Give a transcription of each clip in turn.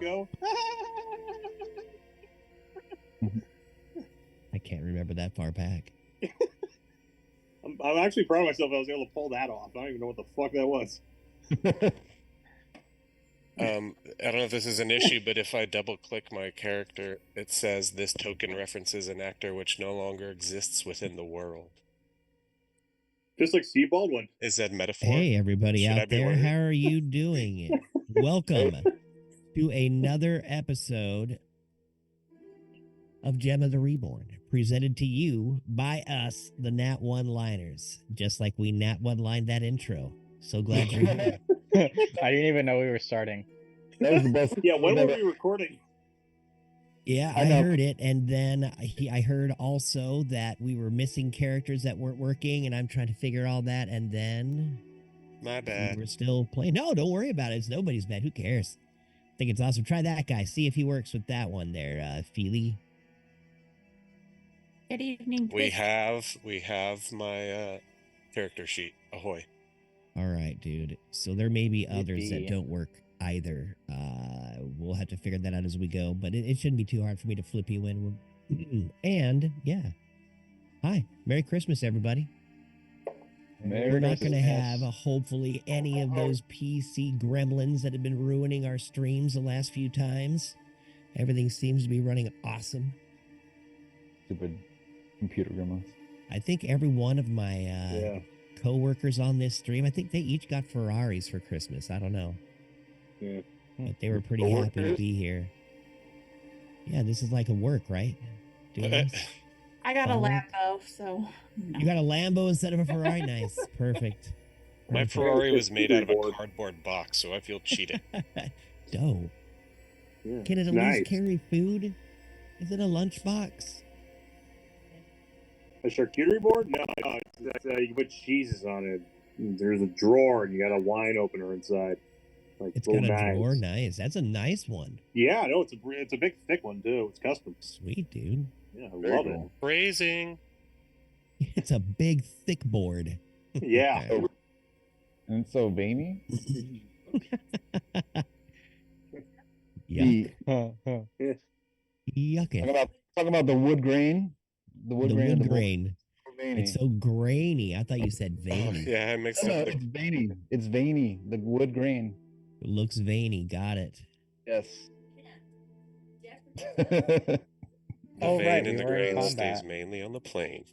go. I can't remember that far back. I'm actually proud of myself. I was able to pull that off. I don't even know what the fuck that was. I don't know if this is an issue, but if I double-click my character, it says this token references an actor which no longer exists within the world. Just like Steve Baldwin. Is that metaphor? Hey, everybody Should I out be there. worried? How are you doing? Welcome to another episode of Gem of the Reborn, presented to you by us, the Nat One-Liners, just like we Nat One-lined that intro. So glad you're here. I didn't even know we were starting. That was the best. Yeah, when were we recording? Yeah, I heard it, and then I heard also that we were missing characters that weren't working, and I'm trying to figure all that, and then My bad. we're still playing. No, don't worry about it. It's nobody's bad. Who cares? I think it's awesome. Try that guy. See if he works with that one there, Feely. Good evening. We have my character sheet. Ahoy. All right, dude. So there may be others that Yippee. don't work either. We'll have to figure that out as we go, but it shouldn't be too hard for me to flip you in. And yeah, hi, Merry Christmas, everybody. We're not going to have hopefully any of those PC gremlins that have been ruining our streams the last few times. Everything seems to be running awesome. Stupid computer gremlins. I think every one of my co-workers on this stream, I think they each got Ferraris for Christmas. I don't know. Yeah. But they were pretty happy to be here. Yeah, this is like a work, right? Doing this? I got a Firework? Lambo, so no. You got a Lambo instead of a Ferrari? Nice. Perfect. My Perfect. Ferrari was made out of a Board. cardboard box, so I feel cheated. Dope. Yeah. Can it at Nice. least carry food? Is it a lunchbox? A charcuterie board? No, you can put cheeses on it. There's a drawer, and you got a wine opener inside. Like It's got a little knives. drawer. Nice. That's a nice one. Yeah, no, it's a big thick one too. It's custom. Sweet, dude. Yeah, I Very love cool. Phrasing. It's a big, thick board. it. Yeah. And it's so veiny. Yuck. The- Yuck. Talking about the wood grain. The wood The grain. wood of the grain. Veiny. It's so grainy. I thought you said Oh, veiny. yeah, I mixed No, up it's the... veiny. It's veiny. The wood grain. It looks veiny. Got it. Yes. The Oh, vein right, in we the were in grain stays combat. mainly on the plane.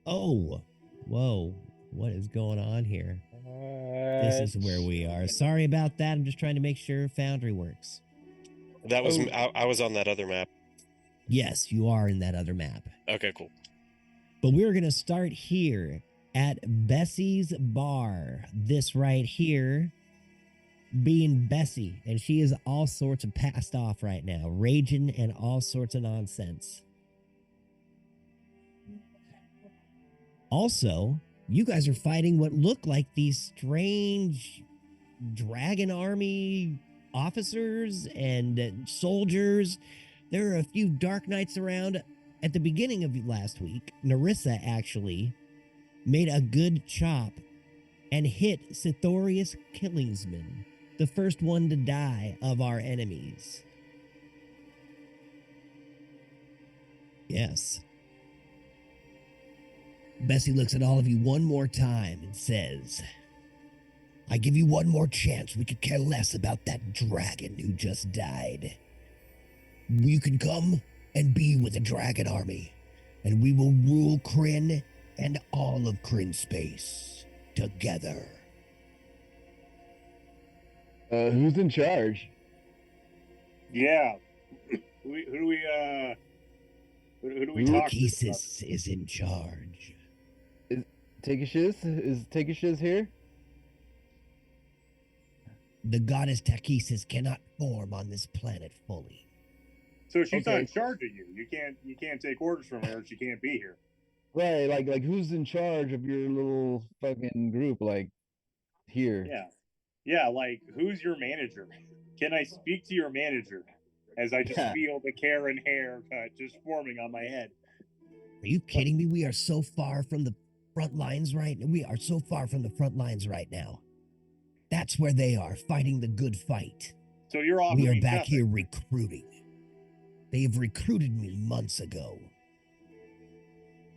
Oh, whoa. What is going on here? This is where we are. Sorry about that. I'm just trying to make sure Foundry works. That was Oh. I was on that other map. Yes, you are in that other map. Okay, cool. But we're going to start here at Bessie's Bar. This right here being Bessie. And she is all sorts of passed off right now, raging and all sorts of nonsense. Also, you guys are fighting what look like these strange dragon army officers and soldiers. There are a few dark knights around. At the beginning of last week, Narissa actually made a good chop and hit Sithorius Killingsman, the first one to die of our enemies. Yes. Bessie looks at all of you one more time and says, I give you one more chance. We could care less about that dragon who just died. You can come and be with the dragon army, and we will rule Kryn and all of Kryn space together. Who's in charge? Yeah. Who do we talk to? Takesis is in charge. Take a shiz? Is Take a shiz here? The goddess Takesis cannot form on this planet fully. So she's not Okay. in charge of you. You can't take orders from her. She can't be here. Right, like who's in charge of your little fucking group? Like here. Yeah. Yeah, like who's your manager? Can I speak to your manager? As I just Yeah. feel the Karen haircut just forming on my head. Are you kidding me? We are so far from the front lines right now. We are so far from the front lines right now. That's where they are, fighting the good fight. So you're offering We are me back nothing. here recruiting. They've recruited me months ago.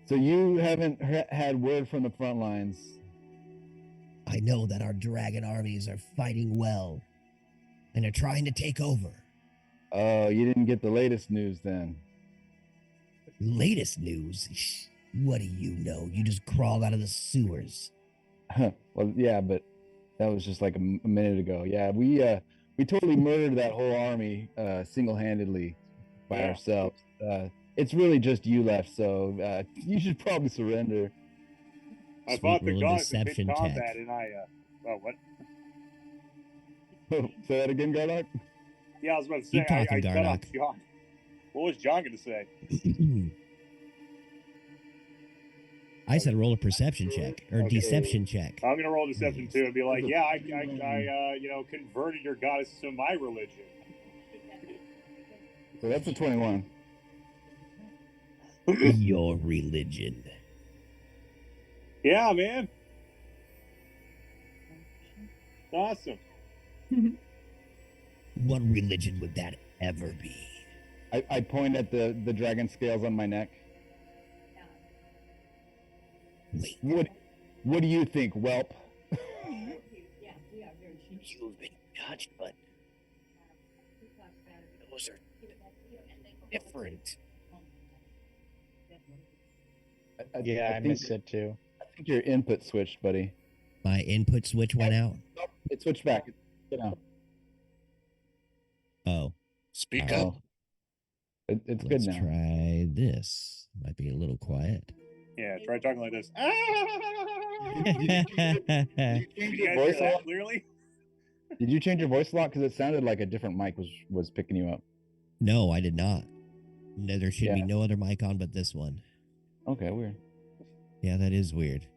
So you haven't had word from the front lines. I know that our dragon armies are fighting well and are trying to take over. Oh, you didn't get the latest news then. Latest news? What do you know? You just crawled out of the sewers. Well, yeah, but that was just like a minute ago. Yeah, we totally murdered that whole army single-handedly by Yeah. ourselves. It's really just you left, so you should probably surrender. I Sweet fought the roll a gods in deception pit check. combat, and what? Say that again, Gardock. Yeah, I was about to say, Keep talking, I cut off Gardock. John. What was John going to say? I said roll a perception check or Okay. deception check. I'm going to roll deception too and be like, yeah, I converted your goddess to my religion. So that's a 21. Your religion. Yeah, man. Awesome. What religion would that ever be? I point at the dragon scales on my neck. Wait, What do you think, whelp? you've been touched, but those are different. Yeah, I think, missed it too. I think your input switched, buddy. My input switch went out. It switched back. Get out. Oh, Speak Oh. up. It's good let's now. try this. Might be a little quiet. Yeah, try talking like this. Did you change You your guys voice hear a that lot? clearly? Did you change your voice a lot? Because it sounded like a different mic was picking you up. No, I did not. No, there should be Yeah. no other mic on but this one. Okay, weird. Yeah, that is weird.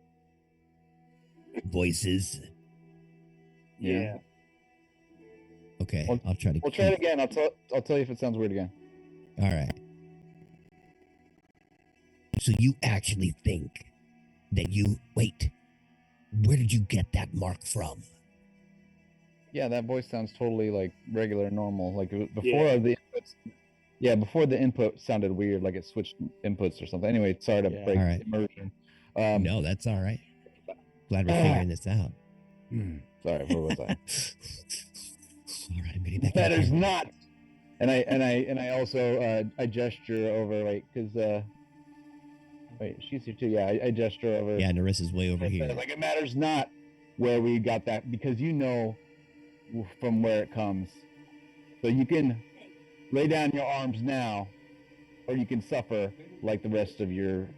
Voices. Yeah. Okay, Well, I'll try to We'll keep. try it again. I'll tell you if it sounds weird again. All right. So you actually think that wait, where did you get that mark from? Yeah, that voice sounds totally like regular, normal. Like before Yeah. the inputs. Yeah, before the input sounded weird, like it switched inputs or something. Anyway, sorry to Yeah. break All right. immersion. No, that's all right. Glad we're figuring this out. Sorry, where was I? All right, I'm getting back. That in is here. not. And I also I gesture over because wait, she's here too. Yeah, I gesture over. Yeah, Narissa's way over here. Like it matters not where we got that because you know from where it comes. So you can lay down your arms now, or you can suffer like the rest of your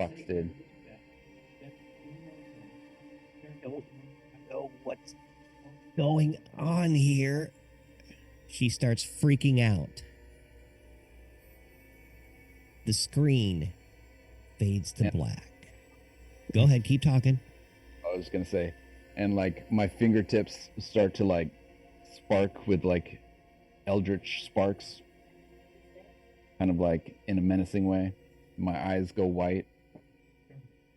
fucks did. Don't know what's going on here. She starts freaking out. The screen fades to Yeah. black. Go ahead, keep talking. I was gonna say, and like my fingertips start to like spark with like eldritch sparks, kind of like in a menacing way. My eyes go white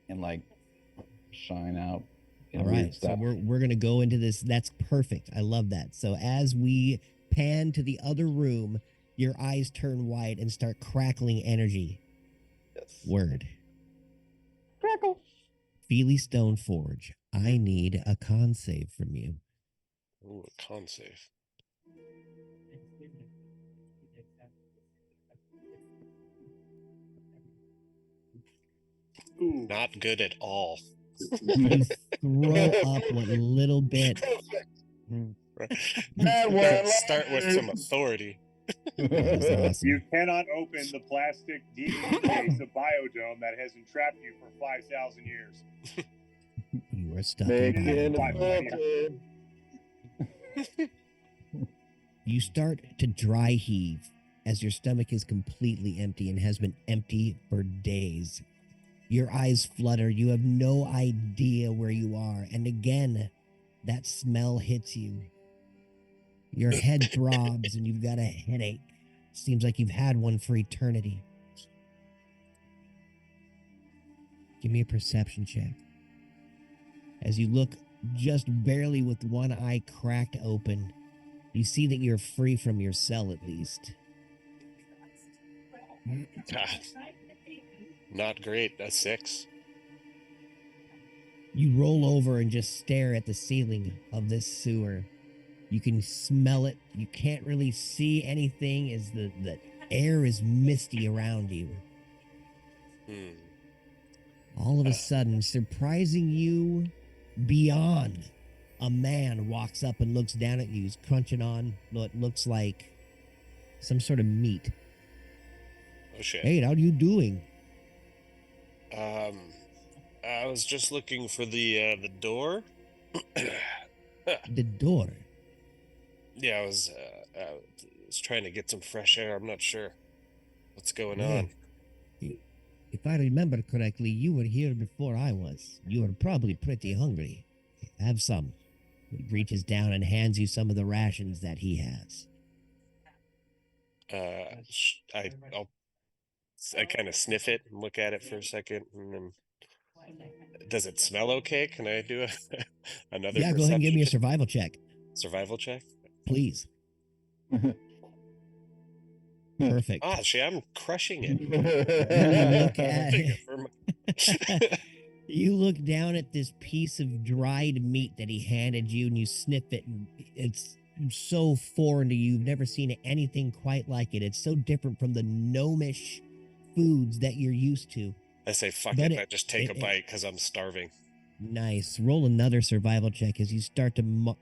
and like shine out. in All weird right, so stuff. we're gonna go into this. That's perfect. I love that. So as we pan to the other room, your eyes turn white and start crackling energy. Yes. Word. Crackle. Feely Stoneforge. I need a con save from you. Ooh, a con save. Ooh. Not good at all. You throw up one little bit. Bad one. Let's start with some authority. That's awesome. You cannot open the plastic D&D case of Biodome that has entrapped you for 5,000 years. You are stuck Make in it Biodome. happen. You start to dry heave as your stomach is completely empty and has been empty for days. Your eyes flutter. You have no idea where you are. And again, that smell hits you. Your head throbs and you've got a headache. Seems like you've had one for eternity. Give me a perception check. As you look just barely with one eye cracked open. You see that you're free from your cell at least. God. Not great. A 6. You roll over and just stare at the ceiling of this sewer. You can smell it. You can't really see anything as the air is misty around you. All of a sudden, surprising you beyond, a man walks up and looks down at you. He's crunching on what looks like some sort of meat. Oh shit. Hey, how you doing? I was just looking for the door. The door. Yeah, I was trying to get some fresh air. I'm not sure what's going Yeah. on. If I remember correctly, you were here before I was. You were probably pretty hungry. Have some. He reaches down and hands you some of the rations that he has. I kind of sniff it and look at it for a second, and then does it smell okay? Can I do another? Yeah, go ahead and give me a perception survival check, survival check. please. Perfect. Ah, see, I'm crushing it. Look at Take it for my- You look down at this piece of dried meat that he handed you, and you sniff it, and it's so foreign to you. You've never seen anything quite like it. It's so different from the gnomish foods that you're used to. I say, fuck But it. I just take a it- bite because I'm starving. Nice. Roll another survival check as you start to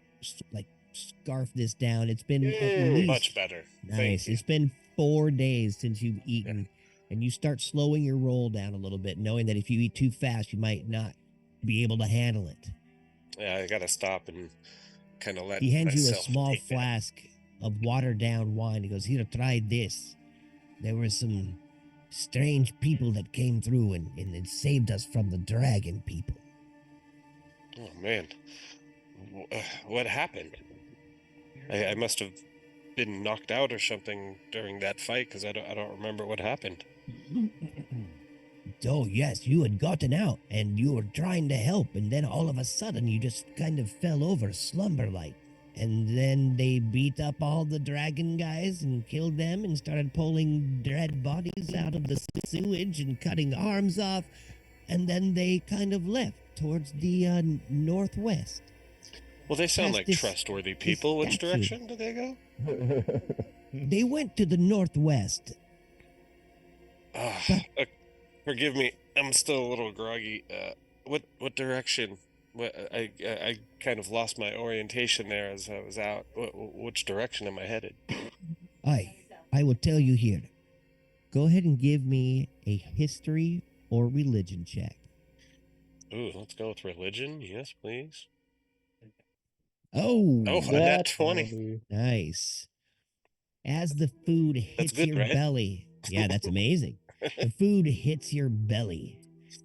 scarf this down. It's been at least Much better. nice. Thank you. It's been 4 days since you've eaten, and you start slowing your roll down a little bit, knowing that if you eat too fast, you might not be able to handle it. Yeah, I gotta stop and kind of let. He hands you a myself small take that. flask of watered down wine. He goes, "Here, try this. There were some strange people that came through and saved us from the dragon people." Oh man, what happened? I must have been knocked out or something during that fight because I don't remember what happened. Oh, yes, you had gotten out and you were trying to help, and then all of a sudden you just kind of fell over slumber-like. And then they beat up all the dragon guys and killed them and started pulling dead bodies out of the sewage and cutting arms off. And then they kind of left towards the northwest. Well, they sound Past like this- trustworthy people. Which statue. direction did they go? They went to the northwest. Forgive me, I'm still a little groggy. What direction? I kind of lost my orientation there as I was out. Which direction am I headed? I will tell you here. Go ahead and give me a history or religion check. Ooh, let's go with religion. Yes, please. Oh, Oh, a nat 20. Maybe. nice. As the food hits good, your right? belly. Yeah, that's amazing. The food hits your belly,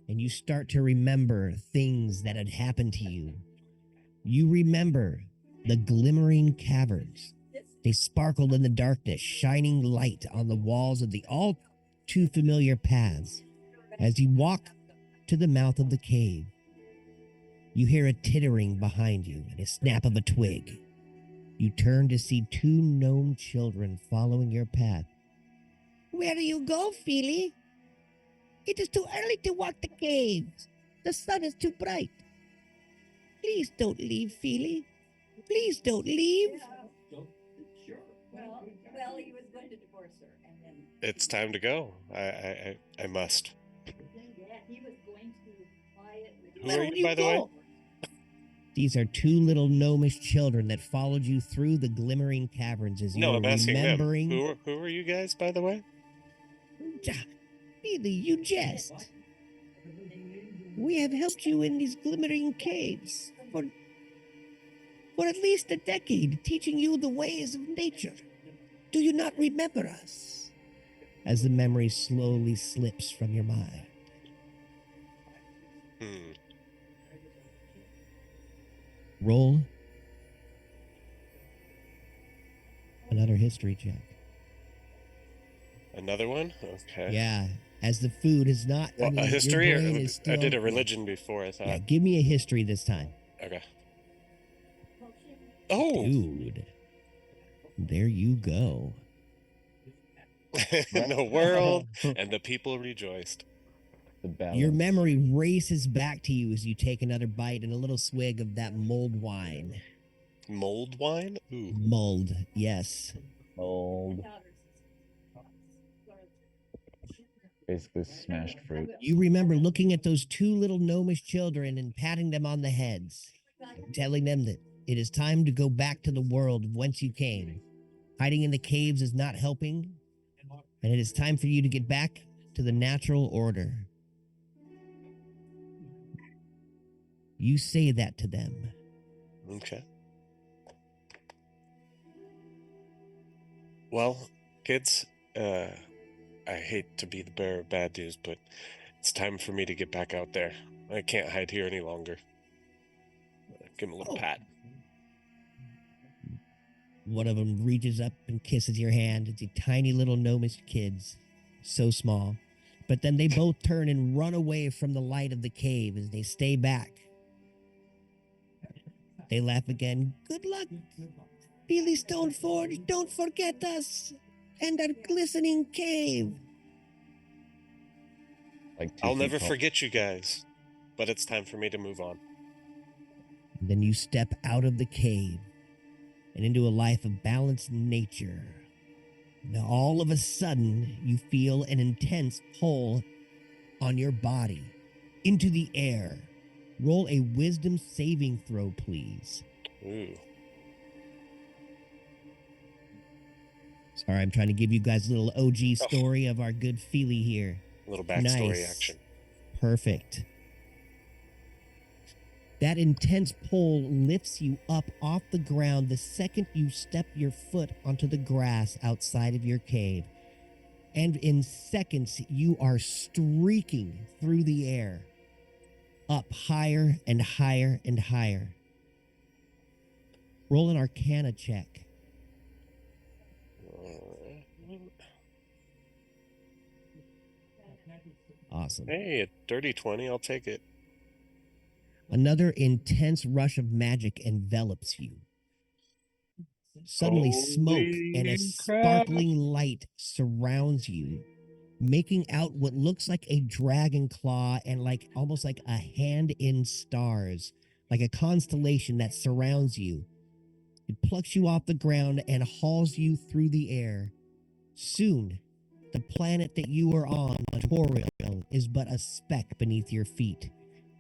and you start to remember things that had happened to you. You remember the glimmering caverns. They sparkled in the darkness, shining light on the walls of the all too familiar paths. As you walk to the mouth of the cave, you hear a tittering behind you and a snap of a twig. You turn to see 2 gnome children following your path. "Where do you go, Feely? It is too early to walk the caves. The sun is too bright. Please don't leave, Feely. Please don't leave." Well, he was going to divorce her, and then It's time to go. I must. yeah, he was going to quietly. Who are you, by the way? These are 2 little gnomish children that followed you through the glimmering caverns as you No, were I'm asking them. remembering. Who are you guys, by the way? Feely, you jest. We have helped you in these glimmering caves for at least a decade, teaching you the ways of nature. Do you not remember us? As the memory slowly slips from your mind. Roll another history check. Another one? Okay. Yeah, as the food is not. Well, I mean, a your history, or brain is I did still- a religion before. I thought. Yeah, give me a history this time. Okay. Oh, Dude, there you go. in the world, and the people rejoiced. The balance. Your memory races back to you as you take another bite and a little swig of that mulled wine. Mold wine? Ooh. Mulled, yes. Old, basically smashed fruit. You remember looking at those two little gnomish children and patting them on the heads, telling them that it is time to go back to the world whence you came. Hiding in the caves is not helping, and it is time for you to get back to the natural order. You say that to them. Okay. Well, kids, I hate to be the bearer of bad news, but it's time for me to get back out there. I can't hide here any longer. Give him a little pat. One of them reaches up and kisses your hand. It's a tiny little gnomish kids, so small. But then they both turn and run away from the light of the cave as they stay back. They laugh again. Good luck, Billy Stoneforge. Don't forget us and our glistening cave. Like 2 I'll feet never tall. forget you guys, but it's time for me to move on. And then you step out of the cave and into a life of balanced nature. Now, all of a sudden, you feel an intense pull on your body into the air. Roll a wisdom saving throw, please. Ooh. Sorry, I'm trying to give you guys a little OG story of our good Feely here. A little backstory Nice. action. Perfect. That intense pull lifts you up off the ground the second you step your foot onto the grass outside of your cave. And in seconds, you are streaking through the air, up higher and higher and higher. Roll an Arcana check. Awesome. Hey, a dirty 20, I'll take it. Another intense rush of magic envelops you. Suddenly, smoke and a Holy crap. sparkling light surrounds you, making out what looks like a dragon claw and like almost like a hand in stars, like a constellation that surrounds you. It plucks you off the ground and hauls you through the air. Soon, the planet that you are on, Toriel, is but a speck beneath your feet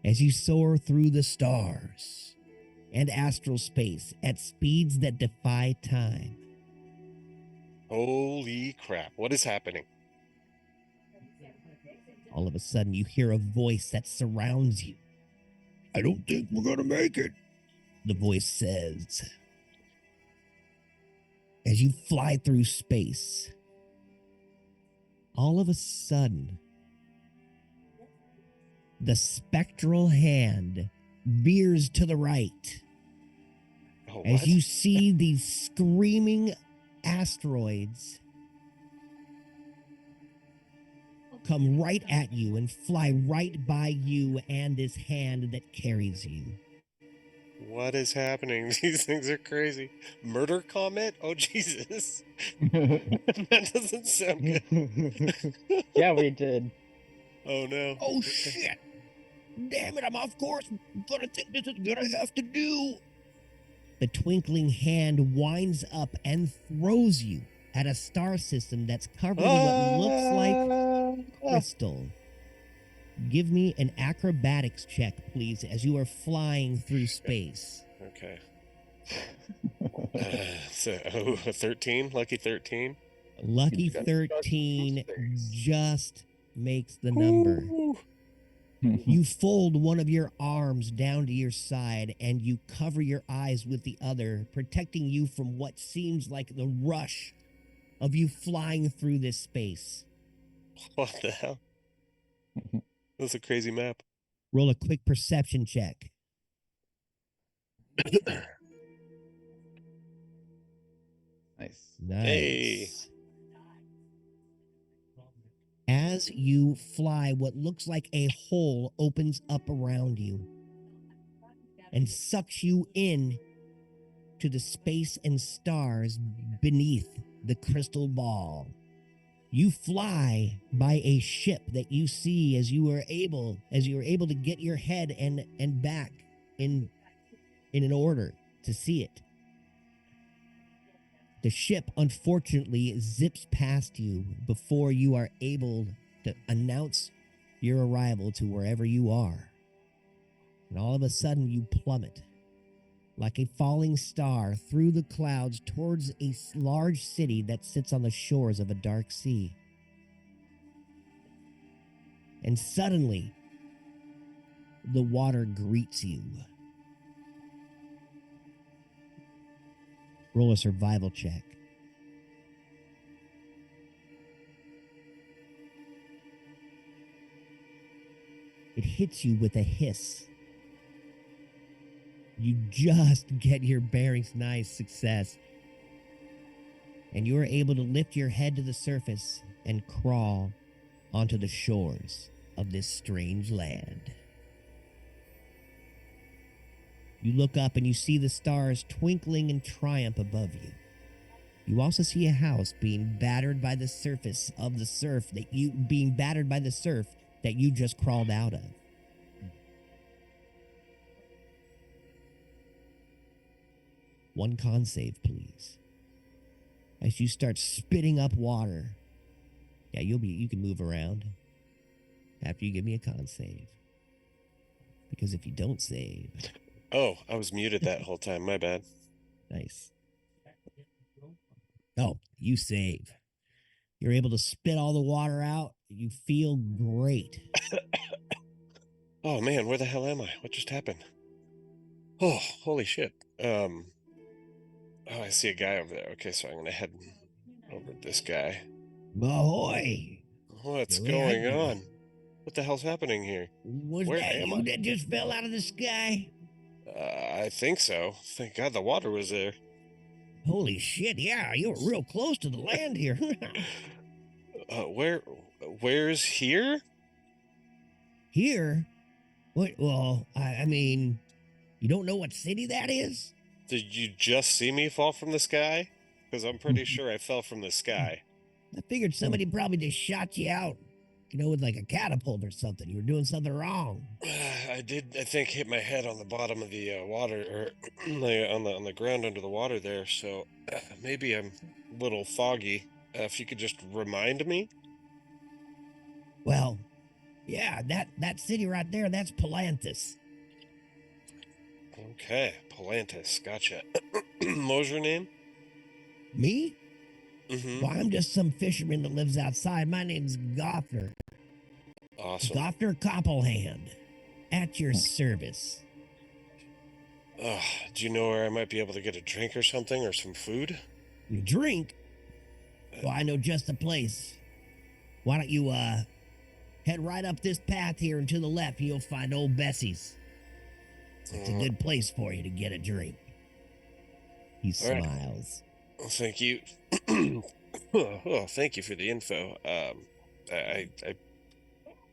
as you soar through the stars and astral space at speeds that defy time. Holy crap. What is happening? All of a sudden, you hear a voice that surrounds you. I don't think we're going to make it, the voice says. As you fly through space, all of a sudden, the spectral hand veers to the right. Oh, As what? you see these screaming asteroids come right at you and fly right by you and this hand that carries you. What is happening? These things are crazy. Murder comet? Oh, Jesus. That doesn't sound good. Yeah, we did. Oh, no. Oh, shit! Damn it, I'm off course, but I think this is gonna have to do. The twinkling hand winds up and throws you at a star system that's covered in what looks like crystal. Give me an acrobatics check, please, as you are flying through space. Okay. So, a 13? Lucky 13? Lucky 13 just makes the number. Ooh. You fold one of your arms down to your side and you cover your eyes with the other, protecting you from what seems like the rush of you flying through this space. What the hell? That's a crazy map. Roll a quick perception check. Nice. Nice. Hey. As you fly, what looks like a hole opens up around you and sucks you in to the space and stars beneath the crystal ball. You fly by a ship that you see as you are able to get your head and back in an order to see it. The ship unfortunately zips past you before you are able to announce your arrival to wherever you are. And all of a sudden you plummet like a falling star through the clouds towards a large city that sits on the shores of a dark sea. And suddenly, the water greets you. Roll a survival check. It hits you with a hiss. You just get your bearings. Nice success. And you are able to lift your head to the surface and crawl onto the shores of this strange land. You look up and you see the stars twinkling in triumph above you. You also see a house being battered by the surface of the surf that you just crawled out of. One con save, please. As you start spitting up water. Yeah, you can move around after you give me a con save. Because if you don't save. Oh, I was muted that whole time. My bad. Nice. Oh, you save. You're able to spit all the water out. You feel great. Oh man, where the hell am I? What just happened? Oh, holy shit. Oh, I see a guy over there. Okay, so I'm gonna head over to this guy. Ahoy! What's Really, going on? What the hell's happening here? Was Where that am you I? that just fell out of the sky? I think so. Thank God the water was there. Holy shit, yeah, you were real close to the land here. Where's here? Here? What? Well, I mean, you don't know what city that is? Did you just see me fall from the sky? Because I'm pretty sure I fell from the sky. I figured somebody probably just shot you out, with like a catapult or something. You were doing something wrong. I did, I think, hit my head on the bottom of the water, or on the ground under the water there. So maybe I'm a little foggy. If you could just remind me. Well, yeah, that city right there, that's Palantis. Okay, Palantis, gotcha. What was your name? Me? Mm-hmm. Well, I'm just some fisherman that lives outside. My name's Goffner. Awesome. Goffner Copplehand. At your service. Do you know where I might be able to get a drink or something, or some food? You drink? Well, I know just the place. Why don't you, head right up this path here and to the left, and you'll find old Bessie's. It's a good place for you to get a drink. He smiles. Well, thank you. Oh, thank you for the info. I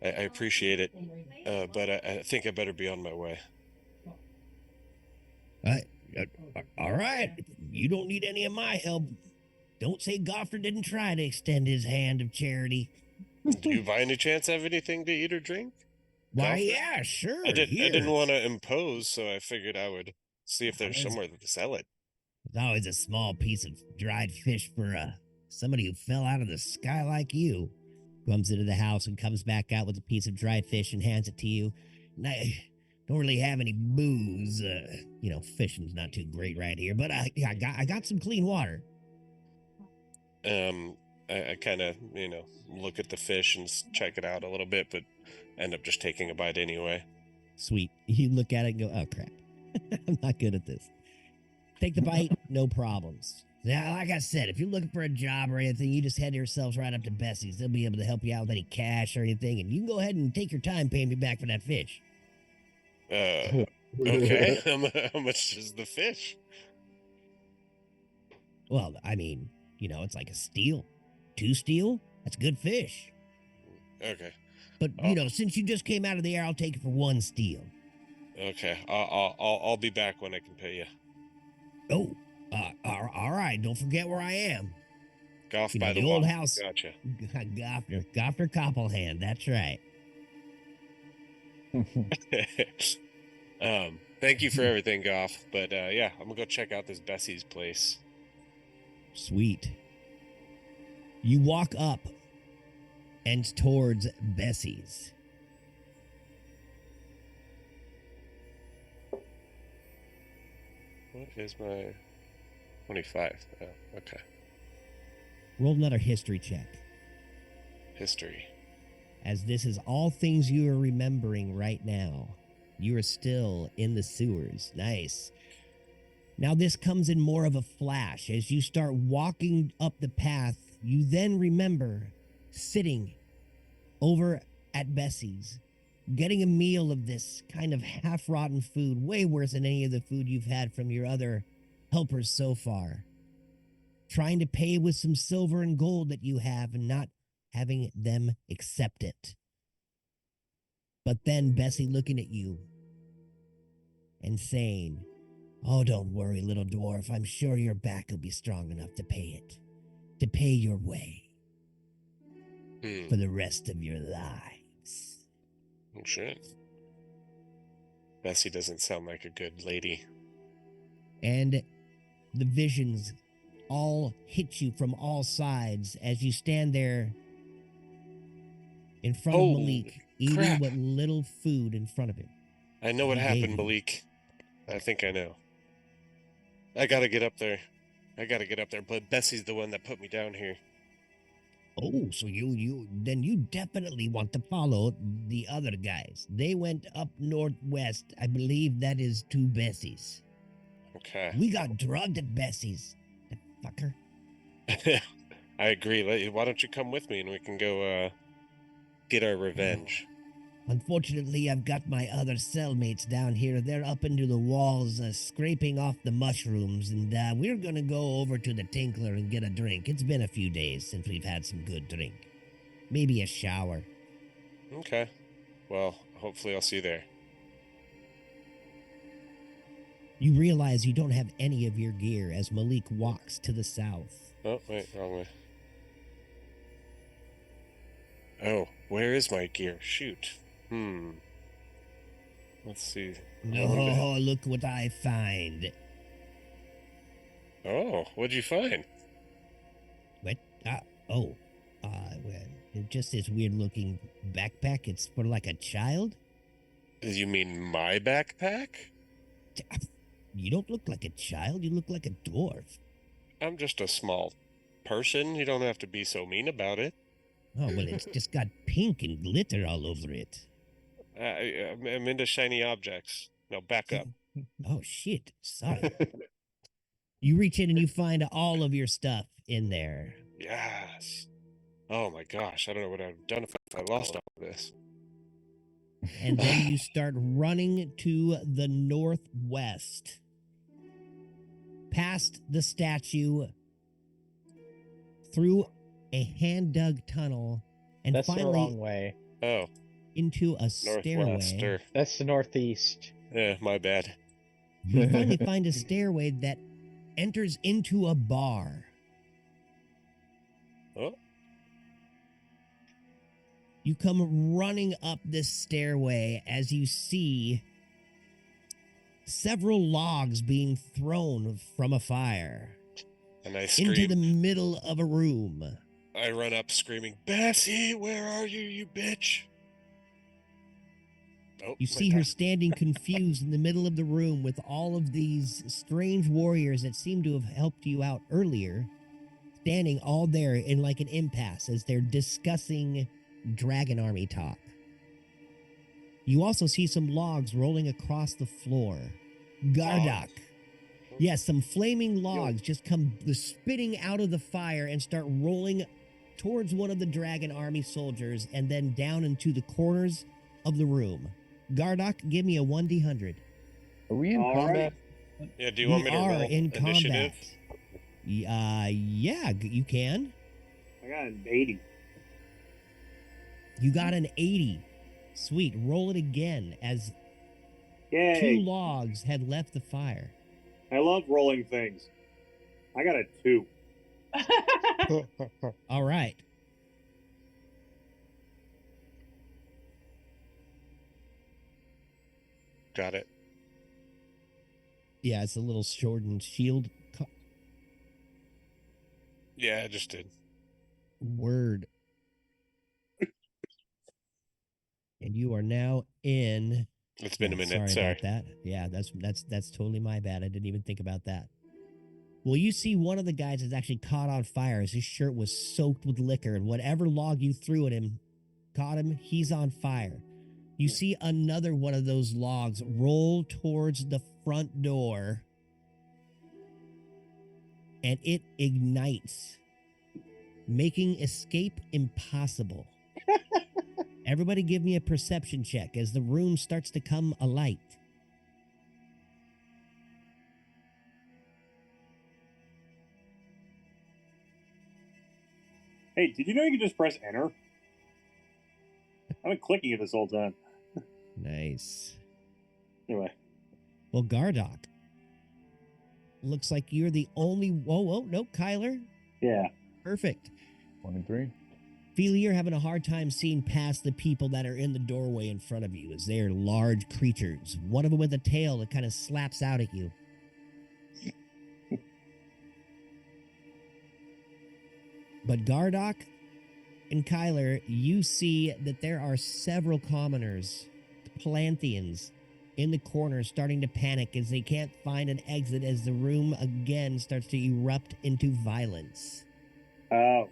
appreciate it, but I think I better be on my way. All right. You don't need any of my help. Don't say Goffner didn't try to extend his hand of charity. Do you by any chance have anything to eat or drink? Why, Goffner? yeah, sure. I didn't want to impose, so I figured I would see if there's somewhere to sell it. There's always a small piece of dried fish for somebody who fell out of the sky like you. Comes into the house and comes back out with a piece of dried fish and hands it to you. And I don't really have any booze. Fishing's not too great right here, but I got some clean water. I kind of, look at the fish and check it out a little bit, but end up just taking a bite anyway. Sweet. You look at it and go, oh, crap. I'm not good at this. Take the bite, no problems. Now, like I said, if you're looking for a job or anything, you just head yourselves right up to Bessie's. They'll be able to help you out with any cash or anything, and you can go ahead and take your time paying me back for that fish. Okay. How much is the fish? Well, I mean, it's like a steal. 2 steel? That's good fish. Okay. But, since you just came out of the air, I'll take it for 1 steel. Okay. I'll be back when I can pay you. Oh, all right. Don't forget where I am. Golf You by know, the the old wall. house. Gotcha. Gopher Copplehand. That's right. Thank you for everything, Goff. But yeah, I'm gonna go check out this Bessie's place. Sweet. You walk up and towards Bessie's. What is my 25? Oh, okay. Roll another history check, History. as this is all things you are remembering right now. You are still in the sewers. Nice. Now this comes in more of a flash. As you start walking up the path, you then remember sitting over at Bessie's, getting a meal of this kind of half-rotten food, way worse than any of the food you've had from your other helpers so far. Trying to pay with some silver and gold that you have and not having them accept it. But then Bessie looking at you and saying, "Oh, don't worry, little dwarf. I'm sure your back will be strong enough to pay it. To pay your way for the rest of your lives." Oh, shit. Bessie doesn't sound like a good lady. And the visions all hit you from all sides as you stand there in front of Holy Malik, eating crap. what little food in front of him. I know what He gave happened, you. Malik. I think I know. I gotta get up there. But Bessie's the one that put me down here. Oh, so you definitely want to follow the other guys. They went up northwest. I believe that is to Bessie's. Okay. We got drugged at Bessie's. The fucker. I agree. Why don't you come with me and we can go get our revenge? Unfortunately, I've got my other cellmates down here. They're up into the walls, scraping off the mushrooms, and we're gonna go over to the Tinkler and get a drink. It's been a few days since we've had some good drink. Maybe a shower. Okay. Well, hopefully I'll see you there. You realize you don't have any of your gear as Malik walks to the south. Oh, wait, wrong way. Oh, where is my gear? Shoot. Let's see. Oh, look what I find. Oh, what'd you find? What? Well, just this weird looking backpack. It's for like a child? You mean my backpack? You don't look like a child. You look like a dwarf. I'm just a small person. You don't have to be so mean about it. Oh, well, it's just got pink and glitter all over it. I'm into shiny objects. Now back up. Oh, shit. Sorry. You reach in and you find all of your stuff in there. Yes. Oh my gosh. I don't know what I'd have done if I lost all of this. And then you start running to the northwest. Past the statue, through a hand-dug tunnel, and That's the finally wrong way. Oh, into a stairway. northwester. That's the northeast. Yeah, my bad. You finally find a stairway that enters into a bar. Oh, You come running up this stairway as you see several logs being thrown from a fire and I into scream. the middle of a room. I run up screaming, "Bessie, where are you, you bitch?" Oh, You see her standing confused in the middle of the room with all of these strange warriors that seem to have helped you out earlier, standing all there in like an impasse as they're discussing dragon army talk. You also see some logs rolling across the floor. Gardak. Yes, some flaming logs just come spitting out of the fire and start rolling towards one of the dragon army soldiers and then down into the corners of the room. Gardak, give me a 1d100. Are we in All combat? Yeah, do you want me to We are roll in initiative? combat. Yeah, you can. I got an 80. You got an 80. Sweet. Roll it again as Yay. 2 logs had left the fire. I love rolling things. I got a 2. All right. Got it. Yeah, it's a little shortened shield Yeah, I just did. word. And you are now in. It's been a minute. Sorry Sorry. about that. Yeah, that's totally my bad. I didn't even think about that. Well, you see one of the guys is actually caught on fire as his shirt was soaked with liquor, and whatever log you threw at him caught him. He's on fire. You see another one of those logs roll towards the front door, and it ignites, making escape impossible. Everybody give me a perception check as the room starts to come alight. Hey, did you know you could just press enter? I've been clicking it this whole time. Nice. Anyway. Well, Gardock, looks like you're the only. Whoa, no, Kyler. Yeah. Perfect. 23. Feely, you're having a hard time seeing past the people that are in the doorway in front of you as they are large creatures. One of them with a tail that kind of slaps out at you. But Gardock and Kyler, you see that there are several commoners, Planthians, in the corner starting to panic as they can't find an exit as the room again starts to erupt into violence. Oh.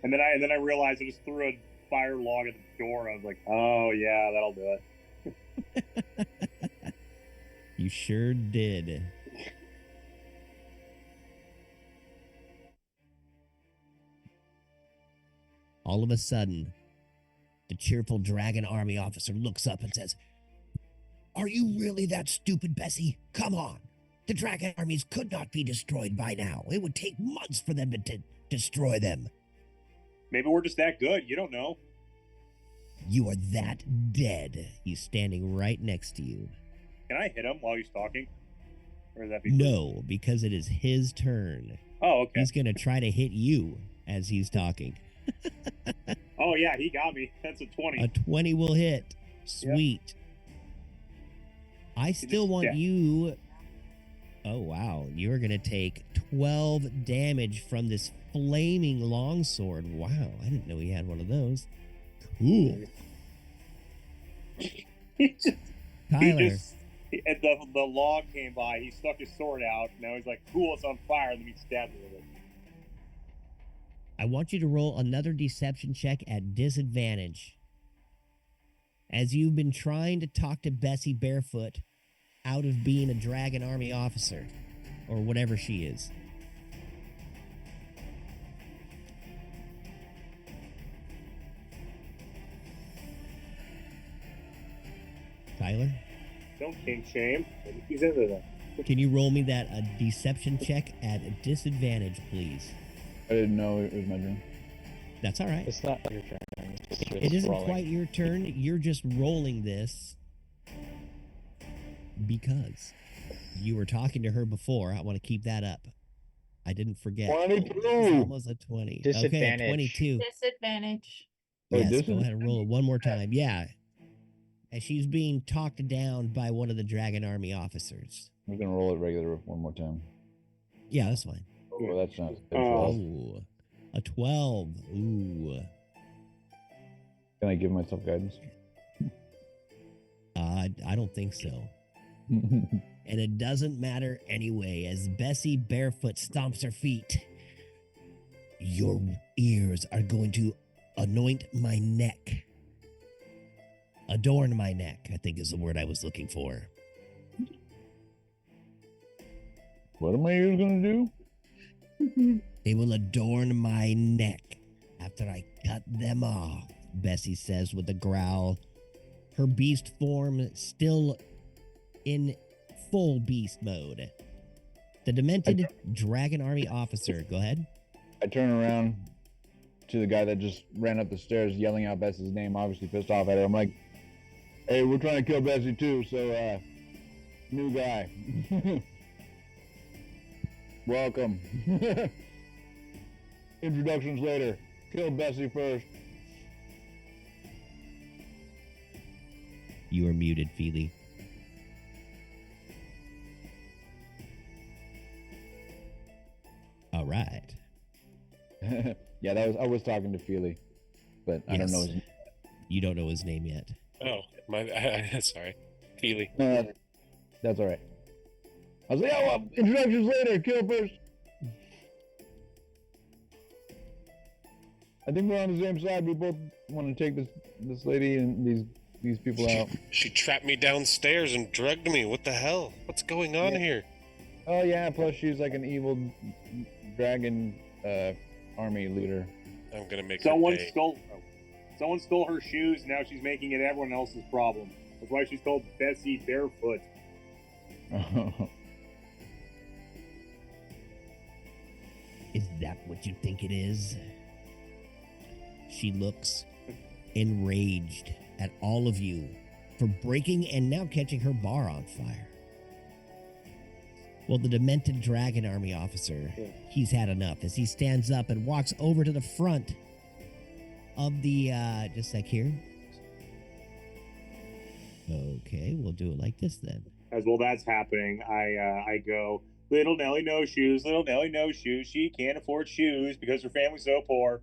And then I realized I just threw a fire log at the door. I was like, oh yeah, that'll do it. You sure did. All of a sudden, the cheerful dragon army officer looks up and says, "Are you really that stupid, Bessie? Come on. The dragon armies could not be destroyed by now. It would take months for them to destroy them. Maybe we're just that good. You don't know. You are that dead." He's standing right next to you. Can I hit him while he's talking? Or is that No, because it is his turn. Oh, okay. He's going to try to hit you as he's talking. Oh, yeah, he got me. That's a 20. A 20 will hit. Sweet. I still want you. Oh, wow. You're going to take 12 damage from this flaming longsword. Wow. I didn't know he had one of those. Cool. Tyler. The log came by. He stuck his sword out. Now he's like, cool, it's on fire. And then he stabbed me with it. I want you to roll another deception check at disadvantage. As you've been trying to talk to Bessie Barefoot out of being a dragon army officer, or whatever she is. Tyler? Don't kink shame. Maybe he's into that. Can you roll me that a deception check at a disadvantage, please? I didn't know it was my turn. That's all right. It's not your turn. It's just It isn't rolling. quite your turn. You're just rolling this because you were talking to her before. I want to keep that up. I didn't forget. 22. It's almost a 20. Okay, a Disadvantage. 22. Disadvantage. Oh, Yes, go ahead and roll it one more time. Yeah. As she's being talked down by one of the Dragon Army officers. I'm gonna roll it regular one more time. Yeah, that's fine. Oh, that's not. Oh, a 12. Ooh. Can I give myself guidance? I don't think so. And it doesn't matter anyway, as Bessie Barefoot stomps her feet. Your ears are going to anoint my neck. Adorn my neck, I think is the word I was looking for. What am I ears gonna do? They will adorn my neck after I cut them off, Bessie says with a growl. Her beast form still in full beast mode. The demented Dragon Army officer, go ahead. I turn around to the guy that just ran up the stairs yelling out Bessie's name, obviously pissed off at her. I'm like, hey, we're trying to kill Bessie too, so New guy. Welcome. Introductions later. Kill Bessie first. You are muted, Feely. All right. Yeah, I was talking to Feely, but I don't know Yes. his. You don't know his name yet. Oh, sorry. Feely. No, that's all right. I was like, oh, well, introductions later. Kill first. I think we're on the same side. We both want to take this lady and these people out. She trapped me downstairs and drugged me. What the hell? What's going on here? Oh yeah, plus she's like an evil dragon army leader. I'm gonna make Someone her pay. stole her shoes. Now she's making it everyone else's problem. That's why she's called Bessie Barefoot. Is that what you think it is? She looks enraged at all of you for breaking and now catching her bar on fire. Well, the demented dragon army officer, he's had enough as he stands up and walks over to the front of the, just like here. Okay, we'll do it like this then. As well, that's happening. I go, little Nelly no shoes, little Nelly no shoes. She can't afford shoes because her family's so poor.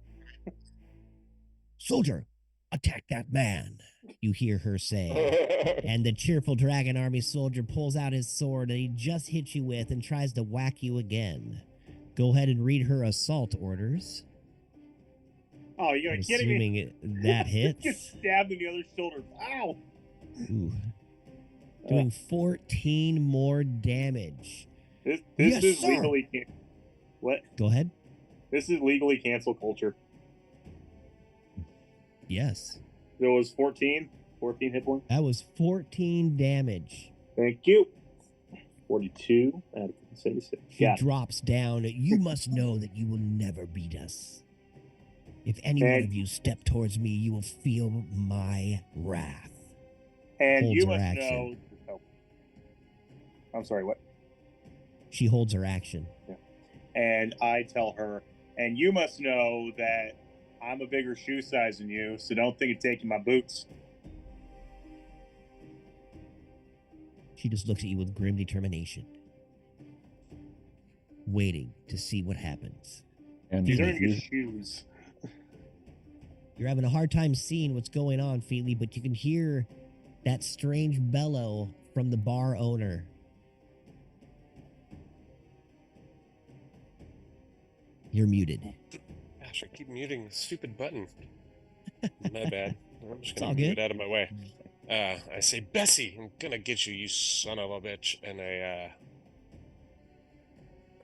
Soldier, attack that man, you hear her say. And the cheerful dragon army soldier pulls out his sword that he just hit you with and tries to whack you again. Go ahead and read her assault orders. Oh, you're I'm kidding me? assuming that hits. Get stabbed in the other shoulder. Ow! Ooh. Doing 14 more damage. This Yes, is sir. legally what? Go ahead. This is legally cancel culture. Yes. It was 14 hit points. That was 14 damage. Thank you. 42 out of 76. He Yeah. drops down. You must know that you will never beat us. If any one And- of you step towards me, you will feel my wrath. And Holds you her must action. know. Oh. I'm sorry. What? She holds her action. And I tell her, and you must know that I'm a bigger shoe size than you, so don't think of taking my boots. She just looks at you with grim determination, waiting to see what happens. And These aren't your she's- shoes. You're having a hard time seeing what's going on, Feely, but you can hear that strange bellow from the bar owner. You're muted. Gosh, I keep muting the stupid button. My bad. I'm just It's gonna all move good. it out of my way. I say, Bessie, I'm gonna get you, you son of a bitch. And hang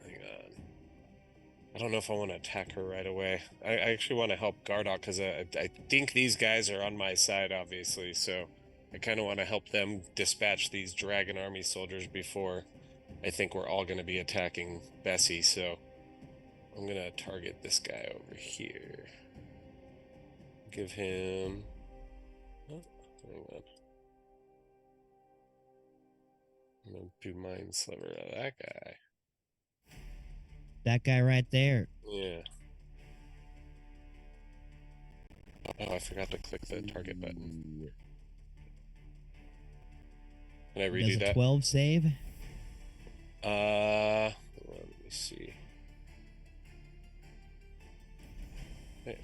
on. I don't know if I want to attack her right away. I actually want to help Gardock because I think these guys are on my side, obviously. So I kind of want to help them dispatch these dragon army soldiers before I think we're all going to be attacking Bessie. So I'm going to target this guy over here. Give him... Oh, hang on. I'm going to do Mind Sliver of that guy. That guy right there. Yeah. Oh, I forgot to click the target button. Can I Does redo a that? 12 save? Let me see. That's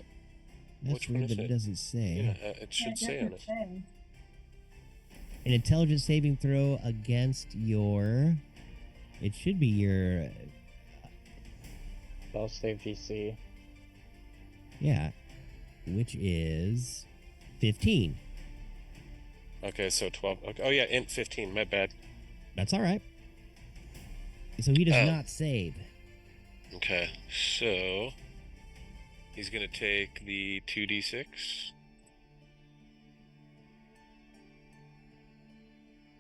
Which one weird is that it it? doesn't say. Yeah, it should say on it. An intelligence saving throw against your... It should be your... Spell save DC. Yeah. Which is 15. Okay, so 12. Okay. Oh, yeah, int 15. My bad. That's all right. So he does Oh. not save. Okay, so he's going to take the 2d6.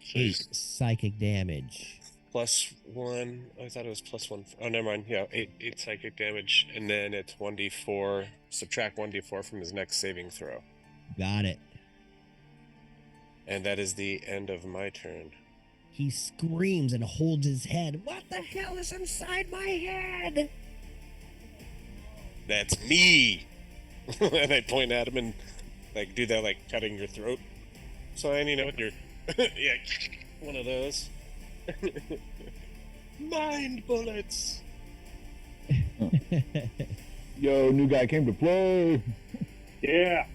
So 8 he's psychic damage. plus 1. I thought it was plus 1. Oh, never mind. Yeah, 8 psychic damage. And then it's 1d4. Subtract 1d4 from his next saving throw. Got it. And that is the end of my turn. He screams and holds his head. What the hell is inside my head? That's me. And I point at him and like do that like cutting your throat sign, you know, with your yeah, one of those. Mind bullets. Yo, new guy came to play. Yeah.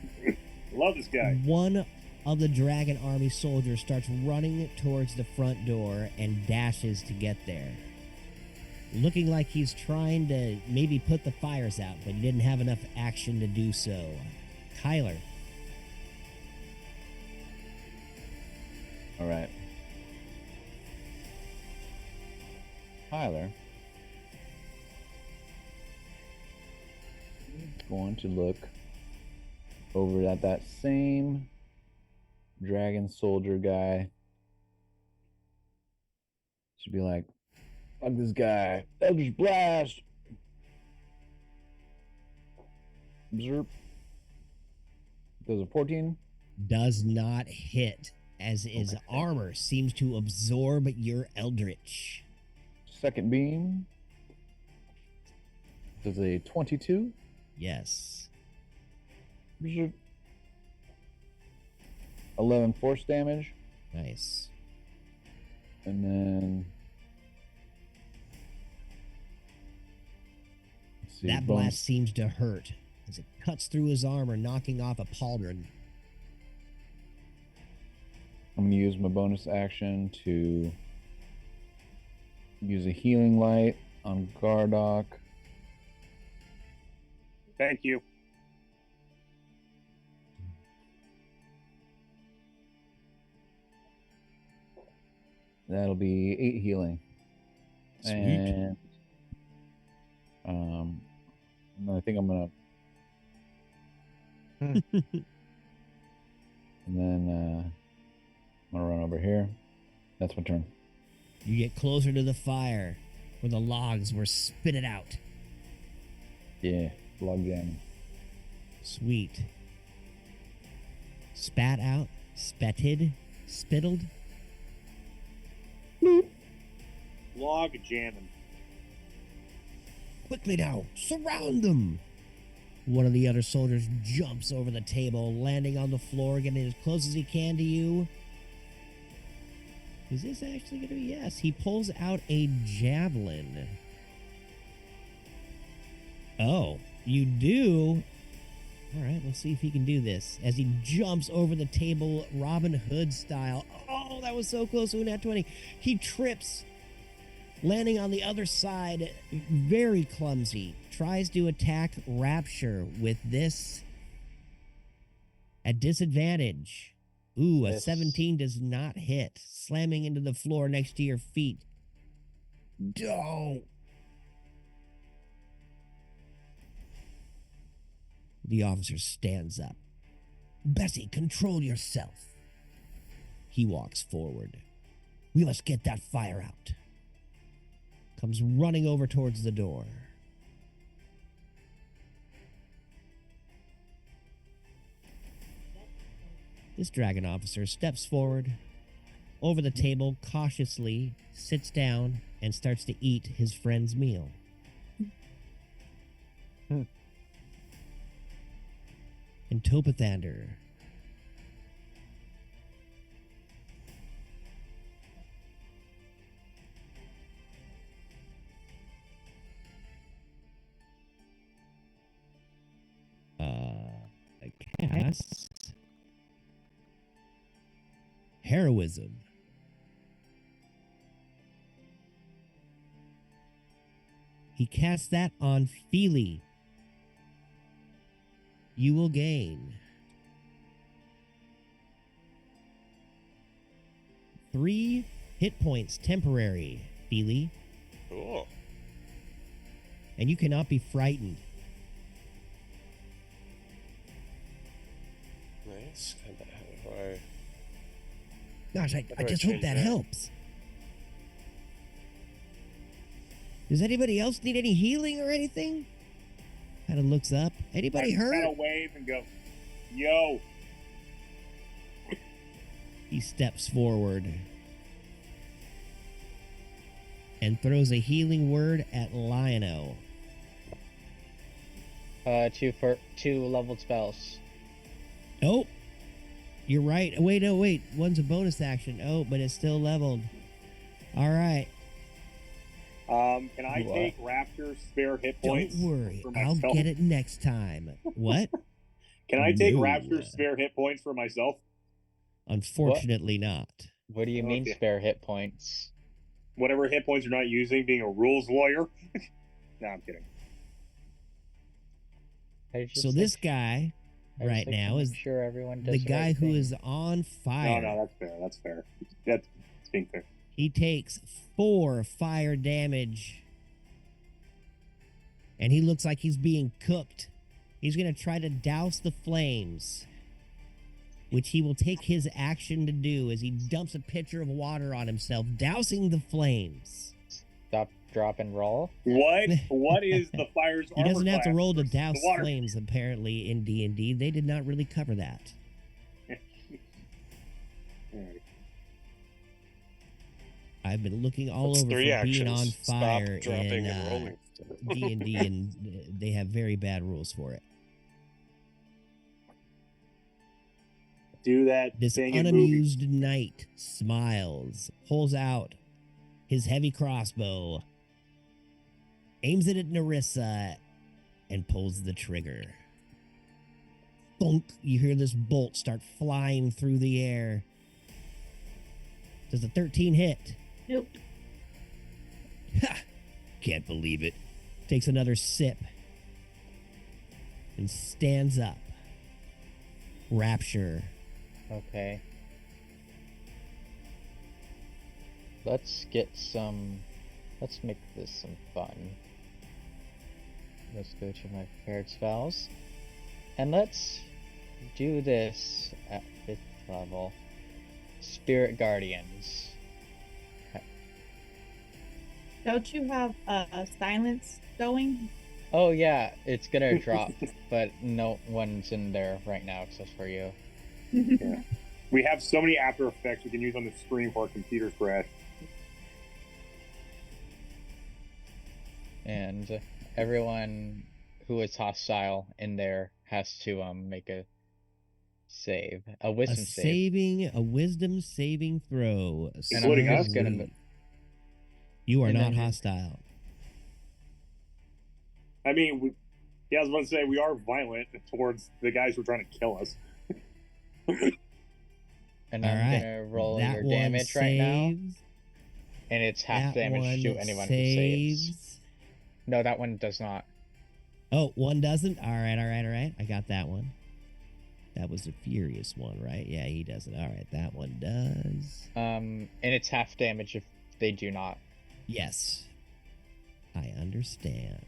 Love this guy. One of the dragon army soldiers starts running towards the front door and dashes to get there. Looking like he's trying to maybe put the fires out, but he didn't have enough action to do so. Kyler. All right. Tyler is going to look over at that same dragon soldier guy. Should be like, fuck this guy. Eldritch Blast. Observe. Does a 14. Does not hit, as his armor seems to absorb your eldritch. Second beam. Does a 22. Yes. Observe. 11 force damage. Nice. And then let's see, That bonus- blast seems to hurt as it cuts through his armor, knocking off a pauldron. I'm going to use my bonus action to use a healing light on Gardock. Thank you. That'll be 8 healing. Sweet. And I think I'm gonna and then I'm gonna run over here. That's my turn. You get closer to the fire where the logs were spitted out. Yeah, log jamming. Sweet. Spat out, spetted, spittled. Log jamming. Quickly now, surround them! One of the other soldiers jumps over the table, landing on the floor, getting as close as he can to you. Is this actually going to be? Yes. He pulls out a javelin. Oh, you do? All right, we'll see if he can do this. As he jumps over the table, Robin Hood style. Oh, that was so close to a nat 20. He trips, landing on the other side, very clumsy. Tries to attack Rapture with this at disadvantage. Ooh, a Yes. 17 does not hit, slamming into the floor next to your feet. Don't. The officer stands up. Bessie, control yourself. He walks forward. We must get that fire out. Comes running over towards the door. This dragon officer steps forward, over the table, cautiously sits down and starts to eat his friend's meal. And Topathander. I cast heroism. He casts that on Feely. You will gain 3 hit points temporary, Feely, Cool. and you cannot be frightened. Nice. And how do I? Gosh, I do I just hope change that that? helps. Does anybody else need any healing or anything? Kind of looks up. Anybody hurt? Kind of wave and go, yo. He steps forward. and throws a healing word at Lionel. Two leveled spells. Oh, you're right. Wait, no, wait. One's a bonus action. Oh, but it's still leveled. All right. Can I What? take Raptor's spare hit Don't points? worry. for I'll myself? get it next time. What? Can I take No. Raptor's spare hit points for myself? Unfortunately not. What do you mean Okay. spare hit points? Whatever hit points you're not using, being a rules lawyer. No, I'm kidding. So this guy right now is sure everyone does the the guy right who thing. is on fire. No, that's fair. That's fair. That's being fair. He takes 4 fire damage. And he looks like he's being cooked. He's going to try to douse the flames, which he will take his action to do as he dumps a pitcher of water on himself, dousing the flames. Stop, drop, and roll. What is the fire's He armor doesn't have to class roll to versus douse the water? flames, apparently, in D&D. They did not really cover that. Alright. I've been looking all That's over for 3 actions. being on fire Stop, dropping, in and rolling. D&D, and they have very bad rules for it. Do that This thing in movies. unamused knight smiles, pulls out his heavy crossbow, aims it at Narissa, and pulls the trigger. Thunk! You hear this bolt start flying through the air. Does a 13 hit? Nope. Ha! Can't believe it. Takes another sip and stands up. Rapture. Okay. Let's get some. Let's make this some fun. Let's go to my prepared spells. And let's do this at 5th level. Spirit Guardians. Don't you have silence going? Oh yeah, it's gonna drop, but no one's in there right now except for you. We have so many After Effects we can use on the screen for our computers crash. And everyone who is hostile in there has to make a save, a wisdom save. A wisdom saving throw. And Including I'm us? just gonna. You are and not then- hostile. I mean, I was about to say, we are violent towards the guys who are trying to kill us. And All I'm right. gonna roll That your one damage right now, saves. and it's half That damage one to anyone who saves. saves. No, that one does not. Oh, one doesn't? All right. I got that one. That was a furious one, right? Yeah, he doesn't. All right, that one does. And it's half damage if they do not. Yes. I understand.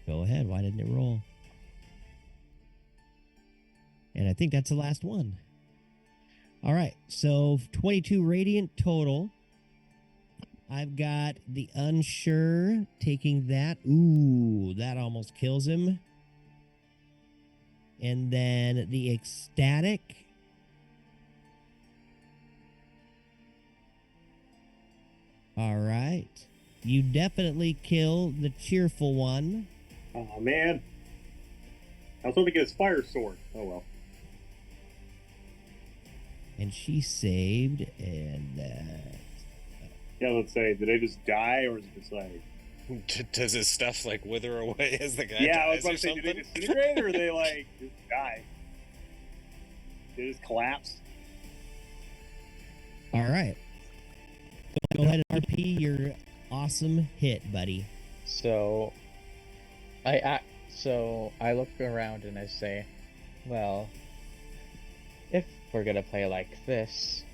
Go ahead. Why didn't it roll? And I think that's the last one. All right. So 22 radiant total. I've got the unsure taking that. Ooh, that almost kills him. And then the ecstatic. All right. You definitely kill the cheerful one. Oh, man. I was hoping to get his fire sword. Oh, well. And she saved. And Yeah, let's say, did they just die, or is it just like... Does his stuff like wither away as the guy Yeah, I was dies about or to say, did they something? disintegrate, or they, like, just die? They just collapse? all right. Go ahead and RP your awesome hit, buddy. So, I look around and I say, well, if we're gonna play like this,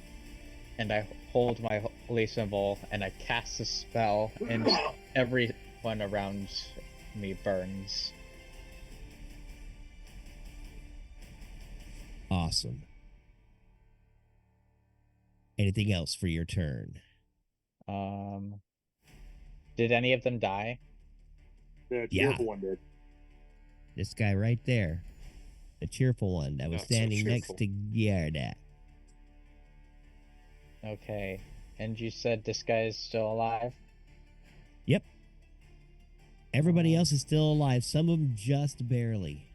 and I hold my holy symbol and I cast a spell, and everyone around me burns. Awesome. Anything else for your turn? Did any of them die? The Yeah. cheerful one did. This guy right there. the cheerful one that was Not so standing next cheerful. to Gerda. Okay. And you said this guy is still alive? Yep. Everybody Oh. else is still alive. Some of them just barely.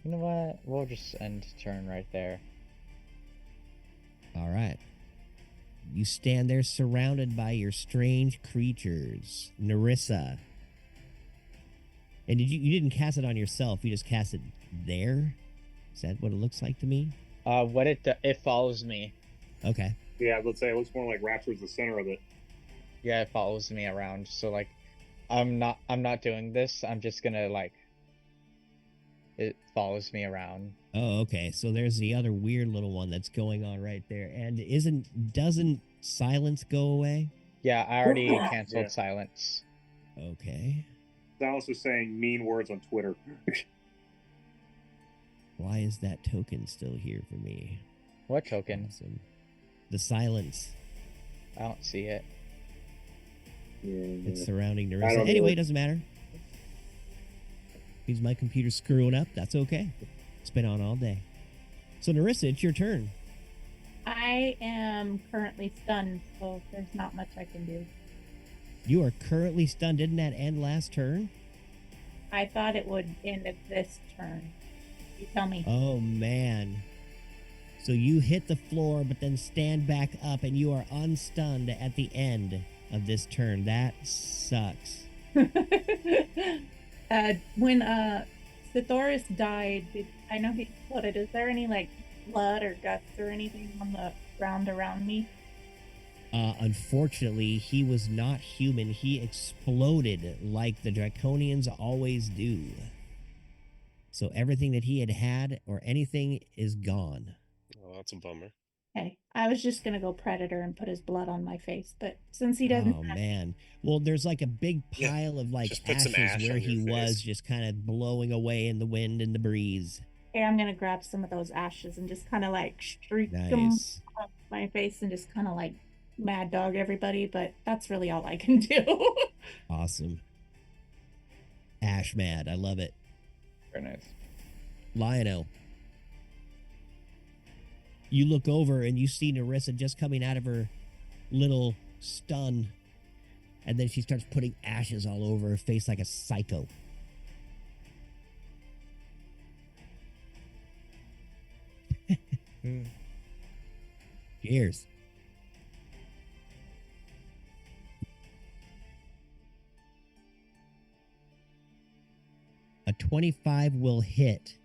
You know what? We'll just end turn right there. All right. You stand there surrounded by your strange creatures. Narissa. And you didn't cast it on yourself. You just cast it there? Is that what it looks like to me? It follows me. Okay. Yeah, let's say it looks more like Rapture's the center of it. Yeah, it follows me around. So like, I'm not doing this. I'm just gonna like. It follows me around. Oh, okay. So there's the other weird little one that's going on right there. And doesn't silence go away? Yeah, I already Yeah. canceled silence. Okay. Dallas is saying mean words on Twitter. Why is that token still here for me? What token? Awesome. The silence. I don't see it. It's surrounding I Narissa. don't Anyway, know. it doesn't matter. Means my computer's screwing up. That's okay. It's been on all day. So Narissa, it's your turn. I am currently stunned, so there's not much I can do. You are currently stunned. Didn't that end last turn? I thought it would end at this turn. You tell me. Oh man. So you hit the floor, but then stand back up, and you are unstunned at the end of this turn. That sucks. When Sithoris died, I know he exploded. Is there any like blood or guts or anything on the ground around me? Unfortunately, he was not human. He exploded like the Draconians always do. So everything that he had or anything is gone. Oh, that's a bummer. Okay, I was just gonna go predator and put his blood on my face, but since he doesn't, Oh man. Well, there's like a big Yeah, pile of like just put some ashes ash where on your he was, face. just kind of blowing away in the wind and the breeze. okay, I'm gonna grab some of those ashes and just kind of like streak them Nice. off my face and just kind of like mad dog everybody. But that's really all I can do. Awesome. Ash mad. I love it. Very nice. Lionel. You look over and you see Narissa just coming out of her little stun. And then she starts putting ashes all over her face like a psycho. Cheers. A 25 will hit.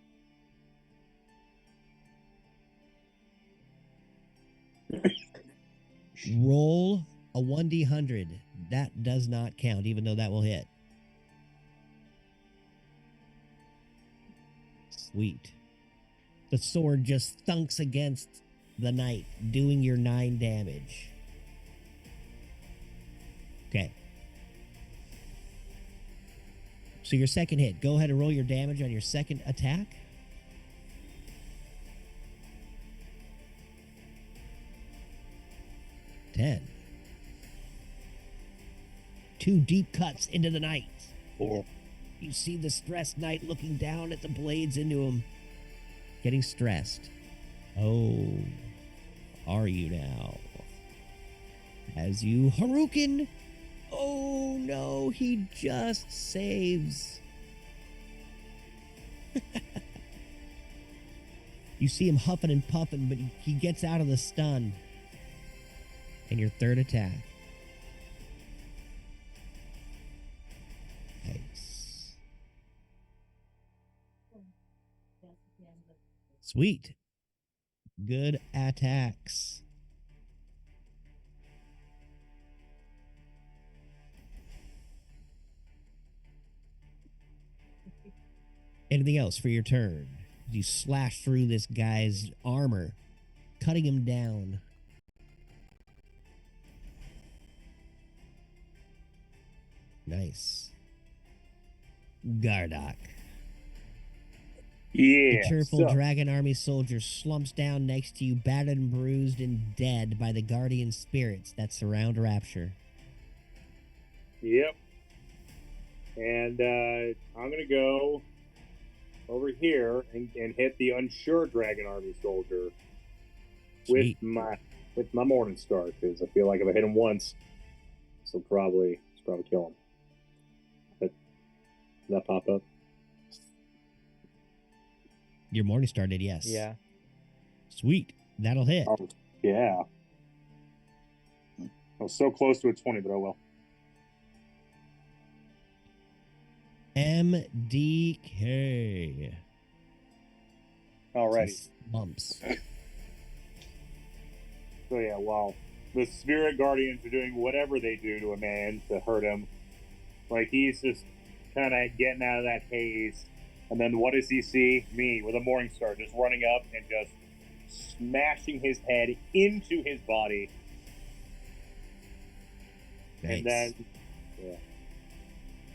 Roll a 1d100. That does not count, even though that will hit. Sweet. The sword just thunks against the knight, doing your 9 damage. Okay. So your second hit. Go ahead and roll your damage on your second attack. Ten. 2 deep cuts into the knight. You see the stressed knight looking down at the blades into him, getting stressed. Oh, are you now? As you Haruken. Oh no, he just saves. You see him huffing and puffing, but he gets out of the stun. And your third attack. Nice. Sweet. Good attacks. Anything else for your turn? You slash through this guy's armor, cutting him down. Nice. Gardock. Yeah. The cheerful so- dragon army soldier slumps down next to you, battered and bruised and dead by the guardian spirits that surround Rapture. Yep. And I'm gonna go over here and hit the unsure Dragon Army soldier Sweet. with my Morning Star, because I feel like if I hit him once, this will probably kill him. But does that pop up? Your Morning Star did, yes. Yeah. Sweet. That'll hit. Oh, yeah. I was so close to a 20, but oh well. MDK. Alrighty. Bumps. So yeah, well, the Spirit Guardians are doing whatever they do to a man to hurt him. Like, he's just kind of getting out of that haze. And then what does he see? Me with a Morning Star just running up and just smashing his head into his body. Nice. And then, yeah.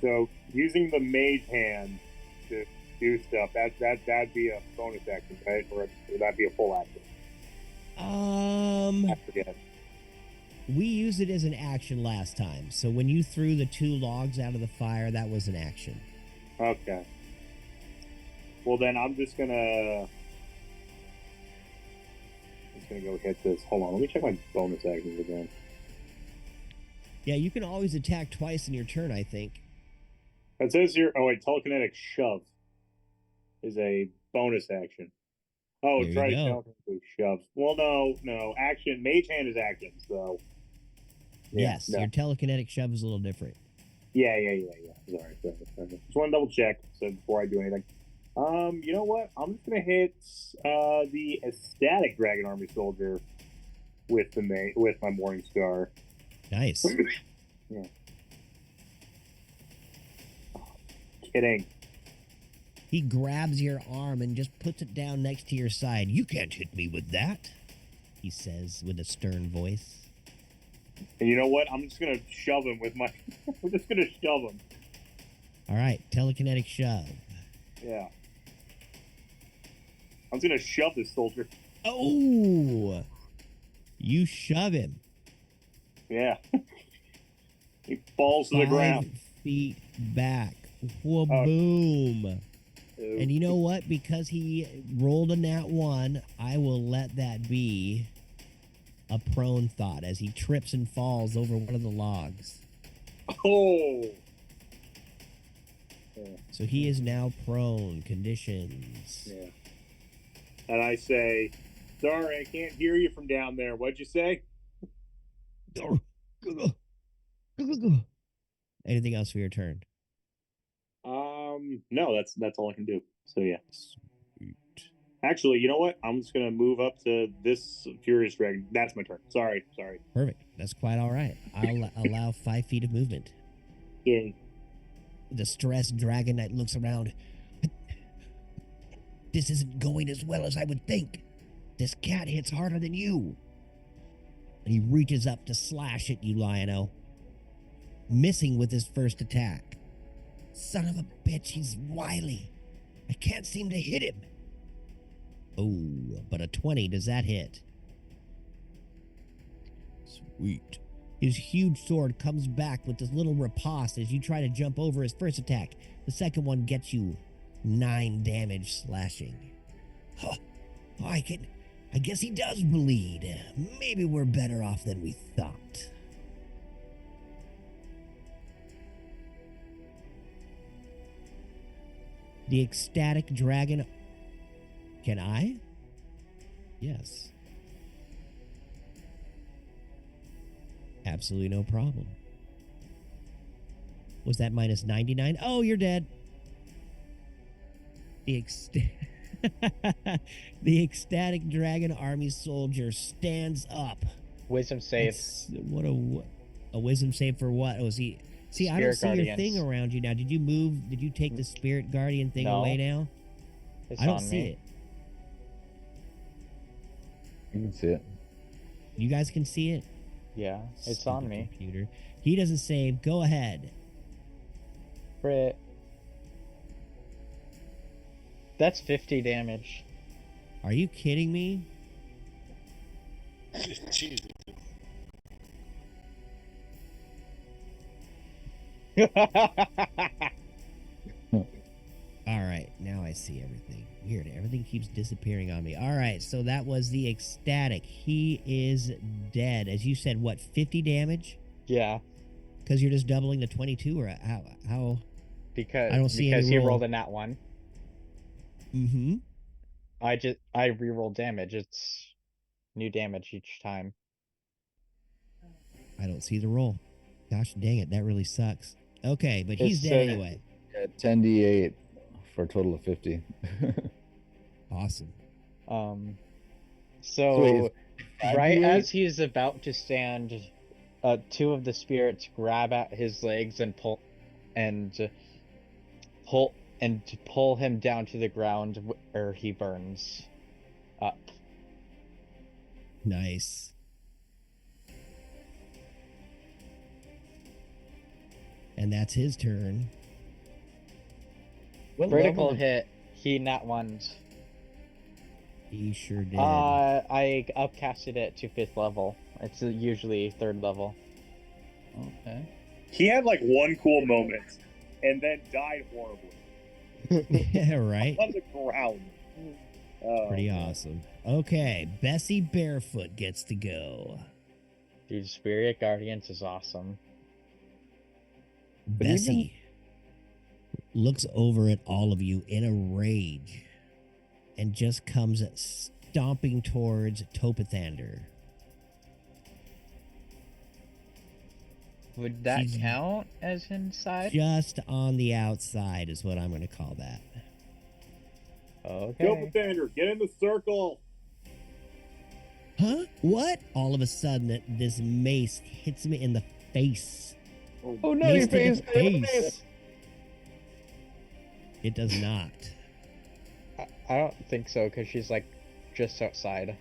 So using the Mage Hand to do stuff, that'd be a bonus action, right? Or would that be a full action? I forget. We used it as an action last time. So when you threw the 2 logs out of the fire, that was an action. Okay. Well, then I'm just gonna go hit this. Hold on, let me check my bonus actions again. Yeah, you can always attack twice in your turn, I think. It says here. Oh wait, telekinetic shove is a bonus action. Oh, There try you to go. telekinetically shove. Well, no. Action. Mage Hand is action. So. Yeah, Yes, no. your telekinetic shove is a little different. Yeah. Sorry. Just want to double check so before I do anything. You know what? I'm just gonna hit the ecstatic Dragon Army soldier with my Morning Star. Nice. Yeah. Kidding. He grabs your arm and just puts it down next to your side. You can't hit me with that, he says with a stern voice. And you know what? I'm just gonna shove him with my. I'm just gonna shove him. All right, telekinetic shove. Yeah. I'm just gonna shove this soldier. Oh, you shove him. Yeah. He falls to the 5 ground. feet back. Whoa, boom. And you know what? Because he rolled a nat 1, I will let that be a prone thought as he trips and falls over one of the logs. Oh. Yeah. So he is now prone. Conditions. Yeah. And I say, sorry, I can't hear you from down there. What'd you say? Anything else for your turn? No, that's all I can do. So yeah. Sweet. Actually, you know what? I'm just gonna move up to this Furious Dragon. That's my turn. Sorry. Perfect. That's quite all right. I'll allow 5 feet of movement. Yay. The stressed Dragon Knight looks around. This isn't going as well as I would think. This cat hits harder than you. And he reaches up to slash at you, Lion-O. Missing with his first attack. Son of a bitch, he's wily. I can't seem to hit him. Oh, but a 20, does that hit? Sweet. His huge sword comes back with this little riposte as you try to jump over his first attack. The second one gets you 9 damage slashing. Huh. I guess he does bleed. Maybe we're better off than we thought. The ecstatic dragon. Can I? Yes. Absolutely no problem. Was that minus 99? Oh, you're dead. The ecstatic dragon army soldier stands up. Wisdom save. What a wisdom save for what? Oh, see, I don't Spirit see your Guardians. thing around you now. Did you move? Did you take the spirit guardian thing No. away now? It's I don't on see me. it. You can see it. You guys can see it. Yeah, it's Stupid on me. Computer. He doesn't save. Go ahead. Crit. That's 50 damage. Are you kidding me? Jeez. All right, now I see everything. Weird, everything keeps disappearing on me. All right, so that was the ecstatic. He is dead. As you said, what, 50 damage? Yeah, Because you're just doubling the 22, or how? because I don't see any he roll. rolled a nat 1. Mm-hmm. I re-roll damage. It's new damage each time. I don't see the roll. Gosh dang it, that really sucks. Okay, but he's It's, dead anyway. Yeah, 10d8 for a total of 50. Awesome. So wait, right 5d8? as he's about to stand, two of the spirits grab at his legs and pull him down to the ground where he burns up. Nice. And that's his turn. What Critical level? hit. He nat 1'd. He sure did. I upcasted it to 5th level. It's usually 3rd level. Okay. He had like one cool moment, and then died horribly Yeah, right? on the ground. Oh, Pretty awesome. Okay, Bessie Barefoot gets to go. Dude, Spirit Guardians is awesome. But even- Bessie looks over at all of you in a rage and just comes stomping towards Topathander. Would that She's count as inside? Just on the outside is what I'm going to call that. Okay. Go, Thunder, get in the circle. Huh? What? All of a sudden, this mace hits me in the face. Oh no, Mace your to the face! face. It does not. I don't think so, because she's like just outside.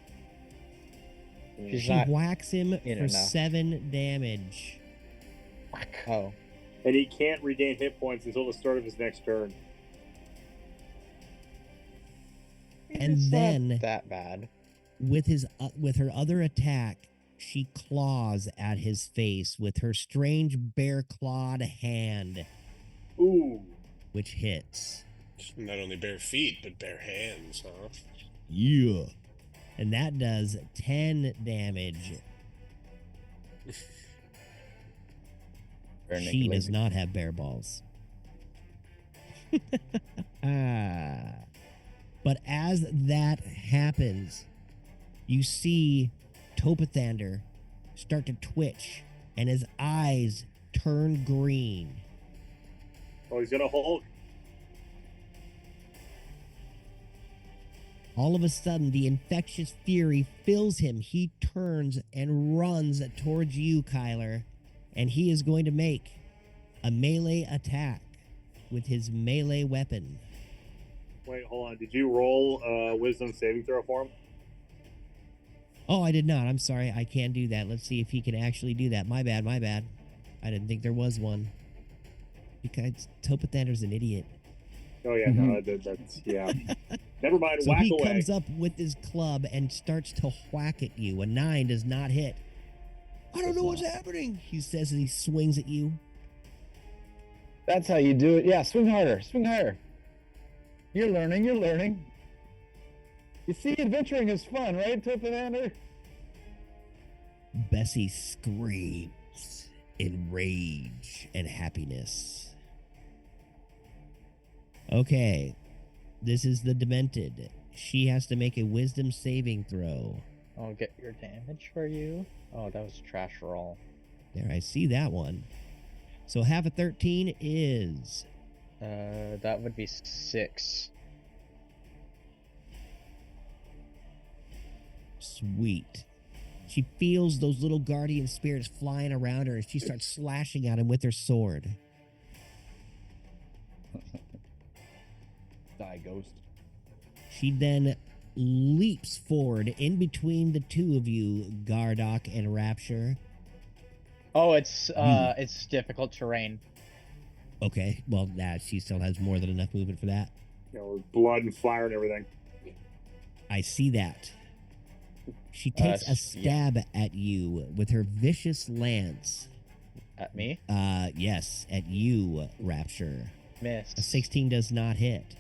She's She not. whacks him in for enough. 7 damage. Oh. And he can't regain hit points until the start of his next turn. And It's not then that bad. with her other attack, she claws at his face with her strange bear-clawed hand, Ooh. which hits. Not only bare feet, but bare hands, huh? Yeah. And that does 10 damage. Bare She naked does lady. not have bear balls. But as that happens, you see Topathander start to twitch and his eyes turn green. Oh, he's gonna Hulk. All of a sudden, the infectious fury fills him. He turns and runs towards you, Kyler, and he is going to make a melee attack with his melee weapon. Wait, hold on. Did you roll wisdom saving throw for him? Oh, I did not. I'm sorry. I can't do that. Let's see if he can actually do that. My bad. My bad. I didn't think there was one. Because Topathander's an idiot. Oh yeah, no, that's yeah. Never mind. So Whack he away. comes up with his club and starts to whack at you. A 9 does not hit. I don't know what's happening, he says as he swings at you. That's how you do it. Yeah, swing harder. Swing harder. You're learning. You're learning. You see, adventuring is fun, right, Topathander? Bessie screams in rage and happiness. Okay, this is the Demented. She has to make a wisdom saving throw. I'll get your damage for you. Oh, that was a trash roll. There, I see that one. So half a 13 is... That would be 6. Sweet. She feels those little guardian spirits flying around her and she starts slashing at him with her sword. Die, ghost. She then leaps forward in between the two of you, Gardock and Rapture. Oh, it's difficult terrain. Okay, well, she still has more than enough movement for that. You know, blood and fire and everything. I see that. She takes a Yeah. stab at you with her vicious lance. At me? Yes, at you, Rapture. Miss. A 16 does not hit.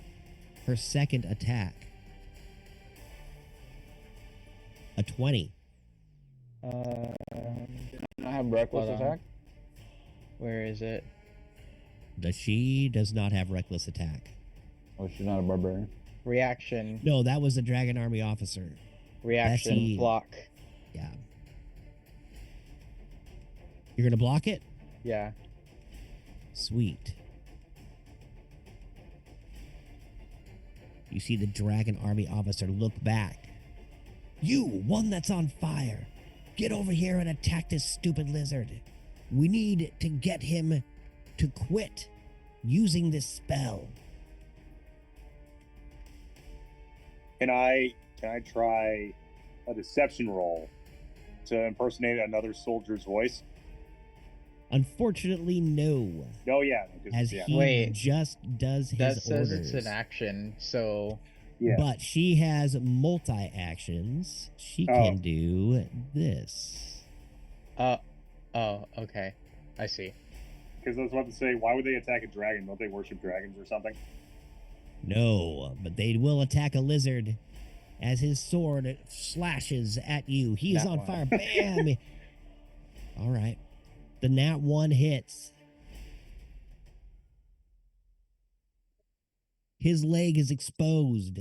her second attack. A 20. I have reckless Hold on. attack. Where is it? She does not have reckless attack. Oh, she's not a barbarian. Reaction. No, that was the Dragon Army officer. Reaction. Bessie- Block. Yeah. You're going to block it? Yeah. Sweet. You see the Dragon Army officer look back. You, one that's on fire. Get over here and attack this stupid lizard. We need to get him to quit using this spell. Can I try a deception roll to impersonate another soldier's voice? Unfortunately, no. Oh yeah, 'cause- As yeah. he Wait. just does his That says orders. it's an action, so Yeah. But she has multi-actions. She Oh. can do this. oh, okay. I see. Because I was about to say, why would they attack a dragon? Don't they worship dragons or something? No, but they will attack a lizard as his sword slashes at you. He is Nat on one. fire. Bam! All right. The nat 1 hits. His leg is exposed.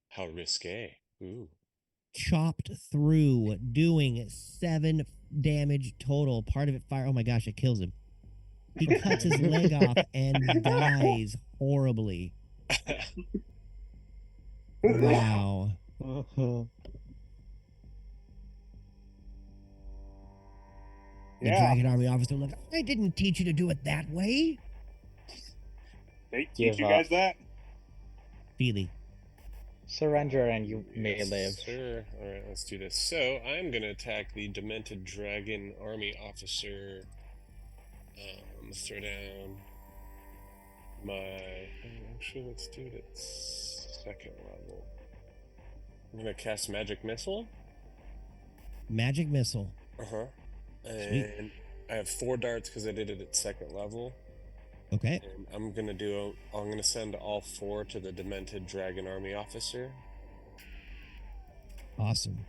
How risque. Ooh. Chopped through, doing 7 damage total. Part of it fire. Oh my gosh, it kills him. He cuts his leg off and dies horribly. Wow. The Yeah. Dragon Army officer look, I didn't teach you to do it that way. They teach Give you up. guys that? Feely. Surrender and you may Yes, live. Sir. All right, let's do this. So I'm gonna attack the demented dragon army officer. Throw down my. Actually, let's do it at second level. I'm gonna cast magic missile. Magic missile. Uh huh. And I have 4 darts because I did it at second level. Okay. And I'm gonna send all 4 to the demented dragon army officer. Awesome.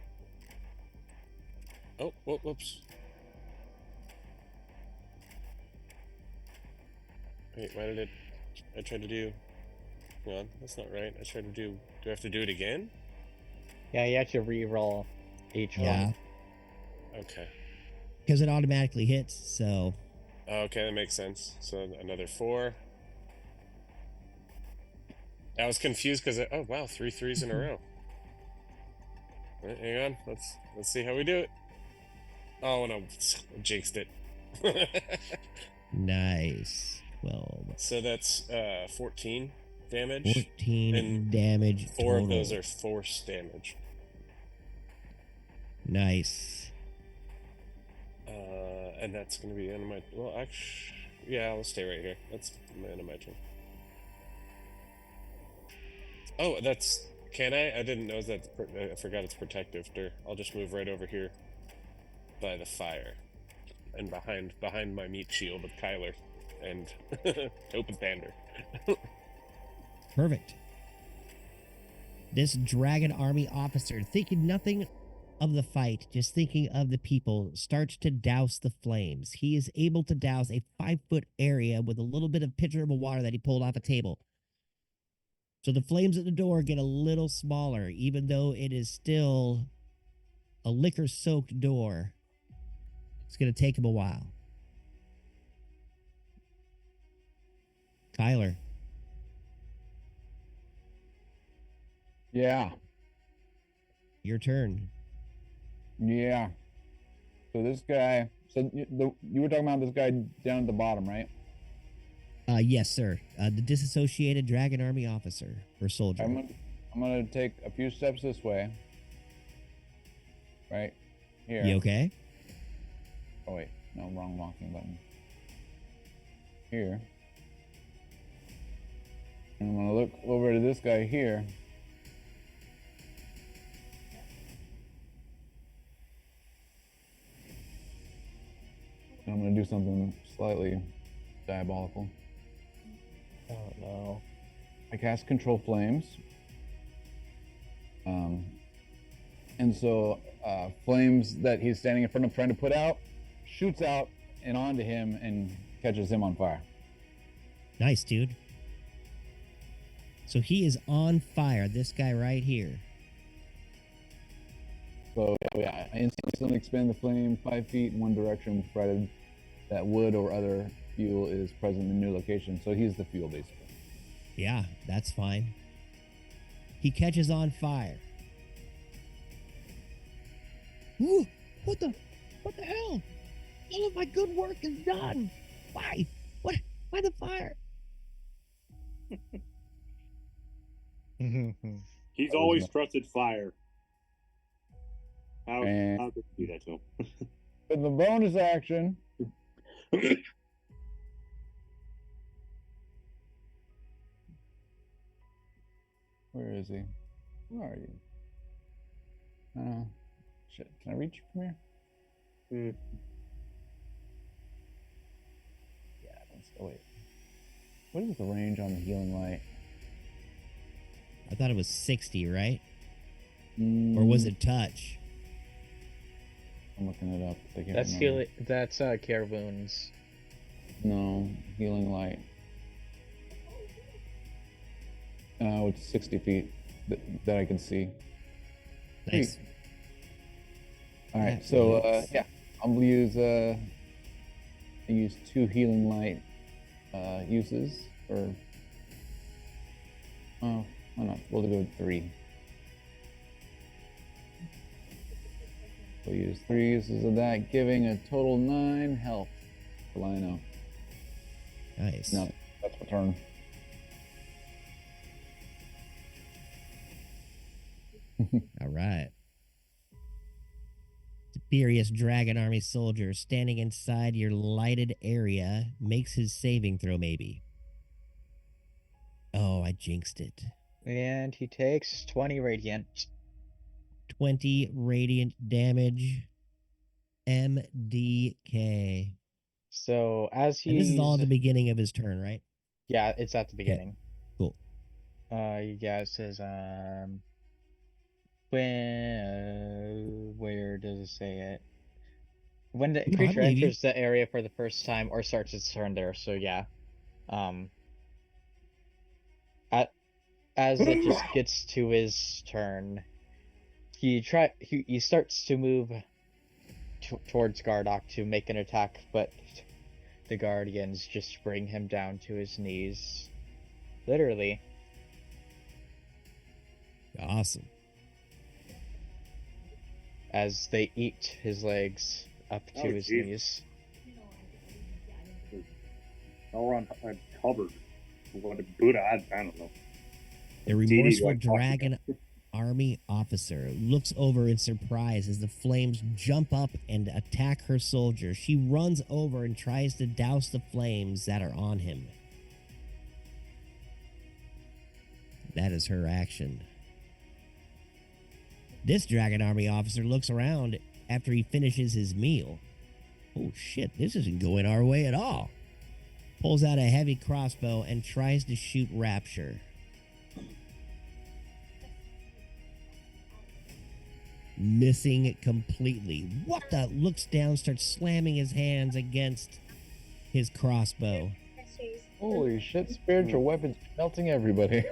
Oh, whoops. Wait, why did it? I tried to do. Hang on, that's not right. I tried to do. Do I have to do it again? Yeah, you have to re-roll each Yeah. one. Okay. Because it automatically hits, so Okay, that makes sense. So another 4. I was confused because oh wow, 3 threes in a row. Right, hang on, let's see how we do it. Oh no, I jinxed it. nice. 12. So that's 14 damage. 14 And damage. 4 of total. those are force damage. Nice. And that's gonna be the end of my. Well, actually, yeah, I'll stay right here. That's the end of my turn. Oh, that's. Can I? I didn't know that. I forgot it's protective. I'll just move right over here by the fire, and behind my meat shield of Kyler and Tope and Pander. Perfect. This Dragon Army officer, thinking nothing of the fight, just thinking of the people, starts to douse the flames. He is able to douse a 5-foot area with a little bit of pitcher of water that he pulled off a table. So the flames at the door get a little smaller, even though it is still a liquor-soaked door. It's going to take him a while. Kyler. Yeah. Your turn. Yeah. So this guy. So you were talking about this guy down at the bottom, right? Yes, sir. The disassociated Dragon Army officer or soldier. I'm gonna take a few steps this way. Right here. You okay? Oh wait, no, wrong walking button. Here. And I'm gonna look over to this guy here. And I'm gonna do something slightly diabolical. Oh no. I cast Control Flames. And so flames that he's standing in front of trying to put out shoots out and onto him and catches him on fire. Nice, dude. So he is on fire. This guy right here. So yeah, I instantly expand the flame 5 feet in one direction, provided that wood or other fuel is present in the new location. So he's the fuel, basically. Yeah, that's fine. He catches on fire. Ooh, what the hell? All of my good work is done. Why? What? Why the fire? He's always trusted fire. How And- could you do that to him? With the bonus action, where is he? Where are you? Oh, shit. Can I reach from here? Yeah, that's. Oh, wait. What is the range on the healing light? I thought it was 60, right? Or was it touch? I'm looking it up. I can't That's remember. healing. That's cure wounds. No, healing light. It's 60 feet that I can see. Nice. All right, That so works. yeah, I'm gonna use I use 2 healing light uses, or oh, why not? We'll go with 3. We'll use 3 uses of that, giving a total 9 health for Lino. Nice. No, that's my turn. All right. The furious dragon army soldier standing inside your lighted area makes his saving throw, maybe. Oh, I jinxed it. And he takes 20 radiant. 20 radiant damage. MDK. So as And he's this is all at the beginning of his turn, right? yeah, it's at the beginning. Cool. Yeah, it says when where does it say it? When the No, I creature believe you. enters the area for the first time or starts its turn there. So yeah, as it just gets to his turn, he starts to move towards Gardock to make an attack, but the Guardians just bring him down to his knees, literally. Awesome. As they eat his legs up to Oh, his geez. knees. Or on covered. What a Buddha, I don't know. The D&D remorseful like talking dragon army officer looks over in surprise as the flames jump up and attack her soldier. She runs over and tries to douse the flames that are on him. That is her action. This dragon army officer looks around after he finishes his meal. Oh shit, this isn't going our way at all. Pulls out a heavy crossbow and tries to shoot Rapture. Missing it completely. What the? Looks down, starts slamming his hands against his crossbow. Holy shit! Spiritual weapons melting everybody.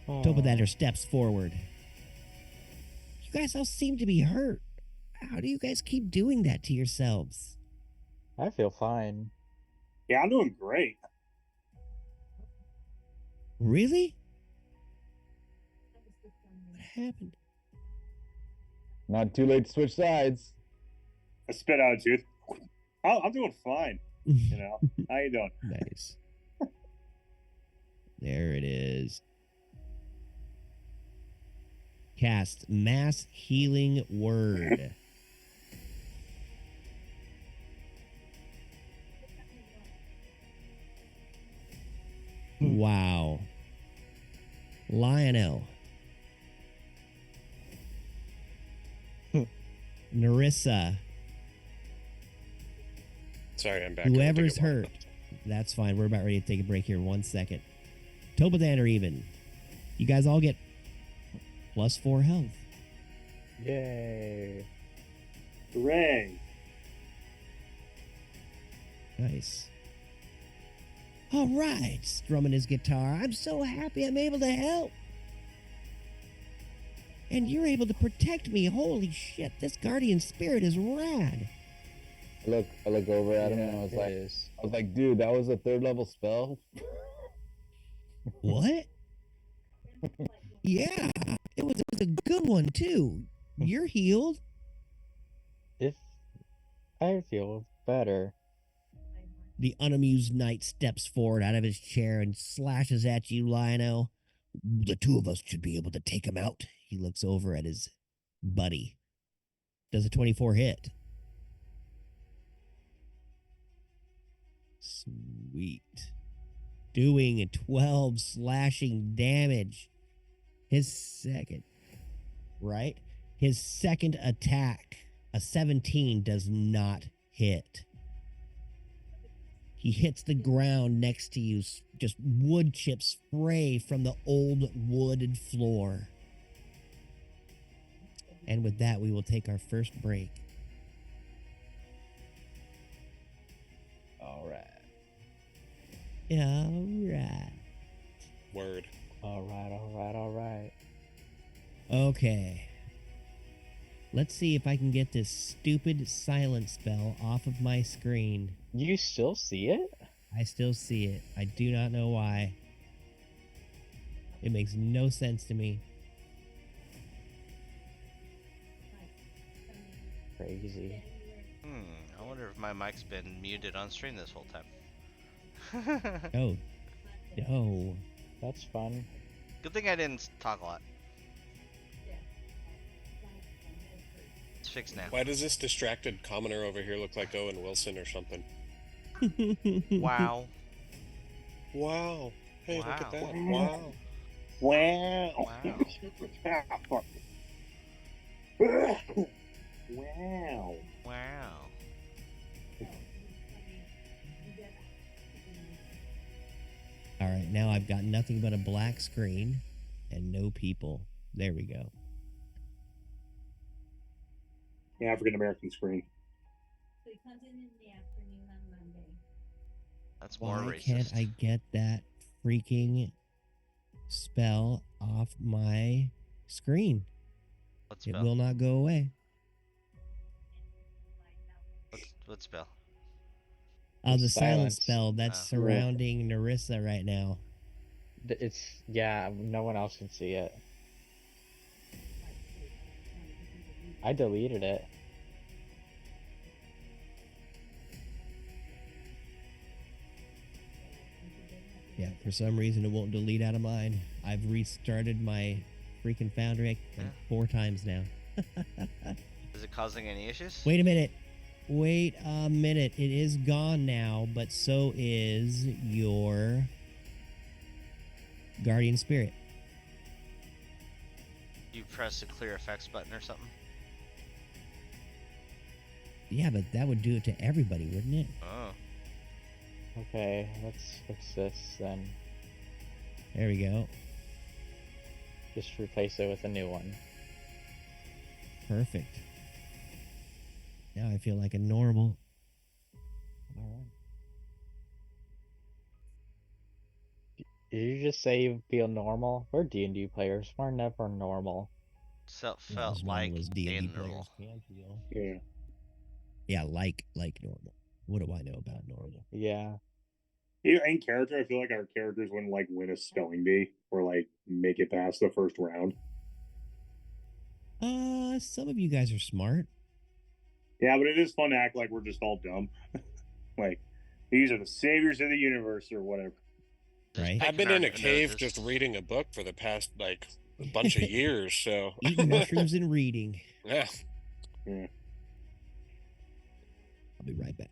Topadatter steps forward. You guys all seem to be hurt. How do you guys keep doing that to yourselves? I feel fine. Yeah, I'm doing great. Really? What happened? Not too late to switch sides. I spit out a tooth. Oh, I'm doing fine. You know, how you doing? Nice. There it is. Cast Mass Healing Word. Wow. Lionel. Narissa. Sorry, I'm back. I went to Whoever's get water. hurt. That's fine. We're about ready to take a break here in 1 second. Tobadan or even. You guys all get +4 health. Yay. Hooray! Nice. All right, strumming his guitar. I'm so happy I'm able to help. And you're able to protect me. Holy shit, this guardian spirit is rad. I look over at him and I It is. was like, dude, that was a 3rd level spell. What? Yeah, it was a good one too. You're healed. If I feel better. The unamused knight steps forward out of his chair and slashes at you, Lionel. The two of us should be able to take him out. He looks over at his buddy. Does a 24 hit? Sweet. Doing 12 slashing damage. His second, right? His second attack, a 17, does not hit. He hits the ground next to you. Just wood chips spray from the old wooded floor. And with that, we will take our first break. All right. All right. Word. Alright. Okay. Let's see if I can get this stupid silence spell off of my screen. You still see it? I still see it. I do not know why. It makes no sense to me. Crazy. I wonder if my mic's been muted on stream this whole time. Oh. No. That's fun. Good thing I didn't talk a lot. It's fixed now. Why does this distracted commoner over here look like Owen Wilson or something? Wow. Wow. Hey, look at that. Wow. Wow. Wow. Wow. Wow. All right, now I've got nothing but a black screen and no people. There we go. The African American screen. So he comes in the afternoon on Monday. That's more Why racist. can't I get that freaking spell off my screen? What It spell? will not go away. What spell? Oh, the silence Silence. spell that's Oh. surrounding Narissa right now. It's, yeah, no one else can see it. I deleted it. Yeah, for some reason it won't delete out of mine. I've restarted my freaking Foundry like 4 times now. Is it causing any issues? Wait a minute. Wait a minute. It is gone now, but so is your Guardian Spirit. You press the clear effects button or something? Yeah, but that would do it to everybody, wouldn't it? Oh. Okay, let's fix this then. There we go. Just replace it with a new one. Perfect. Now I feel like a normal. Alright. Did you just say you feel normal? We're D&D players. We're never normal. Felt As normal like as D&D normal. players can feel. Yeah. Yeah, like normal. What do I know about normal? Yeah. In character, I feel like our characters wouldn't like win a spelling bee or like make it past the first round. Some of you guys are smart. Yeah, but it is fun to act like we're just all dumb. Like these are the saviors of the universe or whatever. Just Right. I've been picking in a our cave noses. just reading a book for the past, like, a bunch of years, so. Eating mushrooms and reading. Yeah. Yeah. I'll be right back.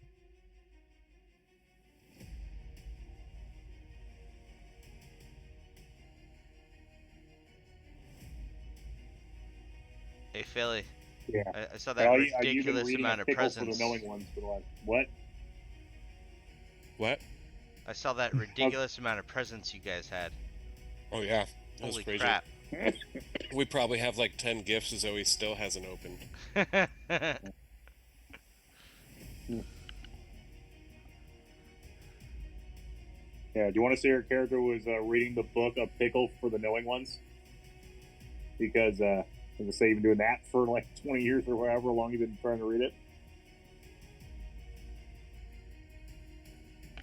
Hey, Philly. Yeah. I saw that You've been ridiculous reading amount a of pickle for presents. the knowing ones for the last what? What? I saw that ridiculous amount of presents you guys had. Oh yeah, that was Holy crazy. crap. We probably have like 10 gifts Zoe still hasn't opened. Yeah, do you want to say your character was reading the book of Pickle for the Knowing Ones? Because, I was say, you've been doing that for like 20 years or however long you've been trying to read it.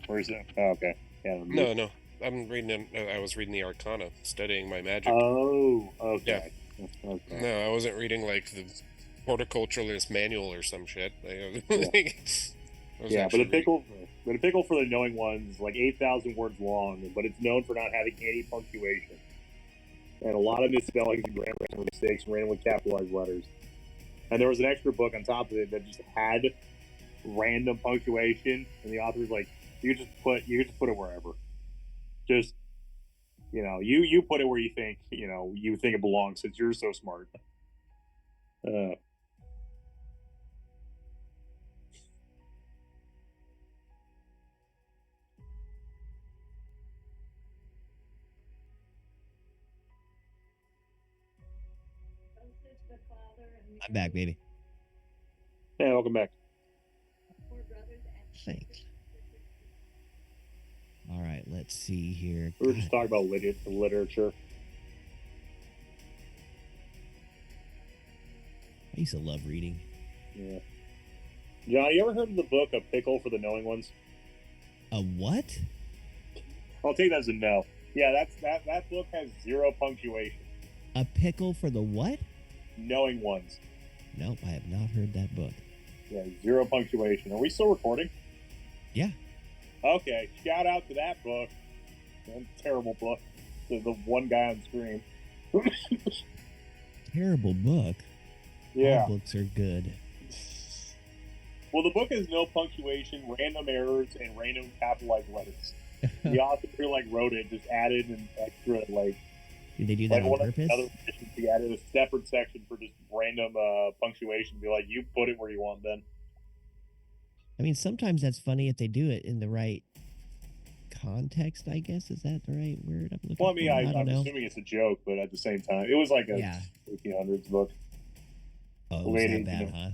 Or is it? Oh, okay. Yeah, No. I was reading the Arcana, studying my magic. Oh, okay. Okay. No, I wasn't reading like the horticulturalist manual or some shit. Yeah, but a pickle for the Knowing Ones is like 8,000 words long, but it's known for not having any punctuation. And a lot of misspellings and grammar mistakes, randomly capitalized letters. And there was an extra book on top of it that just had random punctuation, and the author's like, you just put it wherever. Just, you put it where you think it belongs, since you're so smart. I'm back, baby. Yeah, welcome back. Thanks. All right, let's see here. We were just talking about literature. I used to love reading. Yeah. John, you ever heard of the book A Pickle for the Knowing Ones? A what? I'll take that as a no. Yeah, that book has zero punctuation. A pickle for the what? Knowing Ones. Nope, I have not heard that book. Yeah, zero punctuation. Are we still recording? Yeah. Okay, shout out to that book. Terrible book. There's the one guy on screen. Terrible book. Yeah. All books are good. Well, the book has no punctuation, random errors, and random capitalized letters. The author who wrote it just added an extra Did they do that on purpose? Other editions, he added a separate section for just random punctuation. Be like, you put it where you want, then. I mean, sometimes that's funny if they do it in the right context, I guess. Is that the right word I'm looking Well, I mean, for? I'm assuming it's a joke, but at the same time, it was like a 1800s book. Oh, it was that bad, huh?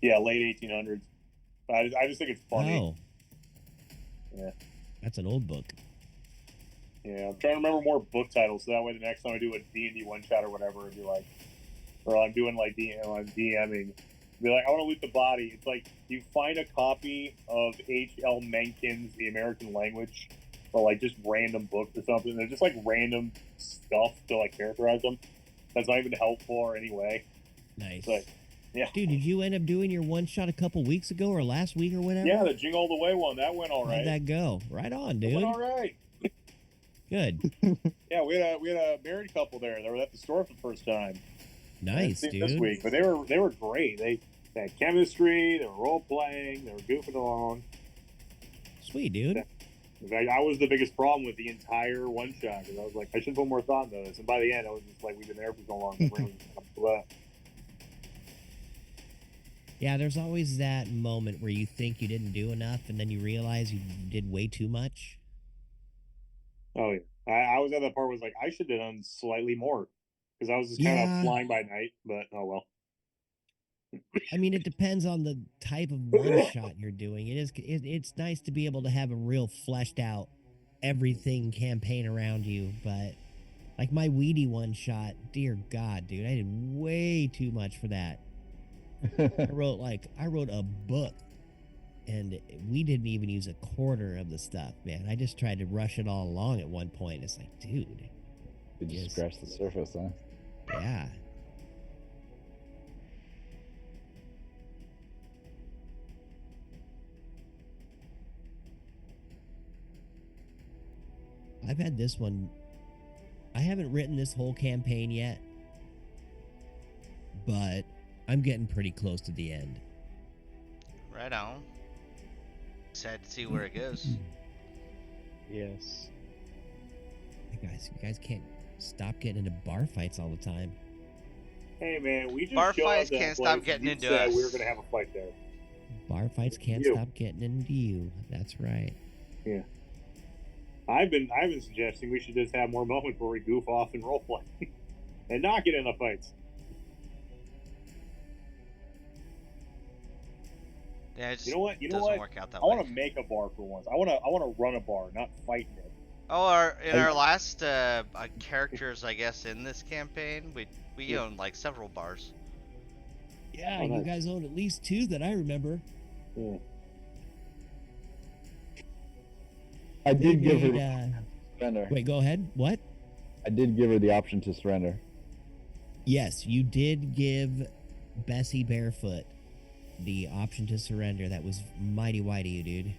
Yeah, late 1800s. I just think it's funny. Oh. Yeah. That's an old book. Yeah, I'm trying to remember more book titles, so that way the next time I do a D&D one-shot or whatever, it'd be like, or I'm doing I'm DMing, be like, I want to loot the body. It's like, you find a copy of H.L. Mencken's The American Language, or just random books or something. They're just random stuff to characterize them. That's not even helpful or anyway. Nice. But, yeah. Dude, did you end up doing your one-shot a couple weeks ago or last week or whatever? Yeah, the Jingle All the Way one. That went all right. How'd that go? Right on, dude. It went all right. Good. Yeah, we had a married couple there. They were at the store for the first time. Nice, dude. This week, but they were great. They had chemistry. They were role playing. They were goofing along. Sweet, dude. In fact, I was the biggest problem with the entire one shot because I was like, I should put more thought into this. And by the end, I was just like, we've been there for so long. Yeah, there's always that moment where you think you didn't do enough, and then you realize you did way too much. Oh yeah, I was at that part where I was like, I should have done slightly more because I was just kind of flying by night. But oh well. I mean, it depends on the type of one shot you're doing. It's nice to be able to have a real fleshed out everything campaign around you, but my Weedy one shot, dear God, dude, I did way too much for that. I wrote a book, and we didn't even use a quarter of the stuff, man. I just tried to rush it all along at one point. It's like, dude, you just scratched the surface, huh? Yeah. I've had this one. I haven't written this whole campaign yet, but I'm getting pretty close to the end. Right on. Excited to see where it goes. Yes. Hey guys, you guys can't stop getting into bar fights all the time. Hey man, we just bar showed fights up can't that stop place getting and into said us. We were gonna have a fight there. Bar fights can't stop getting into you. That's right. I've been suggesting we should just have more moments where we goof off and roleplay and not get in the fights. Yeah, it just You know what? doesn't work out that I way. want to make a bar for once. I want to run a bar, not fight in it. Oh, in our last characters, I guess, in this campaign, we own like several bars. Yeah, Oh, you nice. guys own at least 2 that I remember. Yeah. I They did give her made, surrender. Wait, go ahead. What? I did give her the option to surrender. Yes, you did give Bessie Barefoot the option to surrender. That was mighty white of you, dude.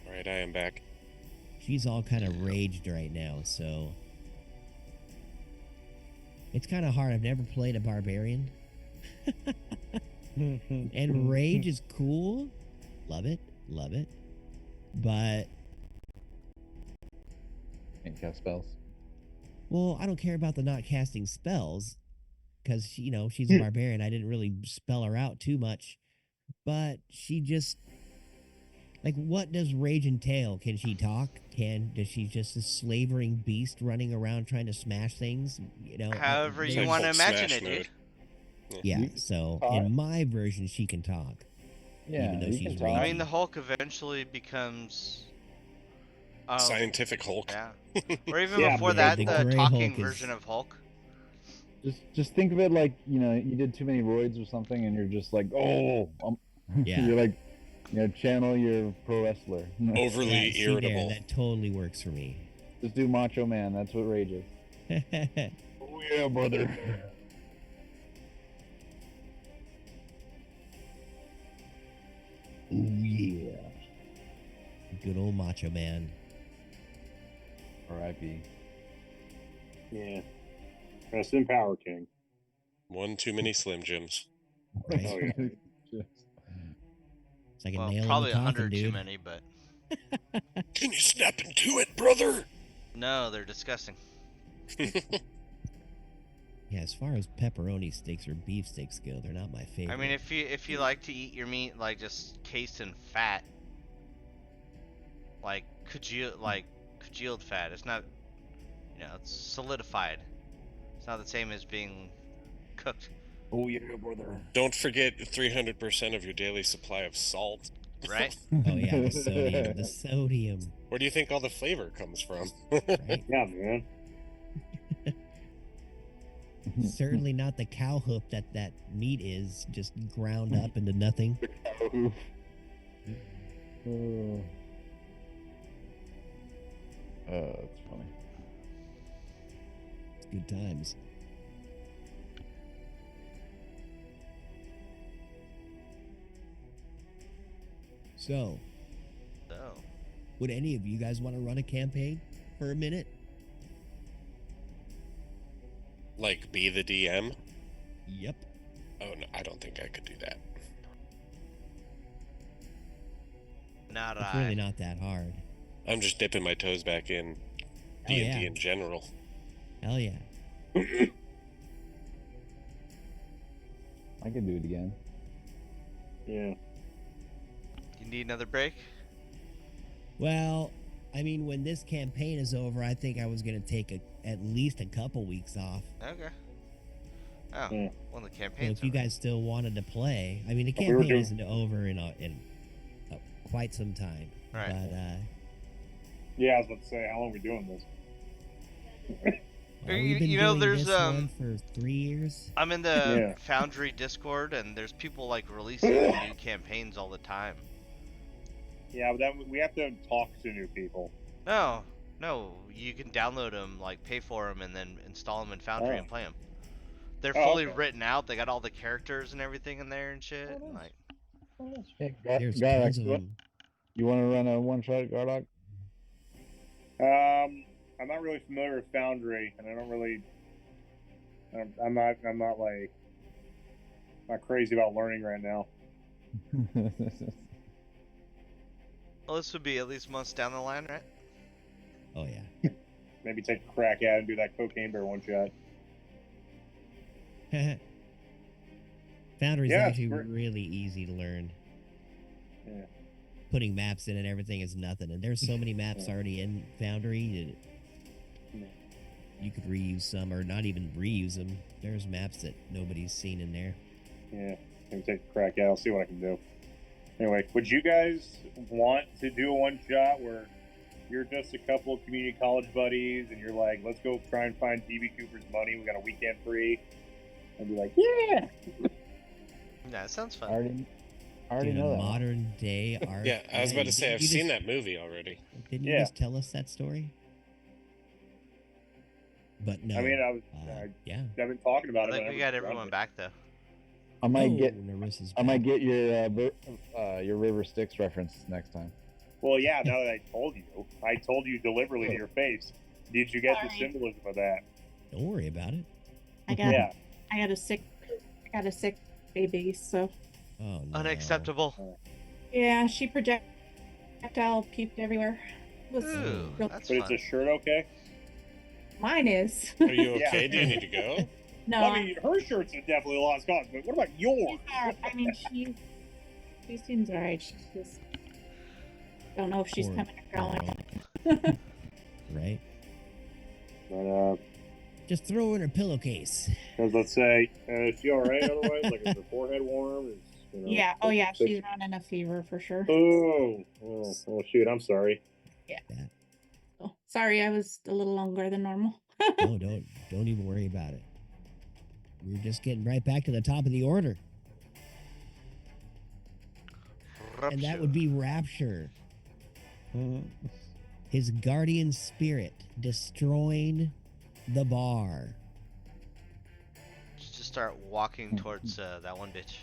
All right, I am back. She's all kind of raged right now, so it's kind of hard. I've never played a barbarian. And rage is cool. Love it. Love it. But, Can't cast spells. well, I don't care about the not casting spells because, you know, she's a barbarian. I didn't really spell her out too much. But she just, like, what does rage entail? Can she talk? Does she just a slavering beast running around trying to smash things? You know, However you Like want to Hulk imagine smash it, dude. mode. yeah. You So talk? in my version, she can talk. Yeah, Even though you she's can talk. I mean, the Hulk eventually becomes. Scientific Hulk. Yeah. Or even Yeah, before but that, the the Gray talking Hulk is- version of Hulk. Just think of it like, you know, you did too many roids or something, and you're just like, oh, Yeah. you're like, you know, channel your pro wrestler. Overly Yeah, see there, irritable. that totally works for me. Just do Macho Man. That's what rage is. Oh yeah, brother. Oh yeah. Good old Macho Man. R.I.P. Yeah. Rest in power, King. One too many Slim Jims. Right? Oh, yeah. It's like a Well, nail probably in the coffin, 100 too dude. many, but Can you snap into it, brother? no, they're disgusting. Yeah, as far as pepperoni steaks or beef steaks go, they're not my favorite. I mean, if you like to eat your meat like just cased in fat, like congealed fat, it's not, you know, it's solidified. It's not the same as being cooked, Oh yeah, brother. Don't forget 300% of your daily supply of salt. right? Oh yeah, the sodium. The sodium. Where do you think all the flavor comes from? Right? Yeah, man. Certainly not the cow hoof that meat is just ground up into nothing. Oh, that's funny. It's good times. So, So, would any of you guys want to run a campaign for a minute? Like, be the DM? Yep. Oh, no, I don't think I could do that. not It's I. really not that hard. I'm just dipping my toes back in Oh, D&D yeah. in general. Hell yeah. I could do it again. Yeah. You need another break? Well, I mean, when this campaign is over, I think I was going to take at least a couple weeks off. Okay. Oh, Yeah. well, the So campaign's if you over. guys still wanted to play, I mean, the We were campaign doing- isn't over in quite some time. Right. But Yeah, I was about to say, how long are we doing this? well, we've been You know, doing there's, this one for 3 years. I'm in the Yeah. Foundry Discord, and there's people like releasing new campaigns all the time. Yeah, but then we have to talk to new people. No, you can download them, like pay for them, and then install them in Foundry Oh. and play them. They're Oh, fully okay. written out. They got all the characters and everything in there and shit. And like, Hey, There's tons of them. You want to run a one-shot Gardock? I'm not really familiar with Foundry, and I don't really. I'm not like not crazy about learning right now. well, this would be at least months down the line, right? Oh, yeah. Maybe take a crack at it and do that cocaine bear one shot. Foundry's Yeah, actually great. really easy to learn. Yeah. Putting maps in and everything is nothing. And there's so many maps Yeah. already in Foundry that you could reuse some or not even reuse them. There's maps that nobody's seen in there. Yeah, I'm gonna take a crack at it. I'll see what I can do. Anyway, would you guys want to do a one shot where you're just a couple of community college buddies and you're like, let's go try and find DB Cooper's money. We got a weekend free. And be like, yeah. Yeah, it sounds I fun. already Dude, know a that. modern day art. Yeah, I was about to say, didn't I've you seen just- that movie already. Didn't you Yeah. just tell us that story? But no. I mean, yeah. I've been talking about I it. think but we I got haven't everyone done back though. I might Oh, get Narissa's I might back. get your River Styx reference next time. it. Well, yeah. Now that I told you deliberately to your face. Did you get the Sorry. symbolism of that? Don't worry about it. I got Yeah. I got a sick baby, so Oh no. Unacceptable. yeah, she projectile puked everywhere. It was Ooh, real- that's But fun. is the shirt okay? Mine is. Are you Yeah. okay? Do you need to go? No, I mean, her shirt's definitely a lost cause. But what about yours? I mean she seems alright. She's just don't know if she's Poor coming or going. girl. Right? But Just throw her in her pillowcase. because let's say, is she all right? Otherwise, like, is her forehead warm? Is, you know, Yeah, oh yeah, sick- she's running a fever for sure. Oh, shoot! I'm sorry. Oh, sorry, I was a little longer than normal. No, don't even worry about it. We're just getting right back to the top of the order. And that would be Rapture, his guardian spirit, destroying the bar. Just start walking towards that one bitch.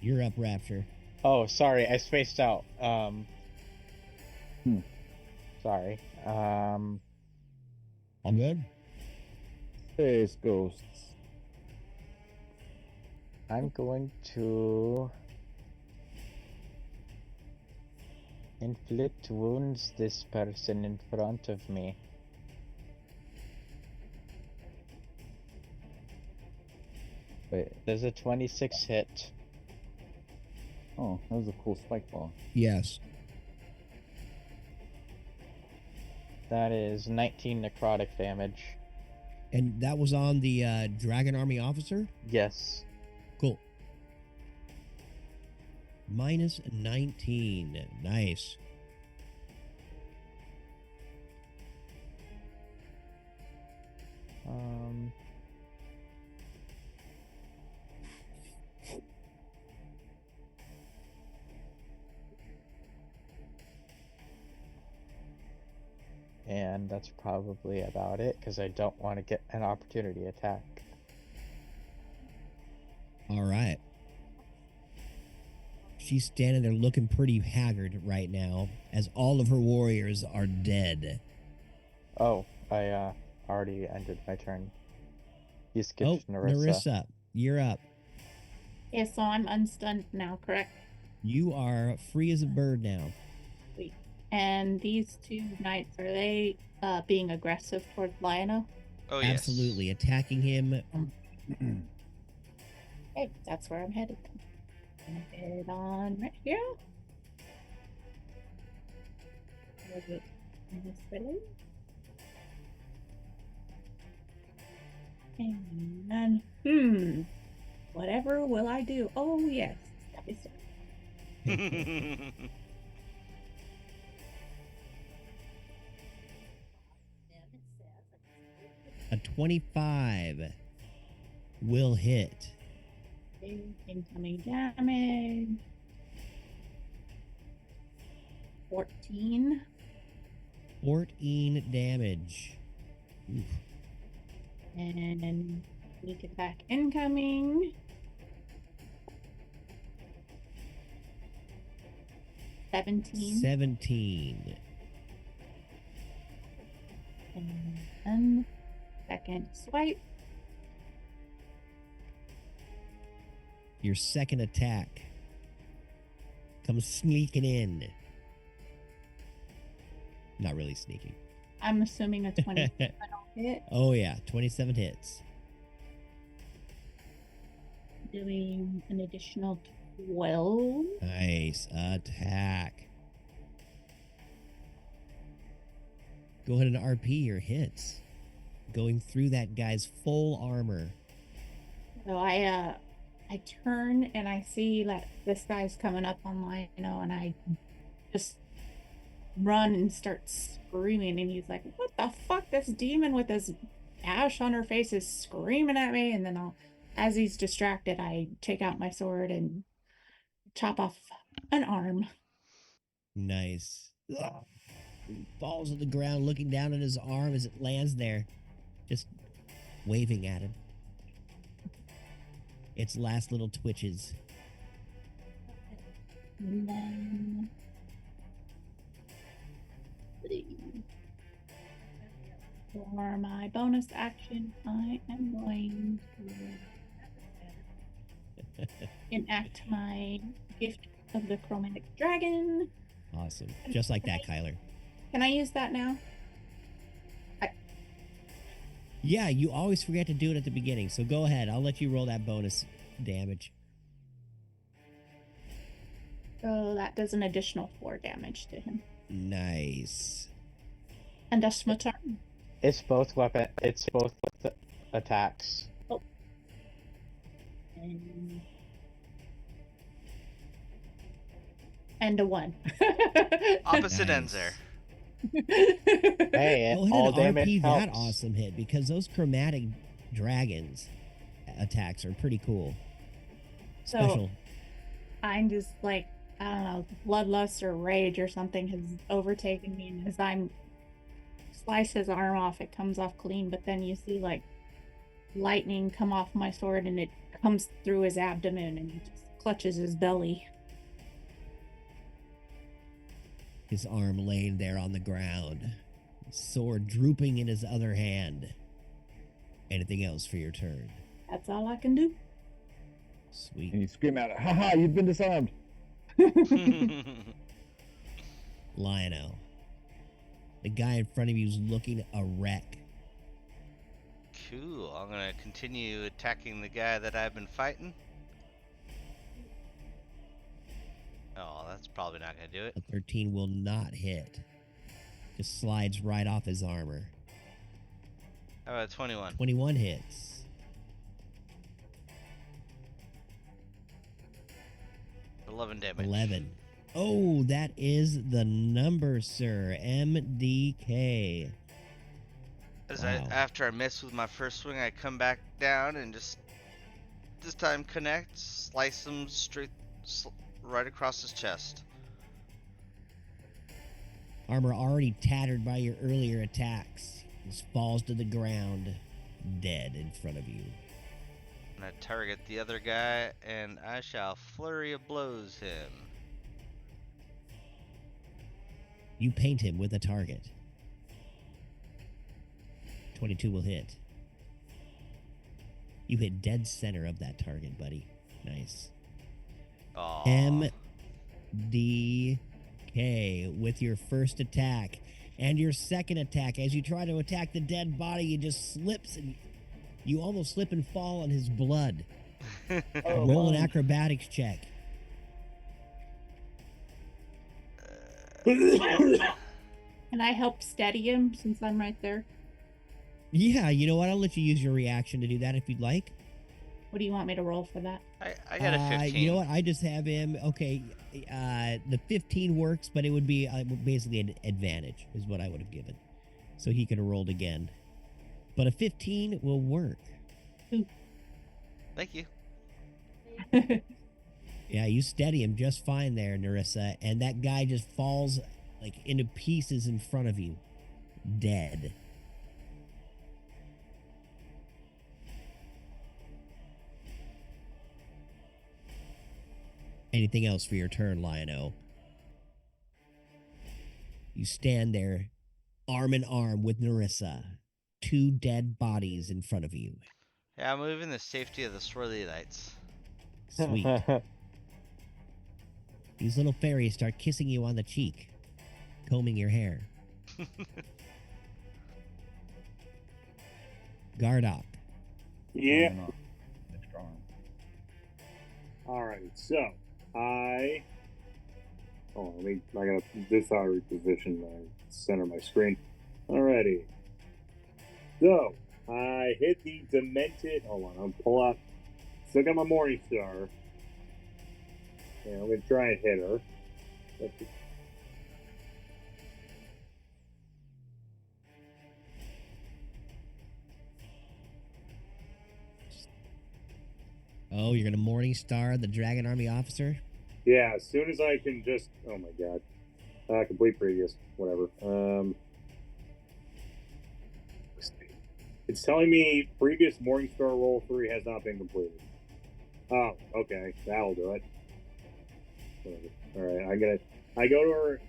You're up, Rapture. Oh, sorry, I spaced out. Sorry. I'm good. Space ghosts. I'm going to inflict wounds this person in front of me. Wait. There's a 26 hit. Oh, that was a cool spike ball. Yes. That is 19 necrotic damage. And that was on the Dragon Army officer? Yes. Cool. Minus 19. Nice. And that's probably about it, because I don't want to get an opportunity attack. All right. She's standing there looking pretty haggard right now, as all of her warriors are dead. Oh, I already ended my turn. You skipped Oh, Narissa, you're up. Yeah, so I'm unstunned now, correct? You are free as a bird now. Sweet. And these two knights, are they being aggressive towards Lionel? Oh yes. Absolutely. Attacking him. Okay, that's where I'm headed. I'm gonna head on right here. Where is it? This way. And whatever will I do? Oh yes, that is A 25 will hit. incoming damage. 14. 14 damage. Oof. And sneak attack incoming. 17. 17. And second swipe. Your second attack comes sneaking in. Not really sneaking. I'm assuming a 20 hit. Oh yeah, 27 hits. Doing an additional 12. Nice attack. Go ahead and RP your hits. Going through that guy's full armor. So I turn and I see that this guy's coming up on Lionel, and I just run and start screaming, and he's like, "What the fuck? This demon with this ash on her face is screaming at me!" And then as he's distracted, I take out my sword and chop off an arm. Nice. Ugh. He falls to the ground, looking down at his arm as it lands there, just waving at him. Its last little twitches. And then for my bonus action, I am going to enact my gift of the chromatic dragon. Awesome. Just like that, Kyler. Can I use that now? Yeah, you always forget to do it at the beginning, so go ahead. I'll let you roll that bonus damage. So that does an additional 4 damage to him. Nice. And that's my turn. It's both weapon. It's both attacks. Oh. And a 1. Opposite ends Nice. there. Hey, Go ahead all and damage RP helps. that awesome hit, because those chromatic dragons attacks are pretty cool. So Special. I'm just like, I don't know, bloodlust or rage or something has overtaken me, and as I'm slice his arm off, it comes off clean, but then you see like lightning come off my sword and it comes through his abdomen and he just clutches his belly. His arm laying there on the ground. Sword drooping in his other hand. Anything else for your turn? That's all I can do. Sweet. And you scream out, "Haha, you've been disarmed." Lionel. The guy in front of you is looking a wreck. Cool. I'm gonna continue attacking the guy that I've been fighting. Oh, that's probably not gonna do it. A 13 will not hit. Just slides right off his armor. How about 21? 21 hits. $11 damage. 11. Oh, that is the number, sir. MDK. As Wow. after I miss with my first swing, I come back down and just this time connect, slice him straight, right across his chest. Armor already tattered by your earlier attacks. Just falls to the ground, dead in front of you. And I target the other guy, and I shall flurry of blows him. You paint him with a target. 22 will hit. You hit dead center of that target, buddy. Nice. Aw. MDK with your first attack. And your second attack, as you try to attack the dead body, you just slips and you almost slip and fall on his blood. Oh, Roll an fine. acrobatics check. Can I help steady him since I'm right there? Yeah, you know what? I'll let you use your reaction to do that if you'd like. What do you want me to roll for that? I got a 15. You know what? I just have him. Okay, the 15 works, but it would be basically an advantage is what I would have given. So he could have rolled again. But a 15 will work. Thank you. Yeah, you steady him just fine there, Narissa. And that guy just falls like into pieces in front of you. Dead. Anything else for your turn, Lion-O? You stand there, arm in arm with Narissa. 2 dead bodies in front of you. Yeah, I'm moving the safety of the swirly lights. Sweet. These little fairies start kissing you on the cheek, combing your hair. Gardok. Yeah. Arm off. Extra arm. All right. So I. Oh, I gotta reposition my center of my screen. Alrighty. So I hit the demented. Hold on, I'll pull out. Still got my Morning Star. Yeah, I'm gonna try and hit her. Oh, you're gonna Morning Star the Dragon Army officer? Yeah, as soon as I can just. Oh my god. Complete previous. Whatever. It's telling me previous Morningstar roll 3 has not been completed. Oh, okay. That'll do it. Alright, I go to her.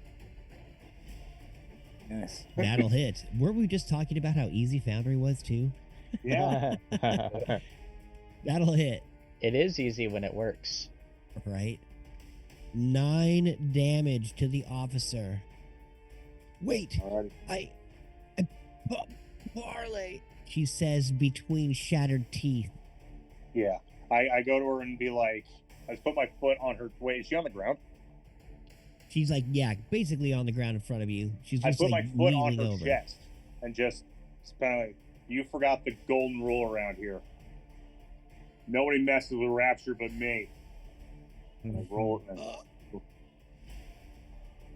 Nice. That'll hit. Weren't we just talking about how easy Foundry was too? Yeah. That'll hit, It is easy when it works. right? 9 damage to the officer. Wait, Alright. Barley, she says between shattered teeth. Yeah. I go to her and be like, I just put my foot on her. Wait, is she on the ground? She's like, yeah, basically on the ground in front of you. She's I just put like my foot on leaning her over. chest and just kind of like, you forgot the golden rule around here. Nobody messes with Rapture but me. And I roll it.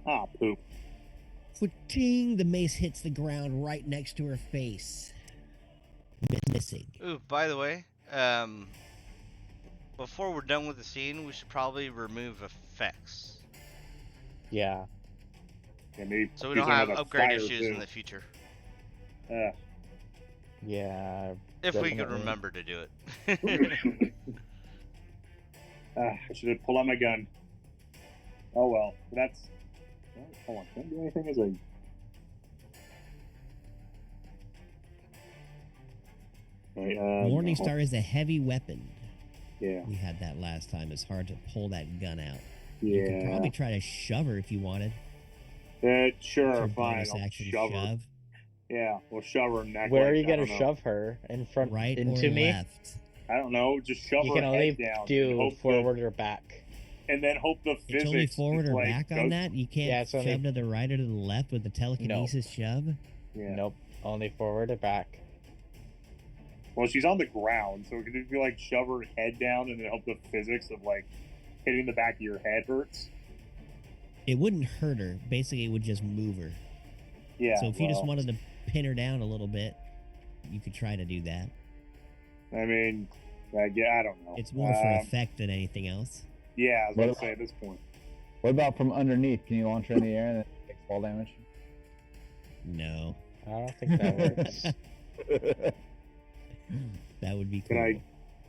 Ah, poop. Footing, the mace hits the ground right next to her face. Missing. Ooh, by the way, before we're done with the scene, we should probably remove effects, Yeah. Yeah, maybe so we use don't have another upgrade fire, issues too. in the future. Yeah. If we could Definitely. remember to do it. I should have pulled out my gun. Oh well. That's. Oh, hold on. Can't do anything as a. Okay, Morning no. Star is a heavy weapon. Yeah. We had that last time. It's hard to pull that gun out. You could Yeah. probably try to shove her if you wanted. Sure, Your fine. bonus I'll action shove her. Yeah, we'll shove her neck. Where like, are you I gonna don't know. shove her? In front, Right into or me? left? I don't know. Just shove You her can head only down. and do hope forward or back. and then hope the physics. It's only forward just, or like, back goes- on that? You can't Yeah, it's shove only- to the right or to the left with the telekinesis shove? Yeah. Nope. Only forward or back. Well, she's on the ground, so it could just be like shove her head down and then hope the physics of like hitting the back of your head hurts. It wouldn't hurt her. Basically, it would just move her. Yeah. So if you just well, wanted to pin her down a little bit, you could try to do that. I mean, yeah, I don't know. It's more for effect than anything else. Yeah, I was What going to say at this point. What about from underneath? Can you launch her in the air and then it takes fall damage? No. I don't think that works. That would be cool.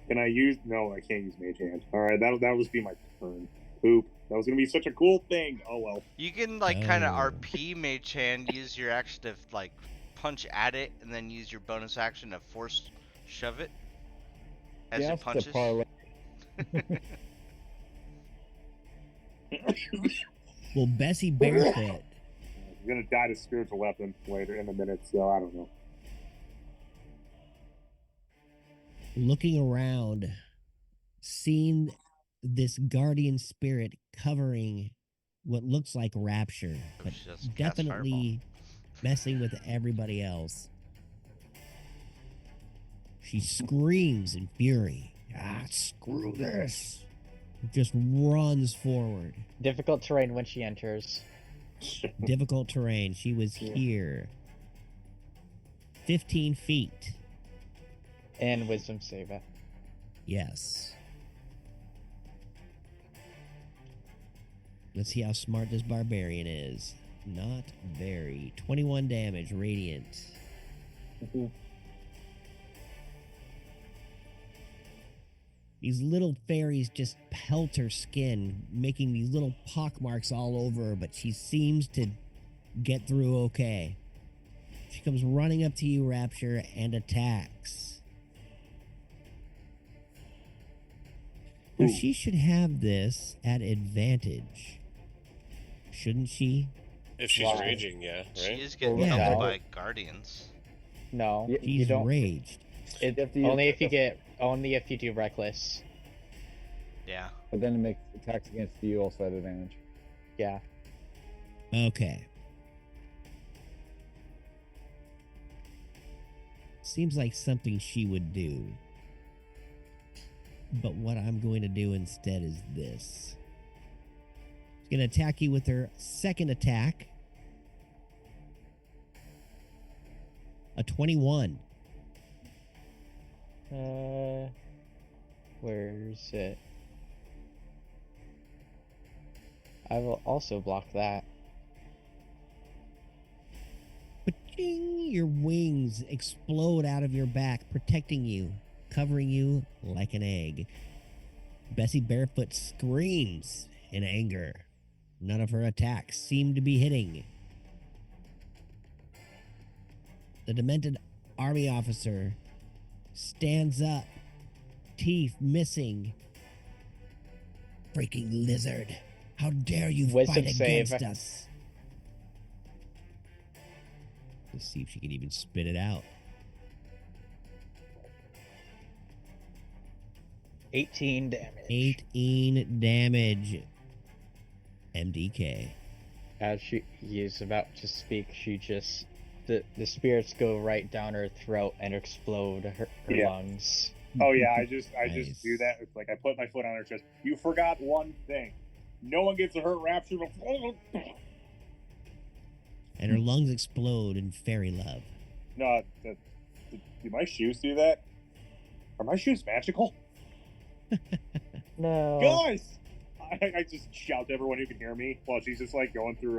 Can I use? No, I can't use Mage Hand. All right, that'll just be my turn. Poop. That was going to be such a cool thing. Oh well. You can like kind of Oh. RP Mage Hand, use your action to like punch at it, and then use your bonus action to force shove it as Yeah, it that's the punches. parlay. Well, Bessie Barefoot. I'm going to die to spiritual weapon later in a minute, so I don't know. Looking around, seeing this guardian spirit covering what looks like Rapture, but she doesn't cast definitely messing with everybody else. She screams in fury. Ah, screw this. Just runs forward. Difficult terrain when she enters. Difficult terrain. She was here. 15 feet. And wisdom save it. Yes. Let's see how smart this barbarian is. Not very. 21 damage, radiant. These little fairies just pelt her skin, making these little pock marks all over her, but she seems to get through okay. She comes running up to you, Rapture, and attacks. So Ooh. she should have this at advantage, shouldn't she? If she's Why? raging, yeah, She right? is getting Yeah, helped but- by guardians. No, Yeah, you She's don't. raged. It, You have to use- only if you get. Only if you do reckless. Yeah. But then it makes attacks against you also at advantage. Yeah. Okay. Seems like something she would do. But what I'm going to do instead is this. She's going to attack you with her second attack. A 21. Where's it? I will also block that. Ba-ching! Your wings explode out of your back, protecting you, covering you like an egg. Bessie Barefoot screams in anger. None of her attacks seem to be hitting. The demented army officer stands up, teeth missing. Freaking lizard. How dare you Wisdom fight save. against us? Let's see if she can even spit it out. 18 damage. 18 damage. MDK. As she is about to speak, she just the spirits go right down her throat and explode her Yeah. lungs. Oh yeah, I just Nice. do that. It's like I put my foot on her chest. You forgot one thing. No one gets a hurt rapture before. And her lungs explode in fairy love. No, do my shoes do that? Are my shoes magical? No. Guys! I just shout to everyone who can hear me while she's just like going through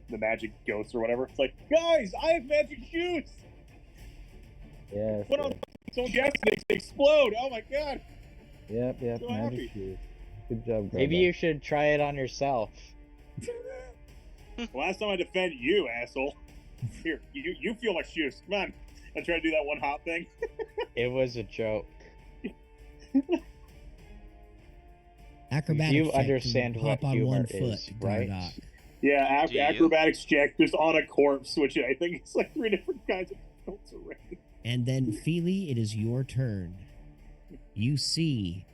the magic ghost or whatever. It's like, guys, I have magic shoes! Yes. Put on some gas sticks, they explode! Oh my god! Yep, yep. So Magic happy. shoes. Good job, Maybe Garbo. you should try it on yourself. Last time I defend you, asshole. Here, you feel my shoes. Come on. I try to do that one hop thing. It was a joke. Acrobatics You check to understand hop what on humor one foot, is, right? Gardock. Yeah, Do you? acrobatics check just on a corpse, which I think it's like 3 different kinds of corpse already. And then, Feely, it is your turn. You see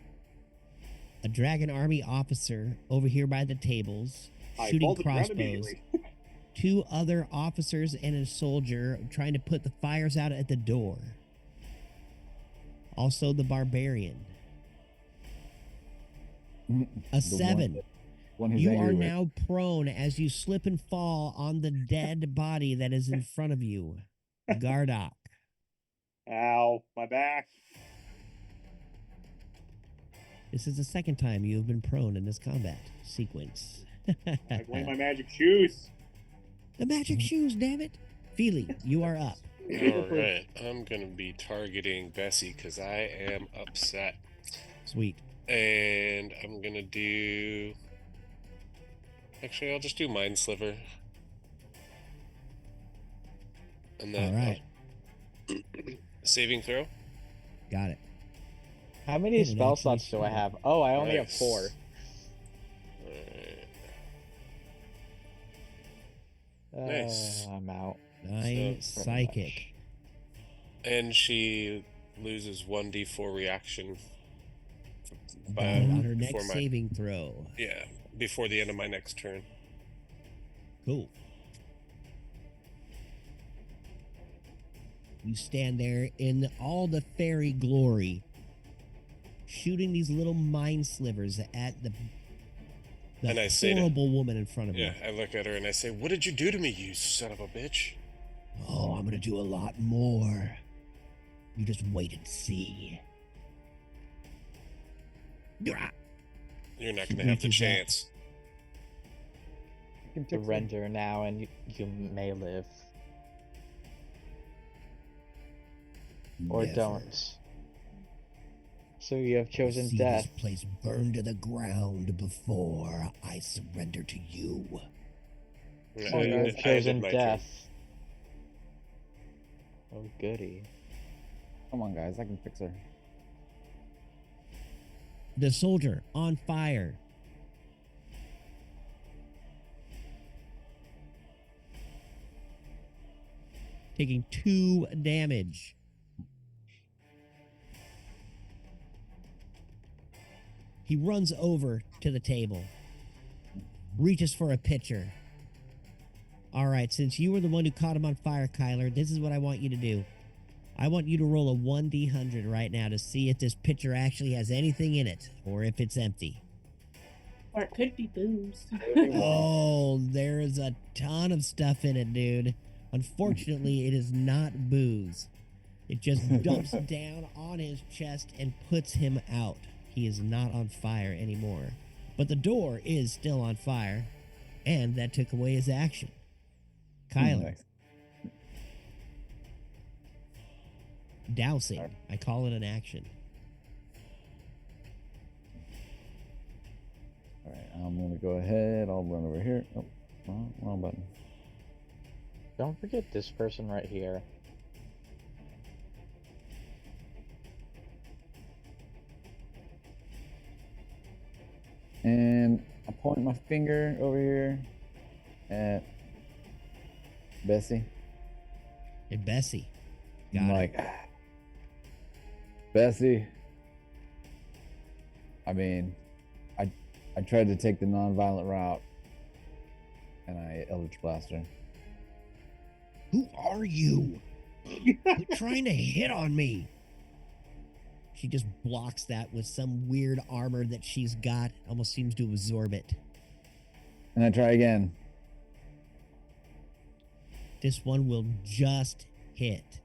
a dragon army officer over here by the tables, I shooting fall to the ground crossbows. immediately. 2 other officers and a soldier trying to put the fires out at the door. Also, the barbarian. A 7. One who's You angry are with. now prone as you slip and fall on the dead body that is in front of you. Gardock. Ow, my back. This is the second time you have been prone in this combat sequence. I blame my magic shoes. The magic shoes, damn it. Feely, you are up. All right, I'm gonna be targeting Bessie because I am upset, Sweet. and I'm gonna do. Actually, I'll just do Mind Sliver. And then All right. saving throw. Got it. How many Didn't spell actually slots do I show. have? Oh, I only have Nice. 4. Nice. I'm out. 9 So, psychic. And she loses 1d4 reaction. Got it on her before next my- saving throw. Yeah, before the end of my next turn. Cool. You stand there in all the fairy glory, shooting these little mind slivers at the And I say to- horrible woman in front of Yeah, you. I look at her and I say, "What did you do to me, you son of a bitch?" Oh, I'm gonna do a lot more. You just wait and see. Grah. You're not She gonna have the reaches out. chance. You can fix it. Surrender now, and you may live. Or Never. don't. So you have chosen See death. this place burn to the ground before I surrender to you. So you have ended chosen my turn. death. Oh, goody. Come on, guys. I can fix her. The soldier on fire. Taking 2 damage. He runs over to the table, reaches for a pitcher. All right, since you were the one who caught him on fire, Kyler, this is what I want you to do. I want you to roll a 1d100 right now to see if this pitcher actually has anything in it or if it's empty. Or it could be booze. Oh, there is a ton of stuff in it, dude. Unfortunately, it is not booze. It just dumps down on his chest and puts him out. He is not on fire anymore. But the door is still on fire, and that took away his action. Kyler. Nice. Dousing. I call it an action. All right, I'm gonna go ahead. I'll run over here. Oh, wrong button. Don't forget this person right here. And I point my finger over here at Bessie. Hey, Bessie. I'm Got it. like, Bessie. I mean, I tried to take the non-violent route, and I Eldritch Blast her. Who are you? You're trying to hit on me. She just blocks that with some weird armor that she's got. Almost seems to absorb it. And I try again. This one will just hit.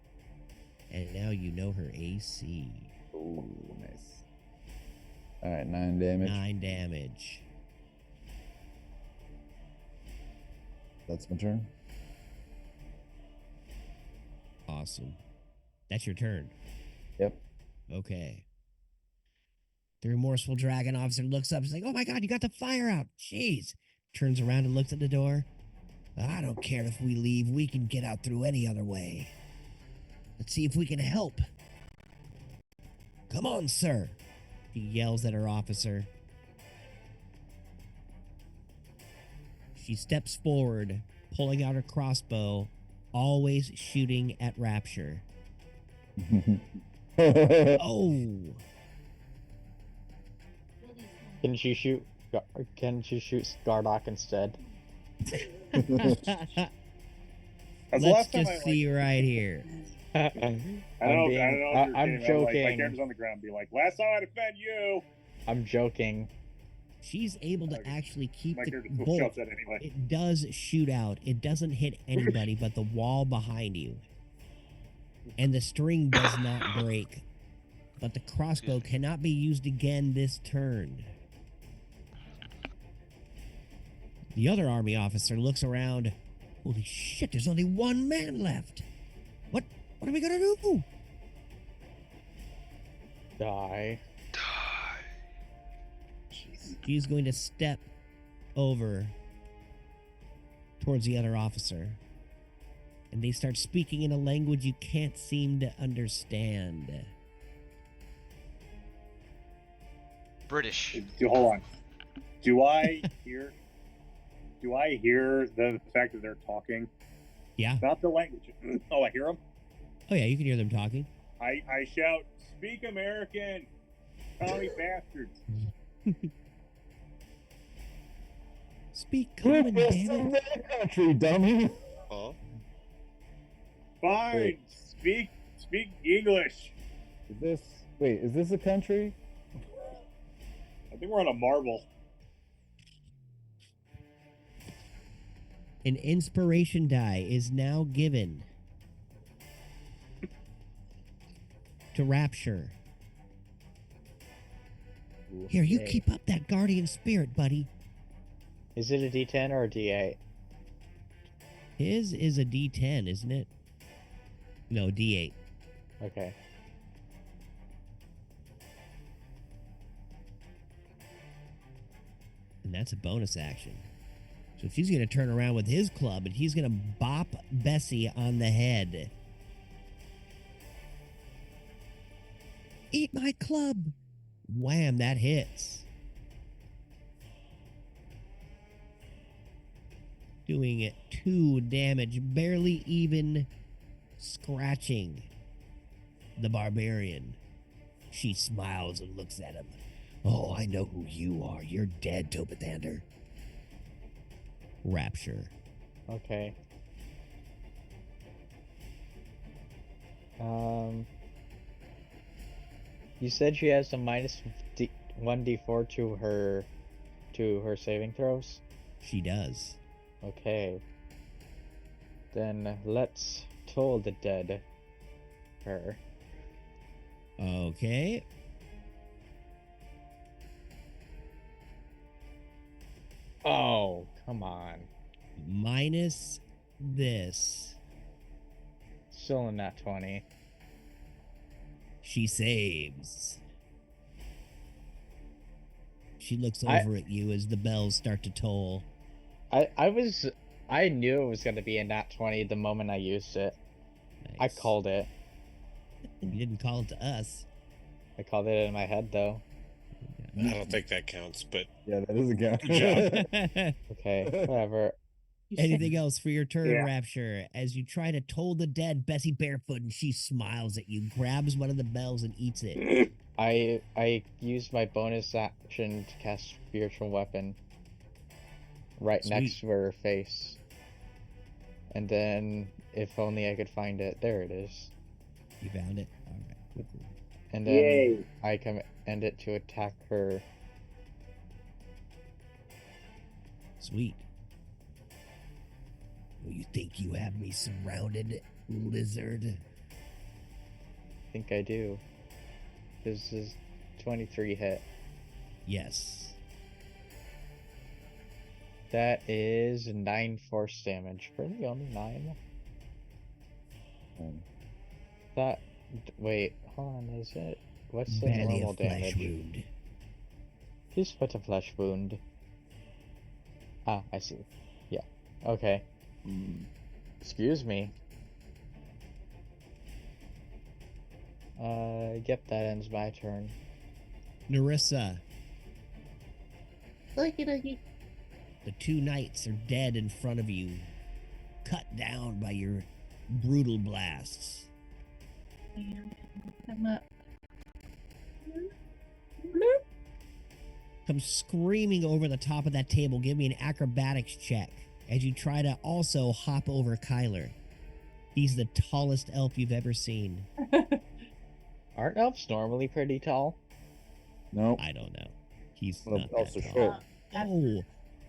And now you know her AC. Ooh, nice. All right, 9 damage. 9 damage. That's my turn. Awesome. That's your turn. Yep. Okay. The remorseful dragon officer looks up. He's like, oh my God, you got the fire out. Jeez. Turns around and looks at the door. I don't care if we leave. We can get out through any other way. Let's see if we can help. Come on, sir. He yells at her officer. She steps forward, pulling out her crossbow, always shooting at Rapture. Oh! Can she shoot Skardock instead? That's the Let's last time just see right here. I don't know. I'm My joking. camera's on the ground. Be like, last time I defend you. I'm joking. She's able to Okay. actually keep My the character still bolt. shouts that anyway. It does shoot out. It doesn't hit anybody but the wall behind you. And the string does not break. But the crossbow cannot be used again this turn. The other army officer looks around. Holy shit, there's only one man left. What are we gonna do? Die. She's going to step over towards the other officer. And they start speaking in a language you can't seem to understand. British. Hold on. Do I hear? Do I hear the fact that they're talking? Yeah. Not the language. Oh, I hear them. Oh, yeah, you can hear them talking. I shout, "Speak American, commie bastards!" Speak common, damn it. Country, dummy. Huh? Fine, Wait. speak English. Is this a country? I think we're on a marble. An inspiration die is now given to Rapture. Here, you Okay. keep up that guardian spirit, buddy. Is it a D10 or a D8? His is a D10, isn't it? No, D8. Okay. And that's a bonus action. So she's going to turn around with his club and he's going to bop Bessie on the head. Eat my club. Wham, that hits. Doing it 2 damage, barely even scratching the barbarian. She smiles and looks at him. Oh, I know who you are. You're dead, Topathander. Rapture. Okay. You said she has a minus 1d4 to her saving throws? She does. Okay. Then let's toll the dead her. Okay. Oh, come on. Minus this. Still in that 20. She saves. She looks I- over at you as the bells start to toll. I knew it was gonna be in that 20 the moment I used it. I Nice. called it. You didn't call it to us. I called it in my head though. I don't think that counts, but Yeah, that doesn't count. Good job. Okay, whatever. Anything else for your turn, Yeah. Rapture? As you try to toll the dead, Bessie barefoot, and she smiles at you, grabs one of the bells and eats it. I used my bonus action to cast spiritual weapon right next Sweet. to her face. And then if only I could find it. There it is. You found it? All right. Cool, cool. And then Yay. I command it to attack her. Sweet. Well, you think you have me surrounded, lizard? I think I do. This is 23 hit. Yes. That is 9 force damage. Really, only 9? That. Wait, hold on. Is it? What's the Barely normal a flesh damage? wound. Just put a flesh wound. Ah, I see. Yeah. Okay. Excuse me. Yep, that ends my turn. Narissa, Looky, looky. the 2 knights are dead in front of you, cut down by your brutal blasts. Come up. Come screaming over the top of that table. Give me an acrobatics check as you try to also hop over Kyler. He's the tallest elf you've ever seen. Aren't elves normally pretty tall? Nope. I don't know. He's Well, not elves that are tall. short. Oh,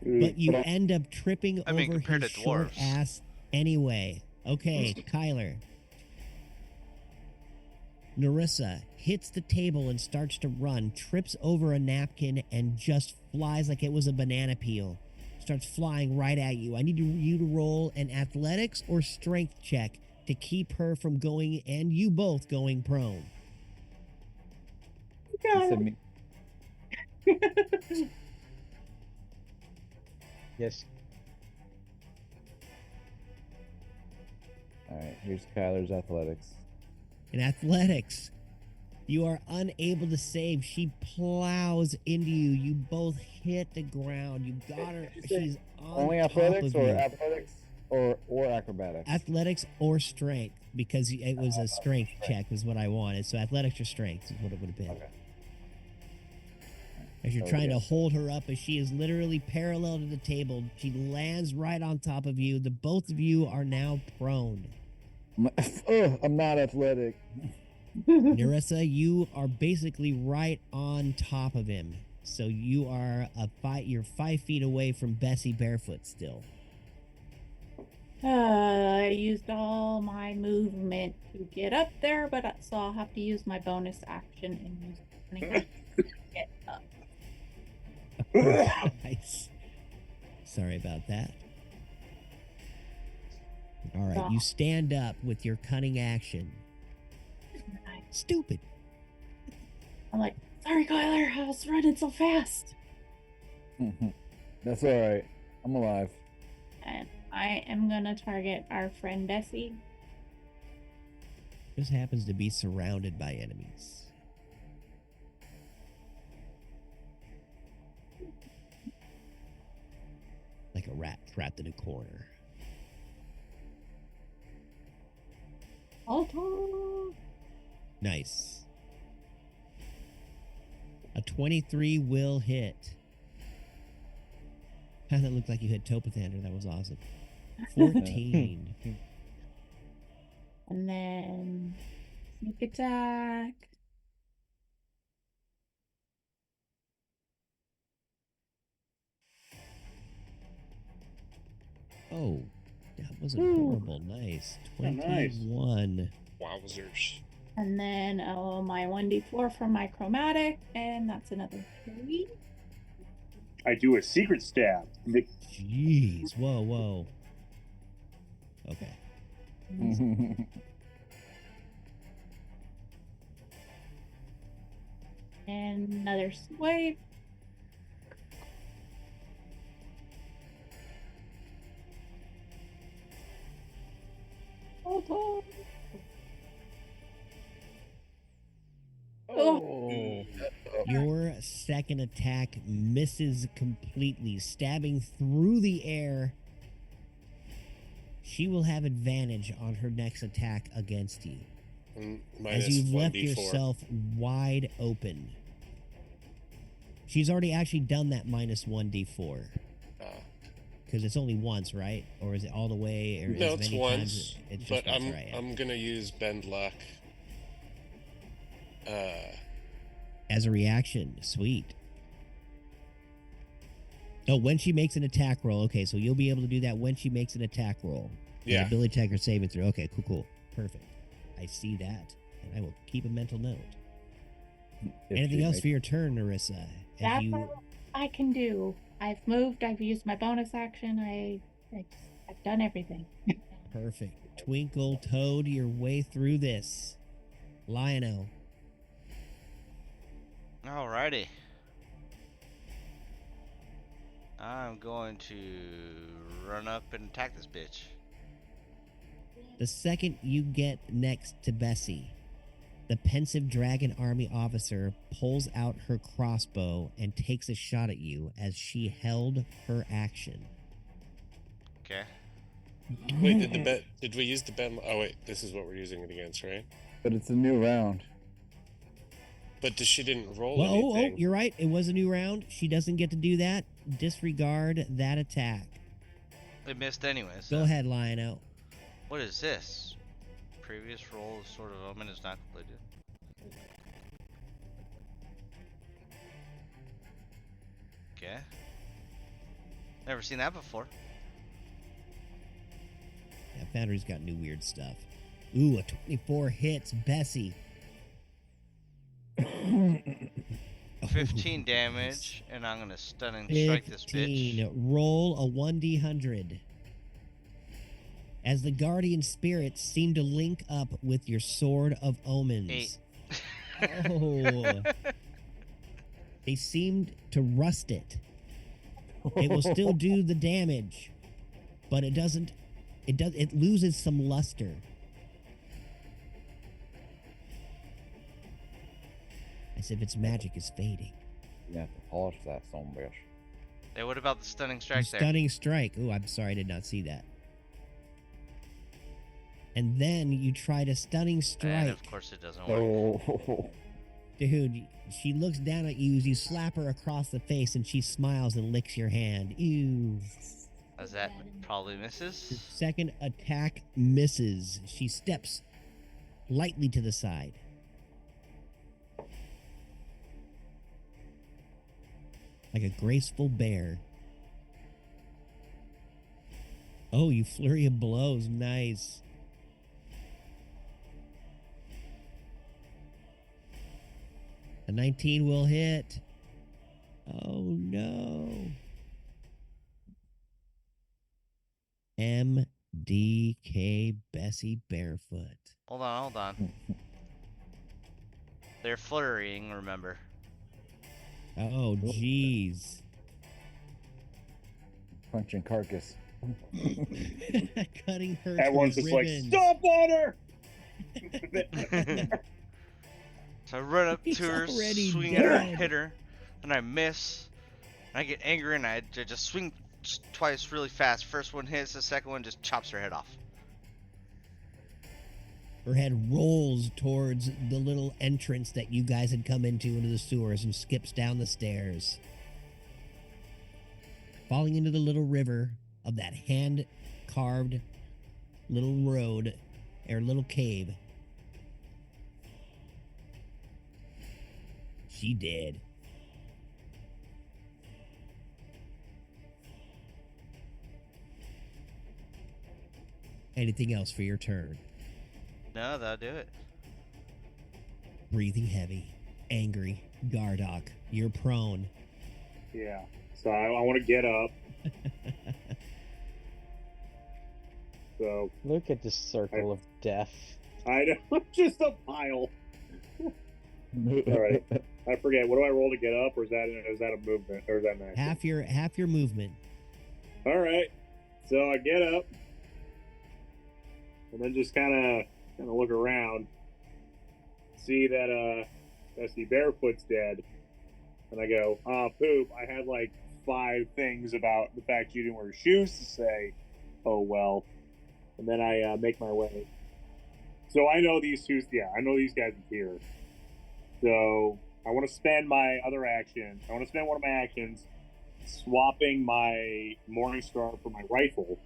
but you end up tripping I mean, over compared his to short dwarves. ass anyway. Okay, Kyler. Narissa hits the table and starts to run, trips over a napkin, and just flies like it was a banana peel. Starts flying right at you. I need you to roll an athletics or strength check to keep her from going, and you both going prone. You said me- Yes. All right, here's Kyler's athletics. In athletics, you are unable to save. She plows into you. You both hit the ground. You got her. She's on Only top athletics of or you. athletics or acrobatics? Athletics or strength, because it was a strength check is what I wanted. So athletics or strength is what it would have been. Okay. As you're Oh, trying yeah. to hold her up, as she is literally parallel to the table, she lands right on top of you. The both of you are now prone. I'm not athletic. Narissa, you are basically right on top of him. So you are you're 5 feet away from Bessie barefoot still. I used all my movement to get up there, but so I'll have to use my bonus action and use it to get up. Nice. Sorry about that. All right, you stand up with your cunning action. Stupid. I'm like, sorry, Kyler, I was running so fast. That's all right. I'm alive. And I am gonna target our friend Bessie. Just happens to be surrounded by enemies. rat trapped in a corner. Alto. Nice. A 23 will hit. That looked like you hit Topathander. That was awesome. 14. And then sneak attack. Oh, that wasn't horrible. Nice. Oh, nice. 21. Wowzers. And then my 1d4 from my chromatic, and that's another 3. I do a secret stab. Jeez. Whoa, whoa. Okay. And another swipe. Alto. Oh. Your second attack misses completely, stabbing through the air. She will have advantage on her next attack against you, Minus as you've left 1d4. yourself wide open. She's already actually done that minus 1d4. Because it's only once, right? Or is it all the way? Or No, as it's many once. times? It's But just once, right? I'm gonna use Bend Luck. As a reaction. Sweet. Oh, when she makes an attack roll. Okay, so you'll be able to do that when she makes an attack roll. Yeah. An ability check or saving throw. Okay, cool. Perfect. I see that. And I will keep a mental note. Anything else for your turn, Narissa? That's all I can do. I've moved. I've used my bonus action. I've done everything. Perfect. Twinkle Toad your way through this. Lion-O. Alrighty. I'm going to run up and attack this bitch. The second you get next to Bessie, the pensive dragon army officer pulls out her crossbow and takes a shot at you as she held her action. Okay. Wait, did we use the bend? Oh wait, this is what we're using it against, right? But it's a new round. But she didn't roll Well, anything. you're right. It was a new round. She doesn't get to do that. Disregard that attack. It missed anyways. Go ahead, Lion-O. What is this? Previous roll of Sword of Omen is not completed. Okay. Never seen that before. Yeah, Foundry's got new weird stuff. Ooh, a 24 hits Bessie. 15 damage, and I'm gonna stun and strike this bitch. 15. Roll a 1d100. As the guardian spirits seem to link up with your Sword of Omens. 8. Oh. They seemed to rust it. It will still do the damage, but it doesn't. It loses some luster. As if its magic is fading. You have to polish that son of a bitch. Hey, what about the stunning strike there? Stunning strike. Oh, I'm sorry, I did not see that. And then you try to stunning strike. And of course it doesn't work. Oh. Dude, she looks down at you as you slap her across the face and she smiles and licks your hand. Ew. As that probably Your misses. second attack misses. She steps lightly to the side. Like a graceful bear. Oh, you flurry of blows. Nice. A 19 will hit. Oh, no. MDK Bessie Barefoot. Hold on. They're flurrying, remember. Oh, jeez. Punching carcass. Cutting her to Everyone's just like, ribbons. stop on her! So I run up He's to her, already swing at her, dead. hit her, and I miss. And I get angry and I just swing twice really fast. First one hits, the second one just chops her head off. Her head rolls towards the little entrance that you guys had come into the sewers and skips down the stairs, falling into the little river of that hand-carved little road or little cave. She did. Anything else for your turn? No, that'll do it. Breathing heavy, angry, Gardock, you're prone. Yeah. So I want to get up. So Look at this circle of death. I know, just a pile. All right. I forget. What do I roll to get up, or is that a movement, or is that an action? Half your movement. All right. So I get up, and then just kind of look around, see that Dusty Barefoot's dead, and I go, poop. I had like 5 things about the fact you didn't wear shoes to say, oh well, and then I make my way. So I know these two. Yeah, I know these guys are here. So I want to spend my other action. I want to spend one of my actions swapping my Morningstar for my rifle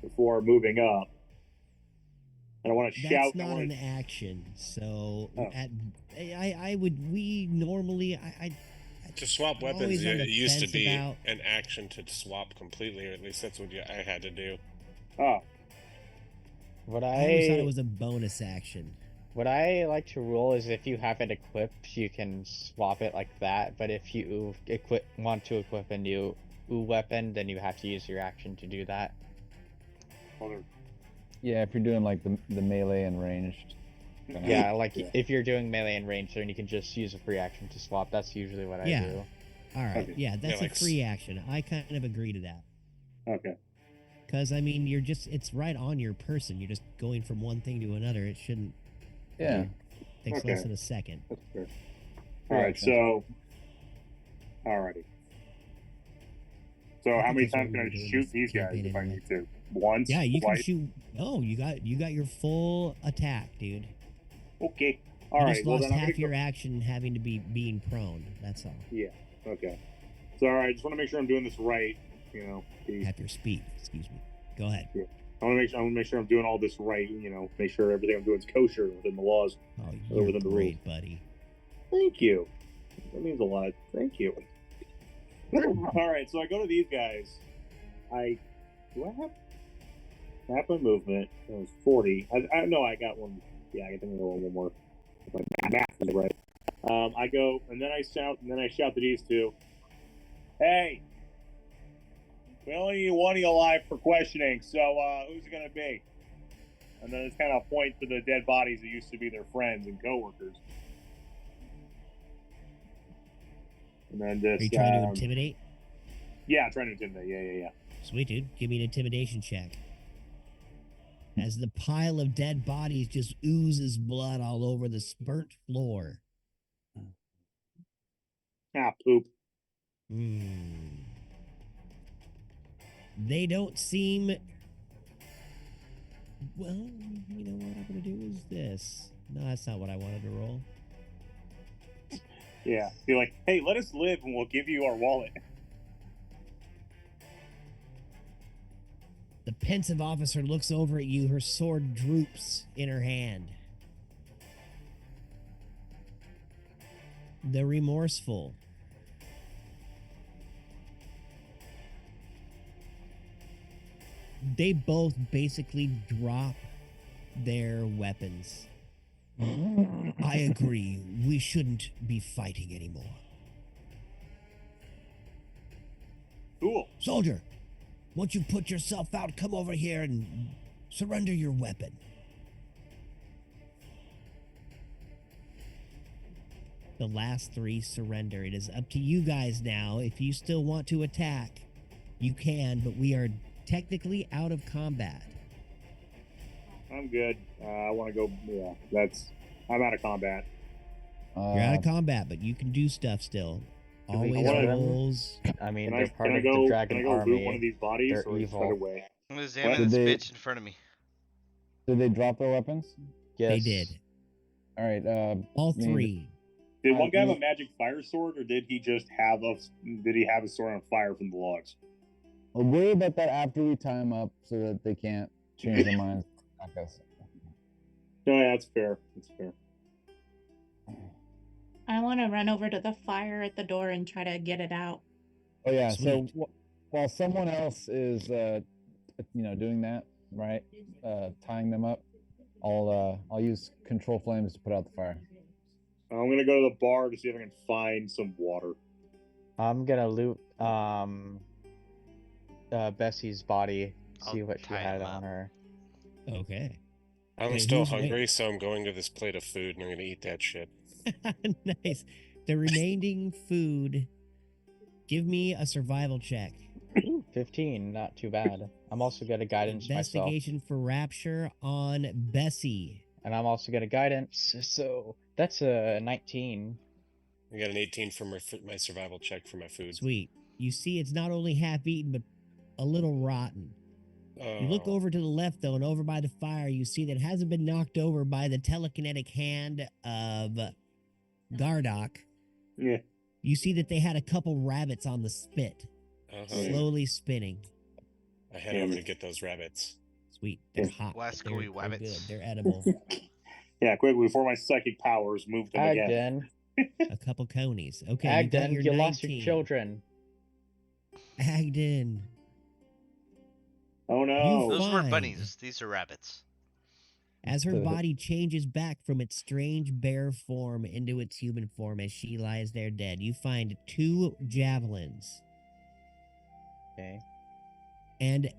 before moving up. And I want to shout. That's not an action. So Oh. we normally To swap weapons, always on it the used to fence be about- an action to swap completely, or at least that's what I had to do. Oh, What I always thought I it was a bonus action. what I like to rule is if you have it equipped, you can swap it like that. But if you want to equip a new weapon, then you have to use your action to do that. other. Yeah, if you're doing like the melee and ranged. kinda- Yeah, like Yeah. if you're doing melee and range, then you can just use a free action to swap. That's usually what I Yeah. do. All right. Okay. Yeah, that's like a free action. I kind of agree to that. Okay. Because, I mean, it's right on your person. You're just going from one thing to another. It shouldn't Yeah. takes Okay. less than a second. That's fair. Free All right. action. So, alrighty. So I how think many that's what times we can I were doing shoot this these guys campaign if I anyway. need to? Once. Yeah, you can twice? shoot. Oh, you got your full attack, dude. Okay. All You right. just Well, lost then I'm half gonna your action having to be being prone. That's all. Yeah. Okay. So all right. I just want to make sure I'm doing this right. You know. Half your speed. Excuse me. Go ahead. I want to make sure I'm doing all this right. You know, make sure everything I'm doing is kosher within the laws. Oh, Or you're within the great, buddy. Thank you. That means a lot. Thank you. All right, so I go to these guys. Do I have half my movement? It was 40. I know I got one. Yeah, I think I'm gonna roll one more. If my math is right. I go and then I shout to these two. Hey, we only need one of you alive for questioning. So who's it gonna be? And then it's kind of point to the dead bodies that used to be their friends and coworkers. And then Are just you trying to intimidate? yeah, I'm trying to intimidate. Yeah. Sweet, dude. Give me an intimidation check. As the pile of dead bodies just oozes blood all over the burnt floor. Ah, poop. They don't seem. Well, you know what I'm going to do is this. No, that's not what I wanted to roll. Yeah. Be like, hey, let us live and we'll give you our wallet. The pensive officer looks over at you. Her sword droops in her hand. The remorseful. They both basically drop their weapons. I agree. We shouldn't be fighting anymore. Cool. Soldier, once you put yourself out, come over here and surrender your weapon. The last 3 surrender. It is up to you guys now. If you still want to attack, you can, but we are technically out of combat. I'm good. I want to go. Yeah, I'm out of combat. You're out of combat, but you can do stuff still. Do we Always kill them? goals. I mean, Can they're I part can I of the go dragon can I go loot one of army. these bodies They're or just try to evil. wait? I'm gonna examine What? this Did they- bitch in front of me. Did they drop their weapons? Yes. They did. All right. All I mean, 3. Did one guy have a you- magic fire sword, or did he just have a sword on fire from the logs? We'll worry about that after we tie them up so that they can't change their minds. Attack us. No, yeah, that's fair. That's fair. I want to run over to the fire at the door and try to get it out. Oh yeah. Sweet. So while someone else is, doing that, right, tying them up, I'll use control flames to put out the fire. I'm gonna go to the bar to see if I can find some water. I'm gonna loot Bessie's body, see I'll what she tie had him on up. her. Okay. I'm Okay, still who's hungry, next? so I'm going to this plate of food and I'm gonna eat that shit. Nice. The remaining food. Give me a survival check. Ooh, 15, not too bad. I'm also gonna guidance myself, Investigation for rapture on Bessie. and I'm also gonna guidance. So that's a 19. I got an 18 for my survival check for my food. Sweet. You see, it's not only half eaten, but a little rotten. You look Oh. over to the left, though, and over by the fire, you see that it hasn't been knocked over by the telekinetic hand of Gardock. Yeah. You see that they had a couple rabbits on the spit, Oh, slowly spinning. I head over to get those rabbits. Sweet. They're hot. but Wascally They're good. wabbits. They're edible. Yeah, quickly before my psychic powers move them again. Agden, A couple conies. Okay, you got Agden, your you 19. lost your children. Agden. Oh no! Those were Fine. bunnies. These are rabbits. As her body changes back from its strange bear form into its human form as she lies there dead, you find 2 javelins Okay. and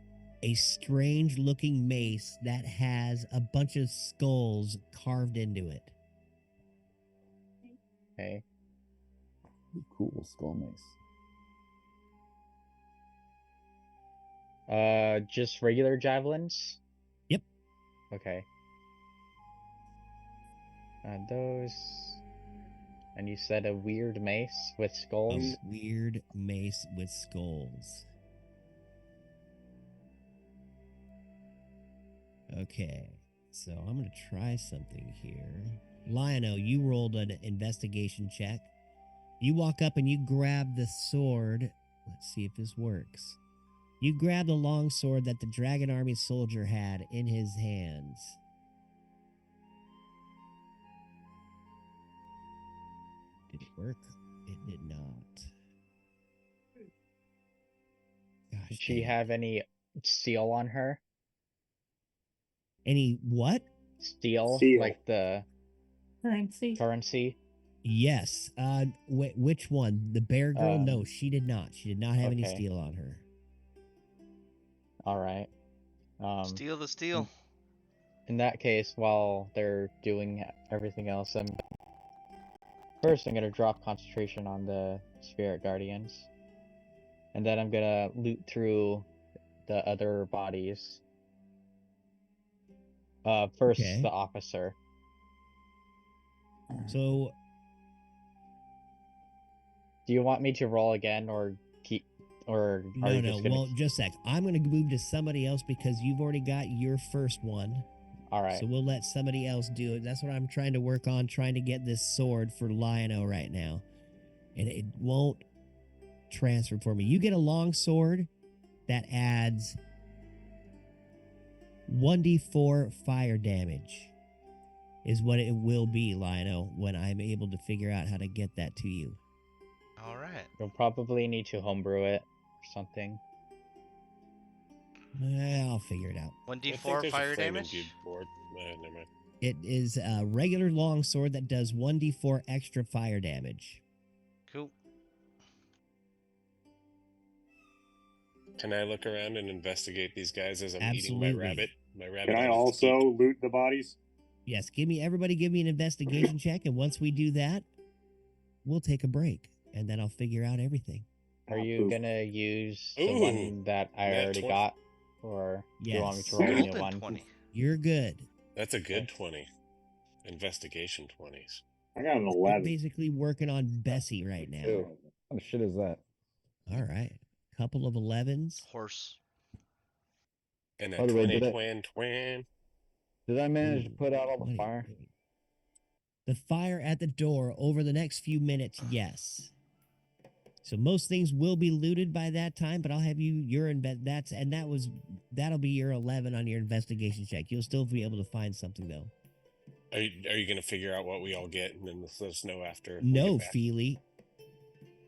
a strange looking mace that has a bunch of skulls carved into it. Okay. Cool skull mace. Just regular javelins? Yep. Okay. Those. And you said a weird mace with skulls? A weird mace with skulls. Okay, so I'm going to try something here. Lionel, you rolled an investigation check. You walk up and you grab the sword. Let's see if this works. You grab the long sword that the Dragon Army soldier had in his hands. Did it work? It did not. Gosh, Did she dang it. have any steel on her? Any what? Steel? Steel. Like the Currency. currency? Yes. Which one? The bear girl? No, Um, she did not. She did not have any okay. steel on her. Alright. Steal the steel. In that case, while they're doing everything else, first I'm gonna drop concentration on the spirit guardians, and then I'm gonna loot through the other bodies. First Okay. the officer. So Do you want me to roll again, or keep, or are you no. just gonna? Well, just a sec. I'm gonna move to somebody else because you've already got your first one. All right. So we'll let somebody else do it. That's what I'm trying to work on, trying to get this sword for Lionel right now. And it won't transfer for me. You get a long sword that adds 1d4 fire damage is what it will be, Lionel, when I'm able to figure out how to get that to you. All right. You'll probably need to homebrew it or something. I'll figure it out. I think 1d4 there's a fire flaming damage. dude board. Never mind. It is a regular long sword that does 1d4 extra fire damage. Cool. Can I look around and investigate these guys as I'm eating Absolutely. my rabbit? My rabbit. Can I on its also loot the bodies? Yes, everybody give me an investigation check, and once we do that, we'll take a break, and then I'll figure out everything. Are you Oof. gonna use the Ooh, one that I nat already 20. got, or do you want me Yes. to roll a new Golden one? 20. You're good. That's a good 20. Investigation 20s. I got an We're 11. basically working on Bessie right now. Ew. What the shit is that? All right. Couple of 11s. Horse. And By a the way, 20 did I- twin. Did I manage to Ooh, put out all the 20. fire? The fire at the door over the next few minutes, yes. So most things will be looted by that time, but I'll have your that'll be your 11 on your investigation check. You'll still be able to find something though. Are you going to figure out what we all get and then let us know after? we No, get back? Feely.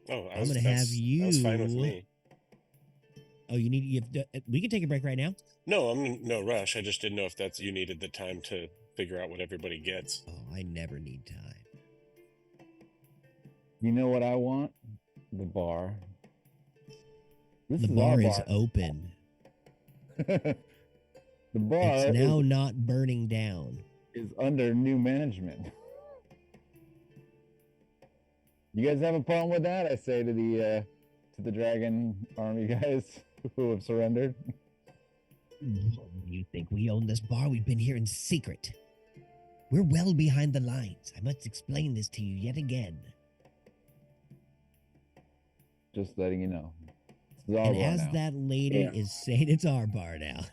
Oh, I'm gonna have That was fine with you- me. Oh, we can take a break right now. No, I'm in no rush. I just didn't know if you needed the time to figure out what everybody gets. Oh, I never need time. You know what I want? The bar. This The is our bar is bar. open. The bar It's now not burning down. is under new management. You guys have a problem with that? I say to the dragon army guys who have surrendered. You think we own this bar? We've been here in secret. We're well behind the lines. I must explain this to you yet again. Just letting you know. This is our And bar as now. that lady Yeah. is saying, it's our bar now.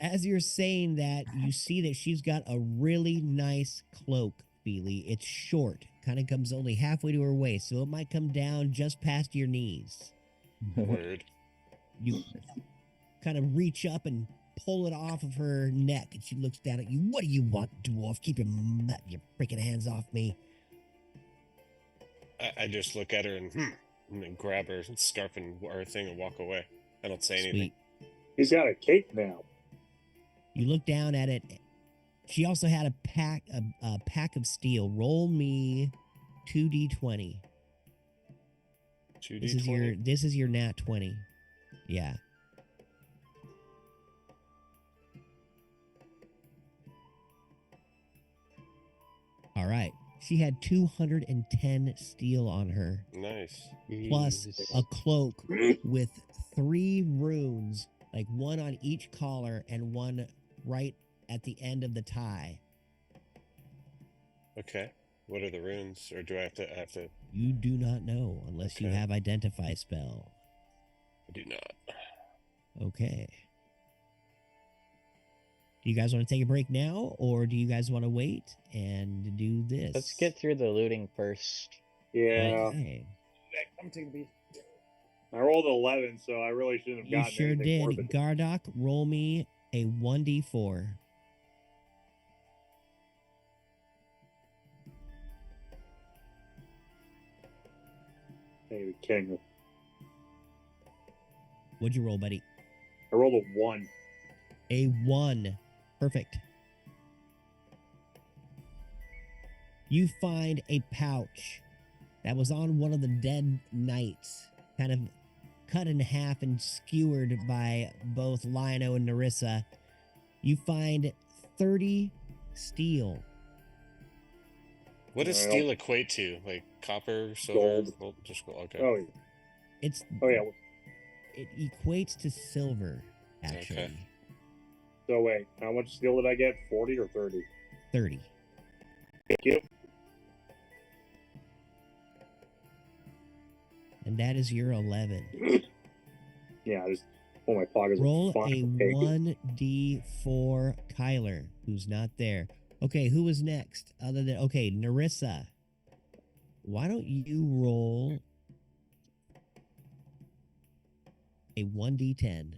As you're saying that, you see that she's got a really nice cloak, Feely. It's short, kind of comes only halfway to her waist, so it might come down just past your knees. Word. You kind of reach up and pull it off of her neck, and she looks down at you. What do you want, dwarf? Keep your freaking hands off me. I just look at her and then grab her scarf and her thing and walk away. I don't say anything. Sweet. He's got a cape now. You look down at it. She also had a pack of steel. Roll me 2d20. 2d20. This is your nat 20. Yeah. All right. She had 210 steel on her, Nice. plus Jeez. a cloak with 3 runes, like one on each collar and one right at the end of the tie. Okay. What are the runes, or do I have to? You do not know unless you Okay. have identify spell. I do not. Okay. Do you guys want to take a break now, or do you guys want to wait and do this? Let's get through the looting first. Yeah. Okay. I'm taking a beat. I rolled 11, so I really shouldn't have You gotten sure anything did. worth it. Gardock, roll me a 1d4. Hey, the king. What'd you roll, buddy? I rolled a 1. A 1. Perfect. You find a pouch that was on one of the dead knights, kind of cut in half and skewered by both Lionel and Narissa. You find 30 steel. What does Well- steel equate to? Like copper, silver, Gold. just gold. Okay. Oh, yeah. It's Oh, yeah. It equates to silver, actually. Okay. So, wait. How much steel did I get? 40 or 30? 30. Thank you. And that is your 11. Yeah, I just pull my pockets. Roll Fine, a take it. 1d4, Kyler, who's not there. Okay, who was next? Okay, Narissa. Why don't you roll a 1d10?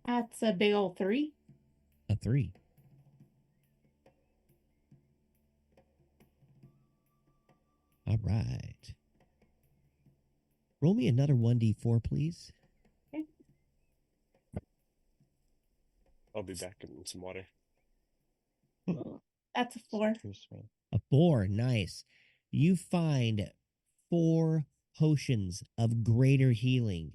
That's a big old 3. A 3. All right. Roll me another 1d4, please. I'll be back in some water. That's a 4. Excuse me. A 4. Nice. You find 4 potions of greater healing.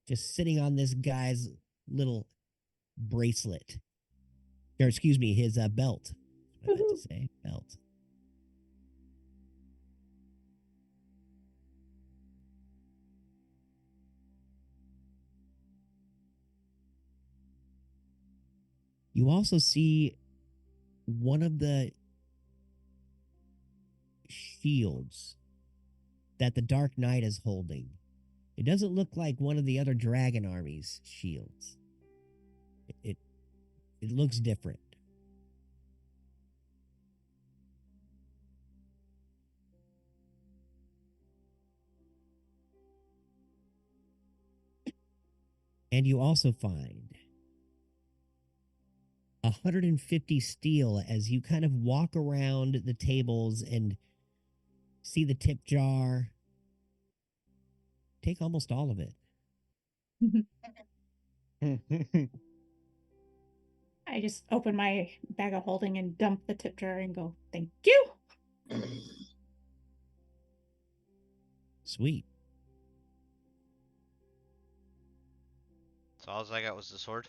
Just sitting on this guy's little bracelet. Or excuse me, his belt. What I meant to say. Belt. You also see one of the shields that the Dark Knight is holding. It doesn't look like one of the other dragon army's shields. It looks different. And you also find 150 steel as you kind of walk around the tables and see the tip jar. Take almost all of it. I just open my bag of holding and dump the tip jar and go, thank you. Sweet. So all I got was the sword.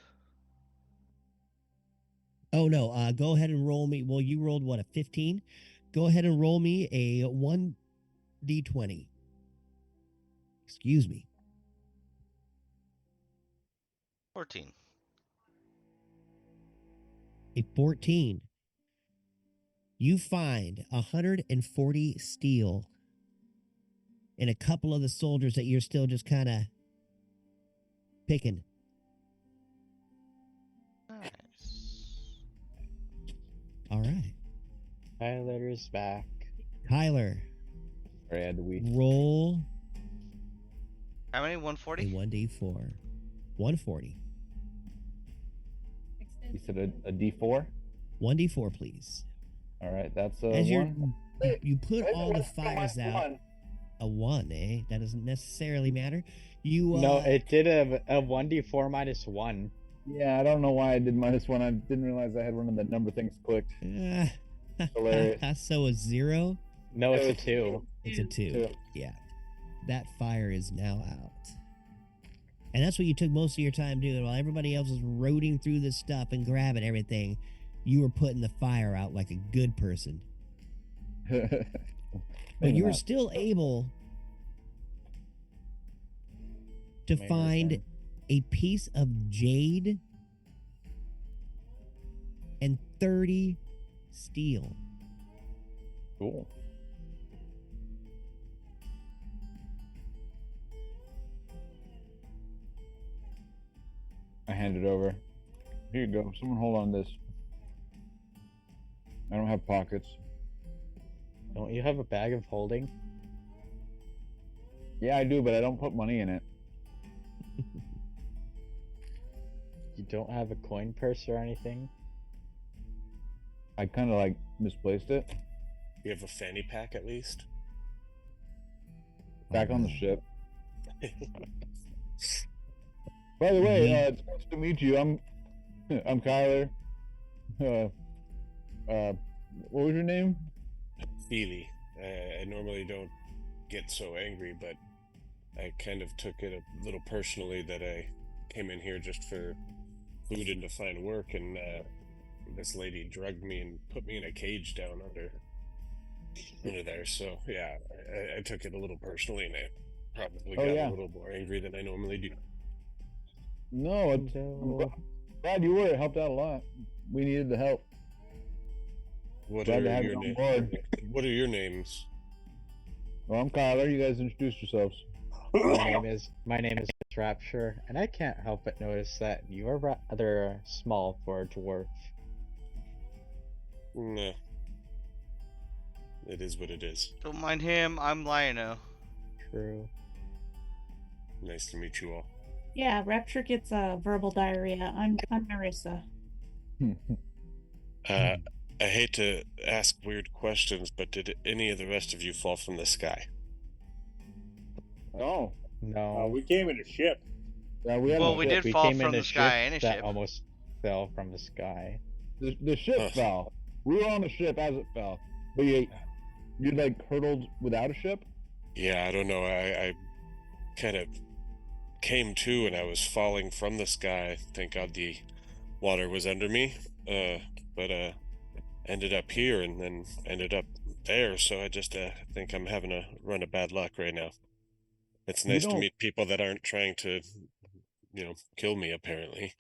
Oh no, go ahead and roll me. Well, you rolled what, a 15? Go ahead and roll me a 1d20. Excuse me. 14. A 14. You find 140 steel in a couple of the soldiers that you're still just kind of picking. Nice. All right. Tyler's back. Kyler, Sorry, I had to wee. roll How many? a 140? 1d4. 140. You said a D4? 1d4, please. All right, that's a As one. you put all the fires out, a 1, eh? That doesn't necessarily matter. You No, it did a 1d4 minus 1. Yeah, I don't know why I did -1. I didn't realize I had one of the number things clicked. Hilarious. So a 0? No, it's a 2. It's a 2. Two. Yeah. That fire is now out. And that's what you took most of your time doing. While everybody else was roading through this stuff and grabbing everything, you were putting the fire out like a good person. But Maybe you were not. still able to Maybe find then. a piece of jade and 30 steel. Cool. I hand it over. Here you go. Someone hold on to this. I don't have pockets. Don't you have a bag of holding? Yeah, I do, but I don't put money in it. You don't have a coin purse or anything? I kind of like misplaced it. You have a fanny pack at least? Back on the ship. By the way, Mhm. it's nice to meet you. I'm Kyler. What was your name? Feely. I normally don't get so angry, but I kind of took it a little personally that I came in here just for food and to find work, and this lady drugged me and put me in a cage down under there. So yeah, I took it a little personally, and I probably got yeah. a little more angry than I normally do. No, I'm glad you were. It helped out a lot. We needed the help. What Glad to are have your you on names? board. What are your names? Well, I'm Kyler. You guys introduce yourselves. My name is Rapture, and I can't help but notice that you are rather small for a dwarf. No. It is what it is. Don't mind him. I'm Lionel. True. Nice to meet you all. Yeah, Rapture gets verbal diarrhea. I'm Marissa. I hate to ask weird questions, but did any of the rest of you fall from the sky? No, No. we came in a ship. Yeah, we had Well, a we ship. did fall came from in a the sky ship in a that ship. almost fell from the sky. The ship Huh. fell. We were on the ship as it fell. But you like hurtled without a ship? Yeah, I don't know. I kind of came to and I was falling from the sky. Thank God the water was under me. But ended up here and then ended up there. So I just think I'm having a run of bad luck right now. It's You nice to don't- meet people that aren't trying to, kill me, apparently.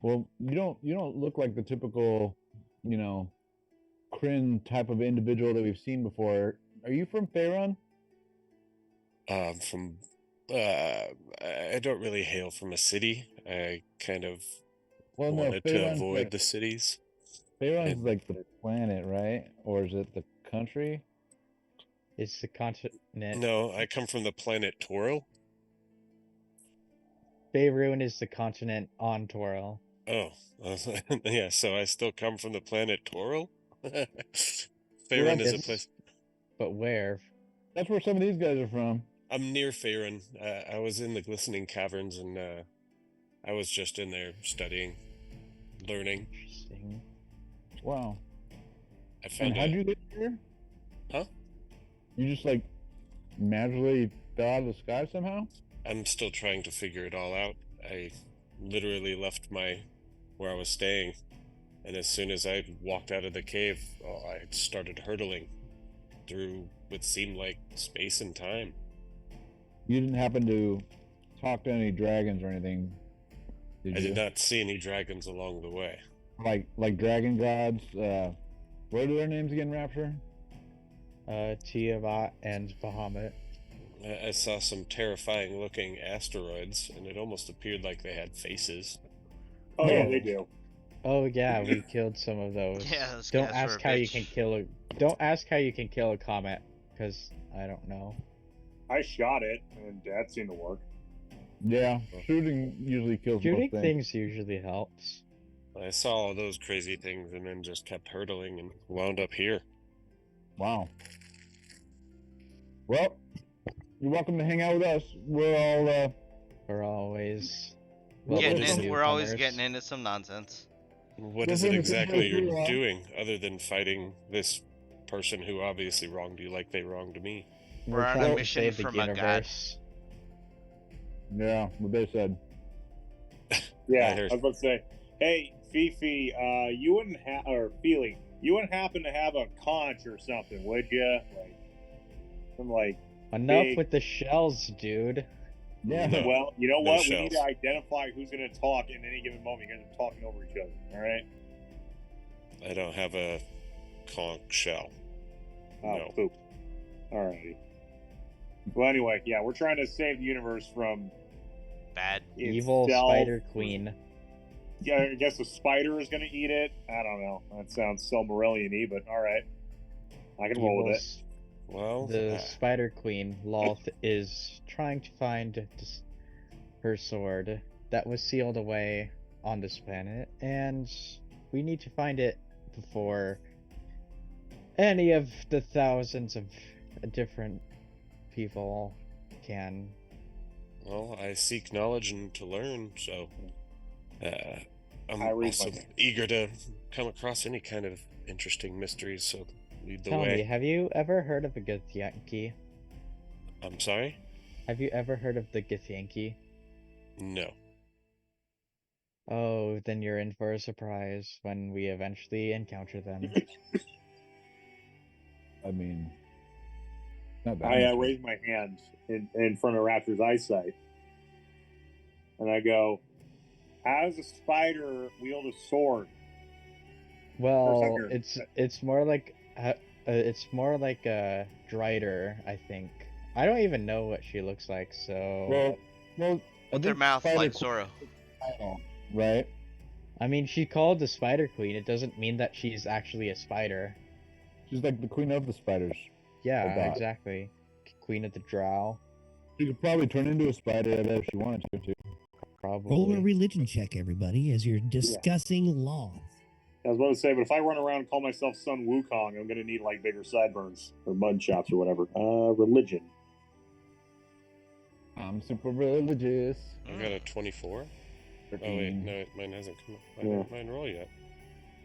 Well, you don't look like the typical, you know, Kryn type of individual that we've seen before. Are you from Faerun? From I don't really hail from a city. I kind of Well, no, wanted to avoid the cities. Faerun's And- like the planet, right? Or is it the country? It's the continent. No, I come from the planet Toro. Faerun is the continent on Toril. Oh, yeah. So I still come from the planet Toro. Well, Faerun is a Yes, place. but where? That's where some of these guys are from. I'm near Faerun. I was in the Glistening Caverns, and I was just in there studying, learning. Interesting. Wow. I And found how'd a you get here? Huh? You just like magically fell out of the sky somehow? I'm still trying to figure it all out. I literally left where I was staying, and as soon as I walked out of the cave, I started hurtling through what seemed like space and time. You didn't happen to talk to any dragons or anything, did I you? did not see any dragons along the way. Like dragon gods. What are their names again, Rapture? Tiamat and Bahamut. I saw some terrifying looking asteroids, and it almost appeared like they had faces. Oh yeah, Oh. they do. Oh yeah, we killed some of those. Yeah, those Don't guys were ask a how you bitch. can kill a. Don't ask how you can kill a comet, because I don't know. I shot it, and that seemed to work. Yeah, shooting usually kills Shooting most things. things usually helps. I saw all those crazy things and then just kept hurtling and wound up here. Wow. Well, you're welcome to hang out with us. We're all We're always Getting is in, it? we're always newcomers. getting into some nonsense. What Well, is it then it's exactly okay, you're yeah. doing other than fighting this person who obviously wronged you like they wronged me? We're on a trying to mission save the from a god. universe. yeah, what they said. Yeah, I I heard. was about to say, hey, Fifi, you wouldn't have, or Feely, you wouldn't happen to have a conch or something, would you? Like, some like, Enough Big- with the shells, dude. Yeah. No. well, you know no what? We need to shells. identify who's going to talk in any given moment. You guys are talking over each other, all right? I don't have a conch shell. Oh, No. poop. Alrighty. Well, anyway, yeah, we're trying to save the universe from Bad. Evil itself. Spider Queen. Yeah, I guess a spider is going to eat it. I don't know. That sounds so Morellian-y, but all right. I can roll with it. Well, The Spider Queen, Loth, is trying to find her sword that was sealed away on this planet, and we need to find it before any of the thousands of different people can. well, I seek knowledge and to learn, so I'm I read also my- eager to come across any kind of interesting mysteries. So lead the Tell way. me, have you ever heard of a Githyanki? I'm sorry. Have you ever heard of the Githyanki? No. Oh, then you're in for a surprise when we eventually encounter them. I mean, not that I much. raise my hand in front of Raptor's eyesight, and I go, "How does a spider wield a sword?" Well, Sucker. it's more like a Drider, I think. I don't even know what she looks like, so Well, I With their think mouth Spider like Queen Zoro. is the title, right? I mean, she called the Spider Queen. It doesn't mean that she's actually a spider. She's like the queen of the spiders. Yeah, God. exactly. Queen of the Drow, She could probably turn into a spider if she wanted to. Roll a probably. religion check, everybody, as you're discussing law. I was about to say, but if I run around and call myself Sun Wukong, I'm going to need like bigger sideburns or mud chops or whatever. Religion. I'm super religious. I got a 24. Oh wait, no, mine hasn't come up. I Yeah. didn't mine roll yet.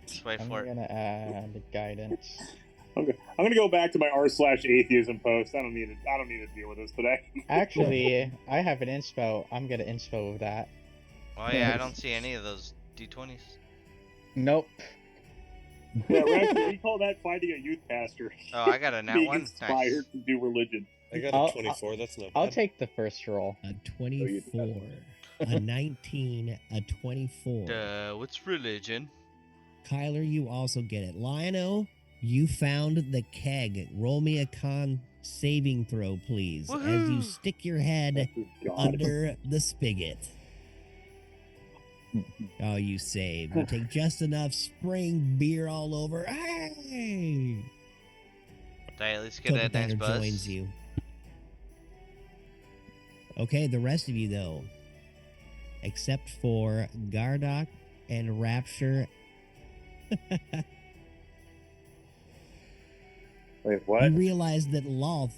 Just wait I'm for it. gonna add guidance. I'm going to go back to my r/atheism post. I don't need to deal with this today. Actually, I have an inspo. I'm gonna inspo that. Oh yeah, I don't see any of those D20s. Nope. Yeah, right. We call that finding a youth pastor. Oh, I got a nat Being one. inspired Nice. to do religion. I got I'll- a 24. That's not I'll bad. take the first roll. A 24. a 19, a 24. What's religion? Kyler, you also get it. Lion-O, you found the keg. Roll me a con saving throw, please, as you Woohoo! stick your head This is God. under the spigot. Oh, you save. You take just enough, spraying beer all over. Hey! Did I at least get a nice Diner buzz? joins you. Okay, the rest of you, though, except for Gardock and Rapture. Wait, what? You realize that Loth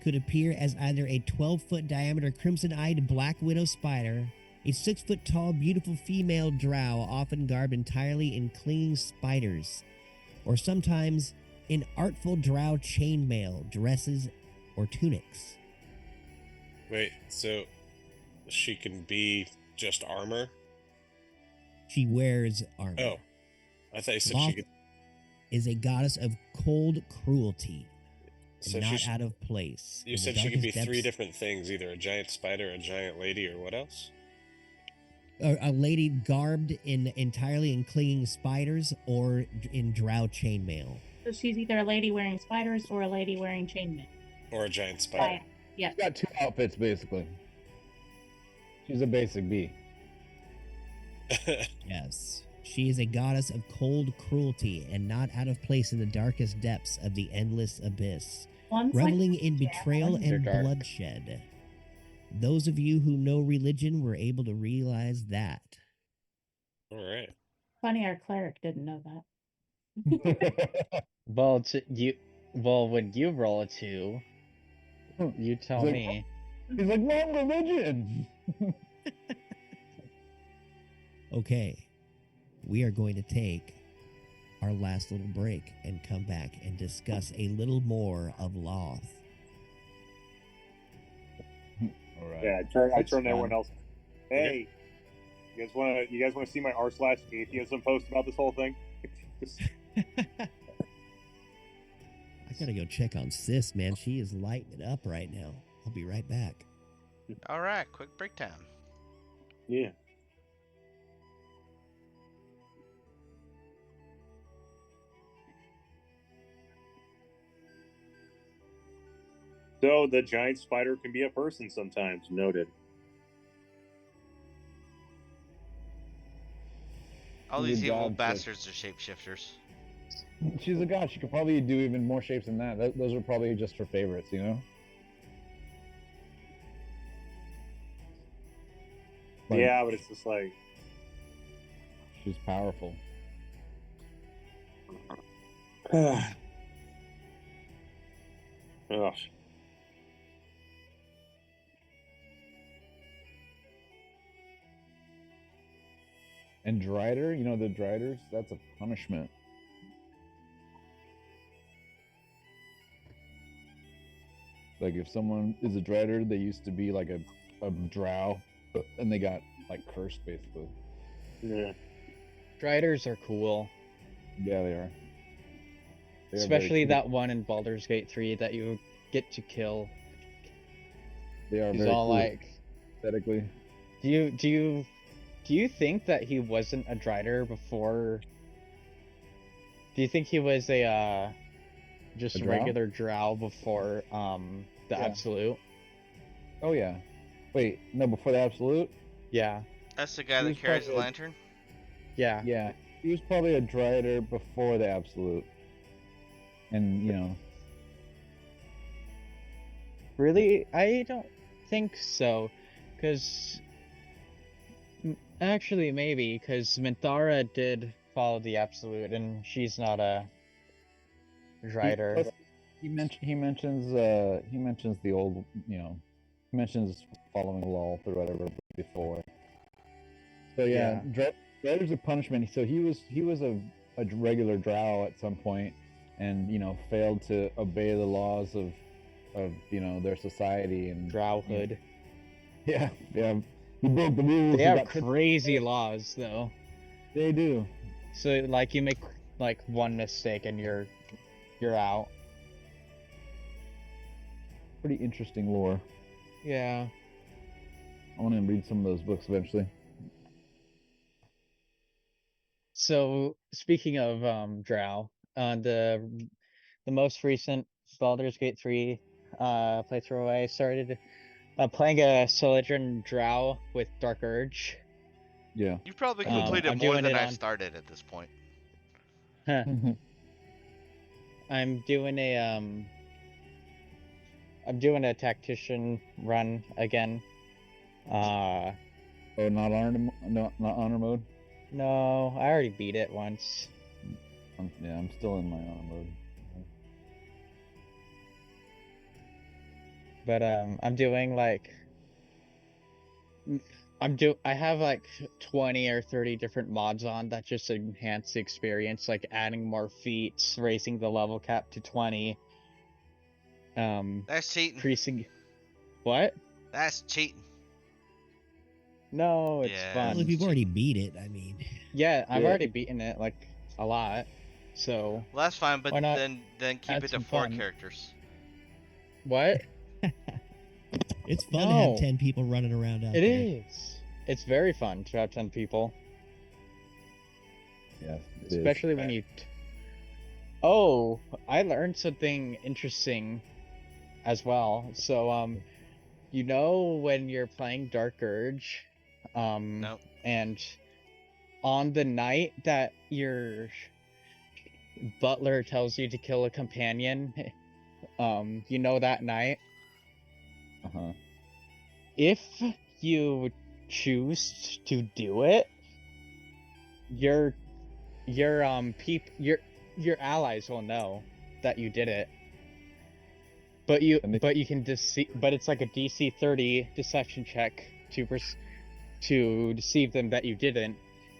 could appear as either a 12-foot diameter crimson-eyed black widow spider, a 6-foot tall beautiful female drow often garbed entirely in clinging spiders, or sometimes in artful drow chainmail, dresses, or tunics. Wait, so she can be just armor? She wears armor. Oh, I thought you said Loth she could. is a goddess of cold cruelty, So not she, out of place. you In the said she could be darkest three depths- different things, either a giant spider, a giant lady, or what else? A lady garbed entirely in clinging spiders or in drow chainmail. So she's either a lady wearing spiders or a lady wearing chainmail. Or a giant spider. Yeah. She's got 2 outfits basically. She's a basic bee. Yes. She is a goddess of cold cruelty and not out of place in the darkest depths of the endless abyss, One's like reveling in betrayal They're and dark. bloodshed. Those of you who know religion were able to realize that. All right. funny our cleric didn't know that. Well, when you roll a 2, you tell like, me. He's like, wrong religion. Okay, we are going to take our last little break and come back and discuss a little more of Loth. All right. Yeah, I That's turned everyone fun. else. Hey, you guys want to see my r/atheism post about this whole thing? Just- I gotta go check on Sis, man. She is lighting it up right now. I'll be right back. All right, quick break time. yeah. So the giant spider can be a person sometimes. Noted. All Good these evil job, Chick. bastards are shapeshifters. She's a god. She could probably do even more shapes than that. Those are probably just her favorites, you know? Like, Yeah, but it's just like, She's powerful. ugh. And Drider, you know the Driders? That's a punishment. Like if someone is a Drider, they used to be like a drow, and they got like cursed basically. Yeah. Striders are cool. Yeah, they are. They are very Especially cool. that one in Baldur's Gate 3 that you get to kill. They are He's very all cool like, aesthetically. do you think that he wasn't a Drider before? Do you think he was a just A a drow? regular drow before the Yeah. Absolute? Oh yeah. Wait, no, before the Absolute? Yeah. That's the guy He that was carries the probably- lantern. Yeah. Yeah. He was probably a Drider before the Absolute. And you know, Really? I don't think so. Because. Actually, maybe. Because Minthara did follow the Absolute, and she's not a Drider. he mentions the old, you know, he mentions following law or whatever before. So yeah, Drider's a punishment. So he was a regular drow at some point, and you know failed to obey the laws of you know their society and Drowhood. yeah. He broke the rules. They he have got put- crazy laws, though. They do. So, like, you make, like, one mistake and you're out. Pretty interesting lore. Yeah. I want to read some of those books eventually. So speaking of Drow, the most recent Baldur's Gate 3 playthrough, I started playing a Soladrin Drow with Dark Urge. Yeah. You probably I did that. completed I'm more doing than it I've on- started at this point. I'm doing a tactician run again. Oh, not honor, not honor mode. No, I already beat it once. Yeah, I'm still in my honor mode. But I'm doing like I have like 20 or 30 different mods on that just enhance the experience, like adding more feats, raising the level cap to 20. That's cheating. Increasing what? That's cheating. No, it's Yeah. Well, fun. if you've already beat it, I mean, Yeah, I've Yeah. already beaten it like a lot. So Well, that's fine, but Why not then keep add it to some 4 fun? characters. what? it's fun to have No. 10 people running around out It there. is. It's very fun to have 10 people, Yes, it is. especially when you. Oh, I learned something interesting as well. So, you know when you're playing Dark Urge, Nope. and on the night that your butler tells you to kill a companion, you know that night, Uh-huh. if you choose to do it, your allies will know that you did it. But you can deceive. But it's like a DC 30 deception check to deceive them that you didn't.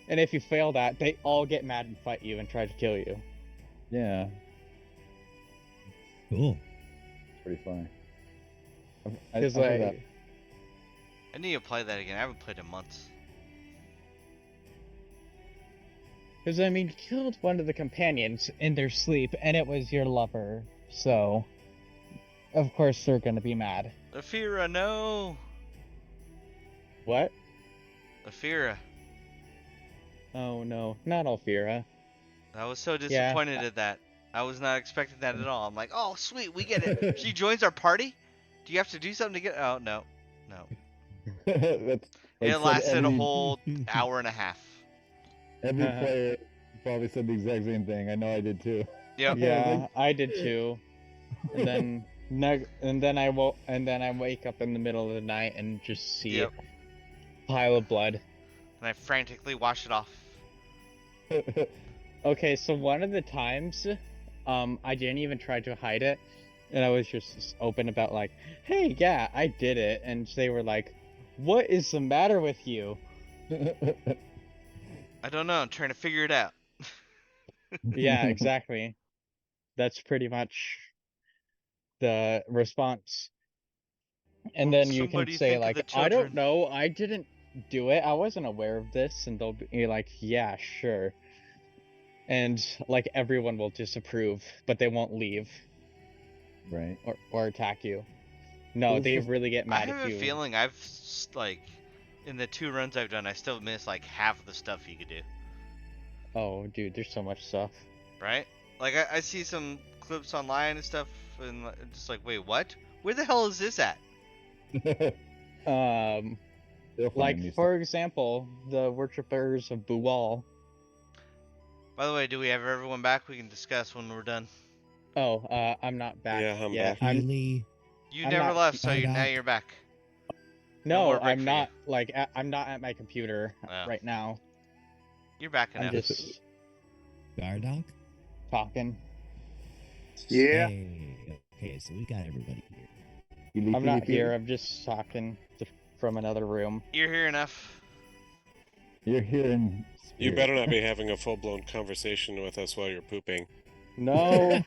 And if you fail that, they all get mad and fight you and try to kill you. Yeah, Cool. it's pretty funny. Because I've heard that. like, I need to play that again. I haven't played in months. because I mean, you killed one of the companions in their sleep, and it was your lover. So, of course, they're gonna be mad. Aphira, no! What? Aphira. Oh no, not Alfira. I was so Yeah. disappointed at that. I was not expecting that at all. I'm like, oh, sweet, we get it. She joins our party? Do you have to do something to get... Oh, no. No. That's like It said lasted a every- whole hour and a half. Every player probably said the exact same thing. I know I did too. Yep. Yeah, I did too. And then I wake up in the middle of the night and just see Yep. a pile of blood. And I frantically wash it off. Okay, so one of the times, I didn't even try to hide it, and I was just open about like, hey, yeah, I did it, and they were like, what is the matter with you? I don't know. I'm trying to figure it out. Yeah, exactly. That's pretty much the response. And then you can Somebody say think of like, the I don't children. know, I didn't do it, I wasn't aware of this, and they'll be like, yeah, sure. And like everyone will disapprove, but they won't leave Right. or attack you. No, It's they just- really get I mad have at a you. feeling like, in the 2 runs I've done, I still miss like half the stuff you could do. Oh, dude, there's so much stuff. Right? Like, I see some clips online and stuff, and just like, wait, what? Where the hell is this at? Um, They'll find like new for example, the worshippers of Buwal. By the way, do we have everyone back? We can discuss when we're done. Oh, I'm not back. Yeah, I'm yet. back. Really? You I'm never not- left, so now Doc. you're back. No, more break I'm for not. Like, I'm not at my computer Oh. right now. You're back I'm enough. just Gardock? talking. Yeah. Hey, okay, so we got everybody here. I'm not here. I'm just talking from another room. You're here enough. You're here in You spirit. better not be having a full-blown conversation with us while you're pooping. No,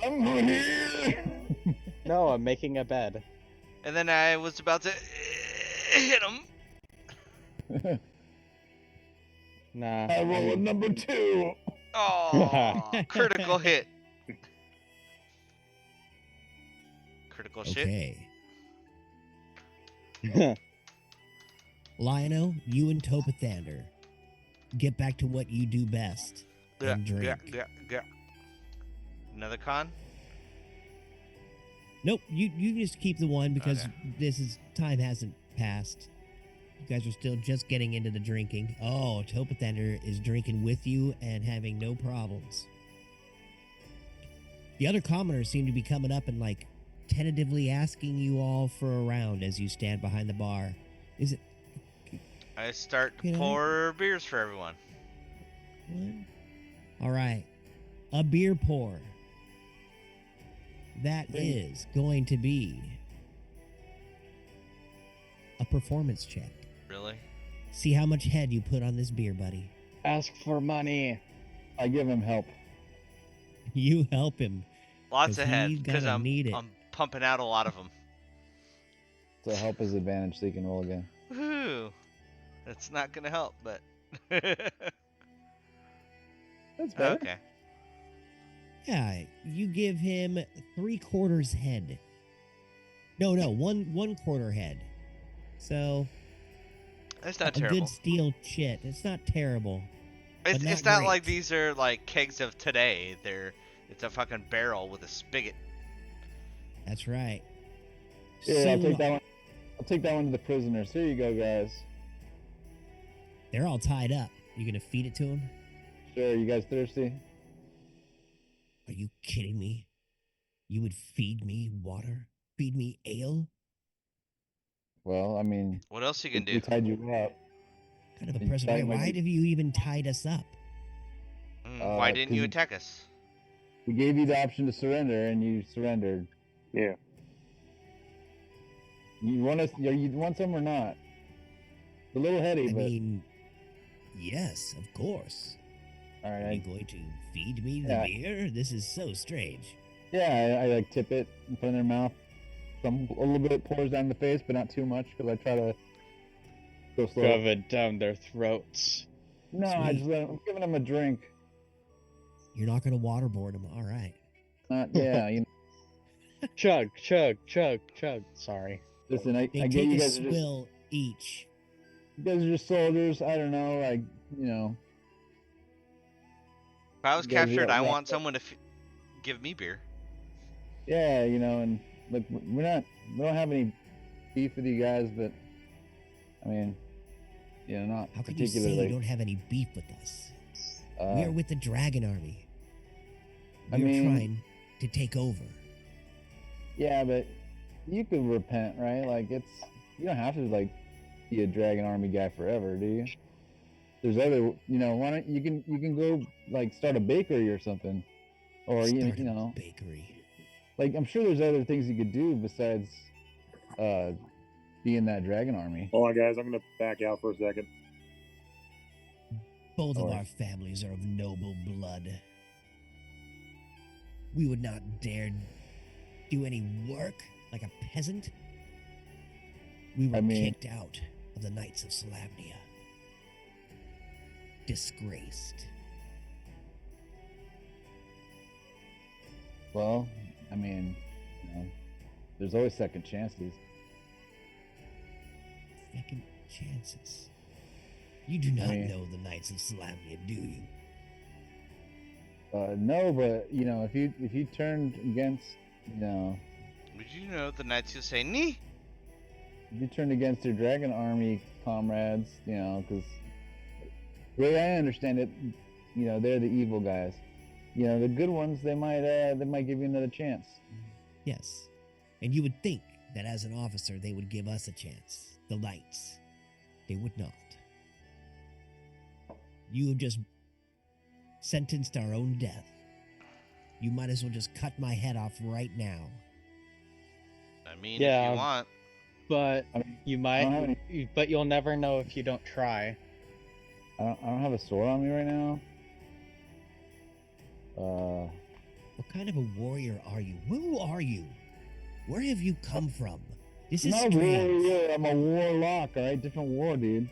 I'm here. no, I'm making a bed. And then I was about to hit him. Nah. I roll a number 2. Oh, critical hit. Critical shit. okay. Lionel, you and Topathander, get back to what you do best and drink. Another con? Nope, you just keep the one because Okay. time hasn't passed. You guys are still just getting into the drinking. Oh, Topathander is drinking with you and having no problems. The other commoners seem to be coming up and like tentatively asking you all for a round as you stand behind the bar. Is it I start to Can I- pour beers for everyone. one? All right. A beer pour. That is going to be a performance check. Really? See how much head you put on this beer, buddy. Ask for money. I give him help. You help him. Lots 'Cause of head, he's because gonna need it. I'm pumping out a lot of them. So help his advantage so he can roll again. Woohoo! That's not gonna help, but That's better. okay. Yeah, you give him 3/4 head. No, one quarter head. So That's not a terrible. good steel chit. It's not terrible. but It's not not like great. these are like kegs of today. It's a fucking barrel with a spigot. That's right. Yeah, I'll So take that one. I'll take that one to the prisoners. Here you go, guys. they're all tied up. You gonna feed it to them? Sure, you guys thirsty? Are you kidding me? You would feed me water? Feed me ale? Well, I mean, What else you can we do? tied you up. Kind of a You person. tied my Why dude. have you even tied us up? Why didn't 'cause you attack us? We gave you the option to surrender, and you surrendered. Yeah. You want us? You want some or not? It's a little heady, I but mean, yes, of course. all Are you right. going to feed me the Yeah. beer? This is so strange. Yeah, I like tip it and put it in their mouth. A little bit pours down the face, but not too much because I try to go slow. Shove it down their throats. No, I Sweet. just I'm giving them a drink. You're not going to waterboard them. All right. Not yeah. Chug, chug, chug, chug. Sorry. Listen, I They get take you a guys are just swill each. you guys are just soldiers. I don't know, like If I was You guys captured, are I right. want someone to give me beer. yeah, and look, we don't have any beef with you guys, but I mean, not How can you say you particularly. don't have any beef with us? We Uh, are with the Dragon Army. I We're mean- trying to take over. yeah, but you could repent, right? Like you don't have to like be a Dragon Army guy forever, do you? There's other, why don't you can go like start a bakery or something, or Start you a know, bakery. like I'm sure there's other things you could do besides be in that Dragon Army. Hold on, guys. I'm gonna back out for a second. Both of Alright. our families are of noble blood. We would not dare do any work like a peasant. We were I mean- kicked out of the Knights of Slavnia. Disgraced. Well, I mean, there's always second chances. Second chances. You do not mean- know the Knights of Slavnia, do you? No, but if you turned against, Would you know the knights who say "nee"? if you turned against your Dragon Army comrades, because the way I understand it, they're the evil guys. The good ones, they might give you another chance. Yes. And you would think that as an officer they would give us a chance. The Knights. They would not. You have just sentenced our own death. You might as well just cut my head off right now. I mean, if Yeah. you want. But I mean, you I don't have might. But you'll never know if you don't try. I don't have a sword on me right now. What kind of a warrior are you? Who are you? Where have you come from? This is I'm not a strange. warrior. I'm a warlock. All right, different war, dude.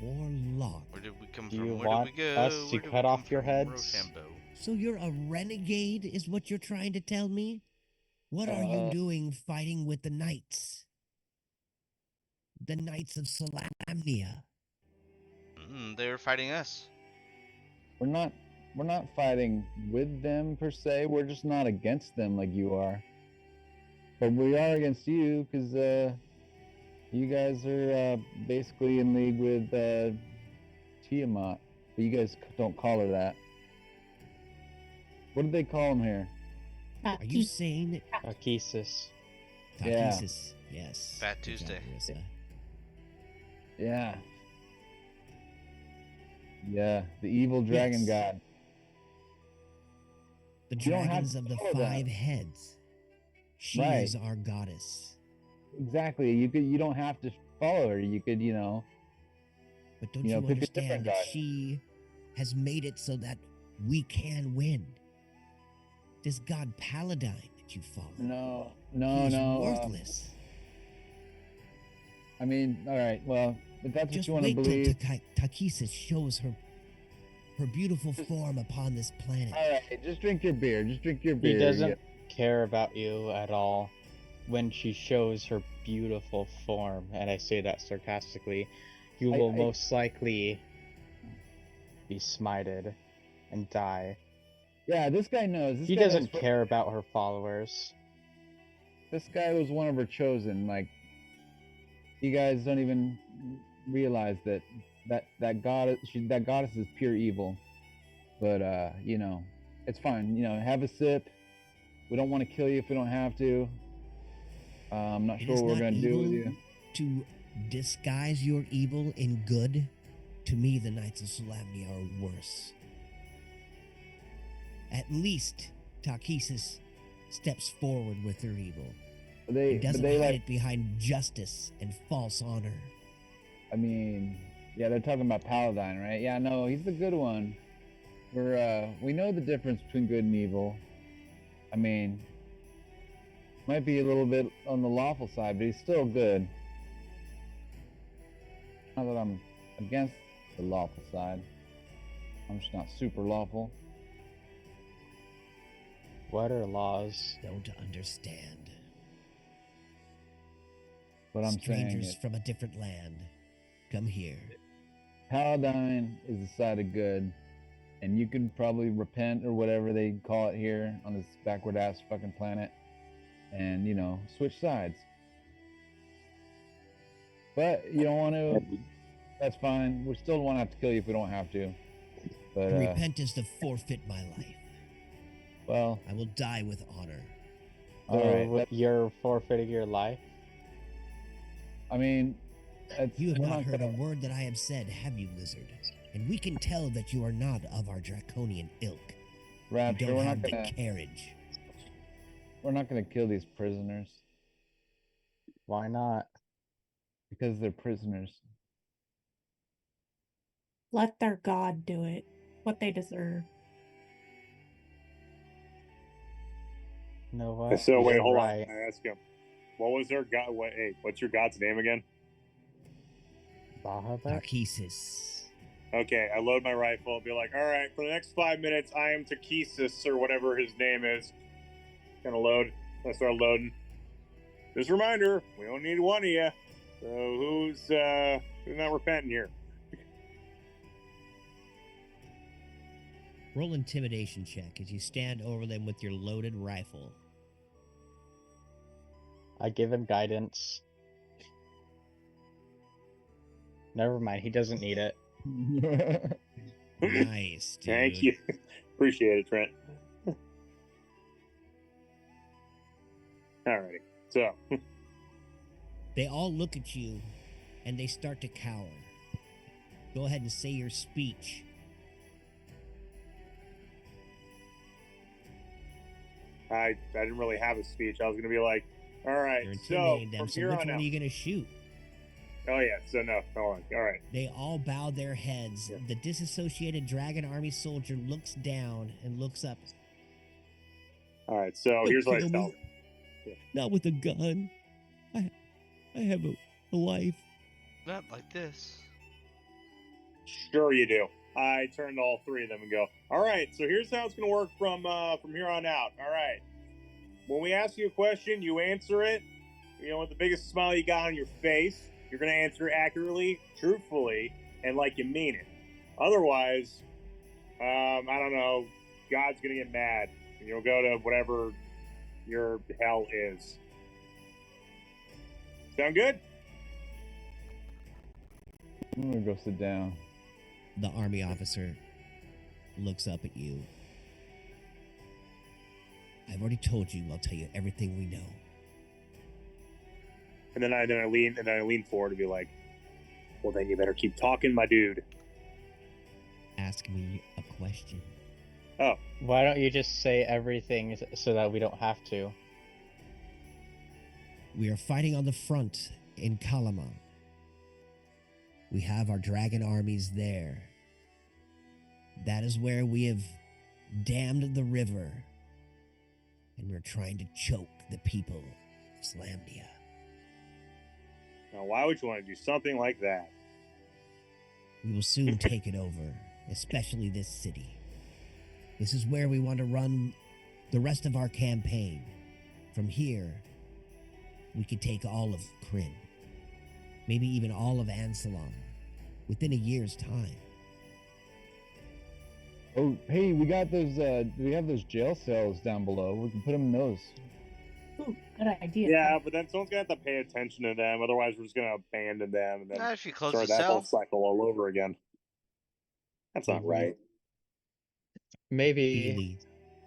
Warlock. Where did we come Do from? you Where want did we go? us to Where did we cut come off your from? heads? Rochambeau. So you're a renegade, is what you're trying to tell me? What are you doing fighting with the knights? The Knights of Solamnia. They were fighting us. We're not fighting with them per se. We're just not against them like you are. But we are against you because you guys are basically in league with Tiamat. But you guys don't call her that. What do they call him here? Are you saying that Arkesis. Yeah. Takesis? Yes. Fat Good job, Tuesday. Marissa. Yeah. Yeah, the evil dragon Yes. god. The You don't have dragons to of the follow that. 5 heads. She Right. is our goddess. Exactly. You don't have to follow her. You could, But don't You know, you pick a different understand that guy. she has made it so that we can win? This god Paladine that you follow. no, He's no. worthless. I mean, all right. Well, if that's what Just you want to wait till believe. Takesis shows her beautiful form upon this planet. All right, just drink your beer. Just drink your He beer. doesn't care about you at all when she shows her beautiful form, and I say that sarcastically. You will most likely be smited and die. Yeah, this guy knows. He doesn't care about her followers. This guy was one of her chosen. Like, you guys don't even realize that goddess is pure evil. But it's fine. Have a sip. We don't want to kill you if we don't have to. I'm not It sure is what we're not gonna do with evil you. to disguise your evil in good. To me, the Knights of Solamnia are worse. At least Takesis steps forward with her evil. He doesn't hide it behind justice and false honor. I mean, yeah, they're talking about Paladine, right? Yeah, no, he's the good one. We know the difference between good and evil. I mean, might be a little bit on the lawful side, but he's still good. Not that I'm against the lawful side. I'm just not super lawful. What are laws? Don't understand. What I'm saying Strangers is, from a different land. Come here. Paladine is the side of good, and you can probably repent or whatever they call it here on this backward ass fucking planet, and switch sides. But you don't want to. That's fine. We still want to have to kill you if we don't have to. But Repent is to forfeit my life. well, I will die with honor. all right. So you're forfeiting your life? I mean, You have we're not heard gonna- a word that I have said, have you, lizard? And we can tell that you are not of our draconian ilk. You Rapture. don't We're have not the gonna. carriage. We're not gonna kill these prisoners Why not? because they're prisoners. Let their god do it. What they deserve. You know what? So wait, You're hold right. on. I ask him, what was their god? What's your god's name again? Bahamut? Takesis. Okay, I load my rifle. Be like, all right, for the next 5 minutes, I am Takesis or whatever his name is. Gonna load. I start loading. Just a reminder, we only need one of you. So who's not repenting here? Roll intimidation check as you stand over them with your loaded rifle. I give him guidance. Never mind, he doesn't need it. Nice, dude. Thank you. Appreciate it, Trent. Alrighty. So, They all look at you and they start to cower. Go ahead and say your speech. I didn't really have a speech. I was gonna be like, all right, You're so intimidating them. from So here which on one out. are you going to shoot? Oh yeah. So no. Hold on. All right. They all bow their heads. Yeah. The disassociated dragon army soldier looks down and looks up. All right. So Don't here's what I kill tell me. them. Not with a gun. I have a life. Not like this. Sure you do. I turn to all three of them and go, all right, so here's how it's going to work from here on out. All right. When we ask you a question, you answer it, with the biggest smile you got on your face. you're going to answer accurately, truthfully, and like you mean it. Otherwise, I don't know, God's going to get mad. And you'll go to whatever your hell is. Sound good? I'm gonna go sit down. The army officer looks up at you. I've already told you, I'll tell you everything we know. And then I lean forward to be like, well, then you better keep talking, my dude. Ask me a question. Oh, Why don't you just say everything so that we don't have to? We are fighting on the front in Kalama. We have our dragon armies there. That is where we have dammed the river. And we're trying to choke the people of Slamnia. now why would you want to do something like that? We will soon take it over, especially this city. This is where we want to run the rest of our campaign. From here, we could take all of Kryn. Maybe even all of Ansalon. Within a year's time. Oh, hey, we got those. We have those jail cells down below. We can put them in those. Ooh, good idea. Yeah, but then someone's going to have to pay attention to them. Otherwise, we're just going to abandon them and then Not if you close start the that whole cell. cycle all over again. That's not right. Maybe. Bailey,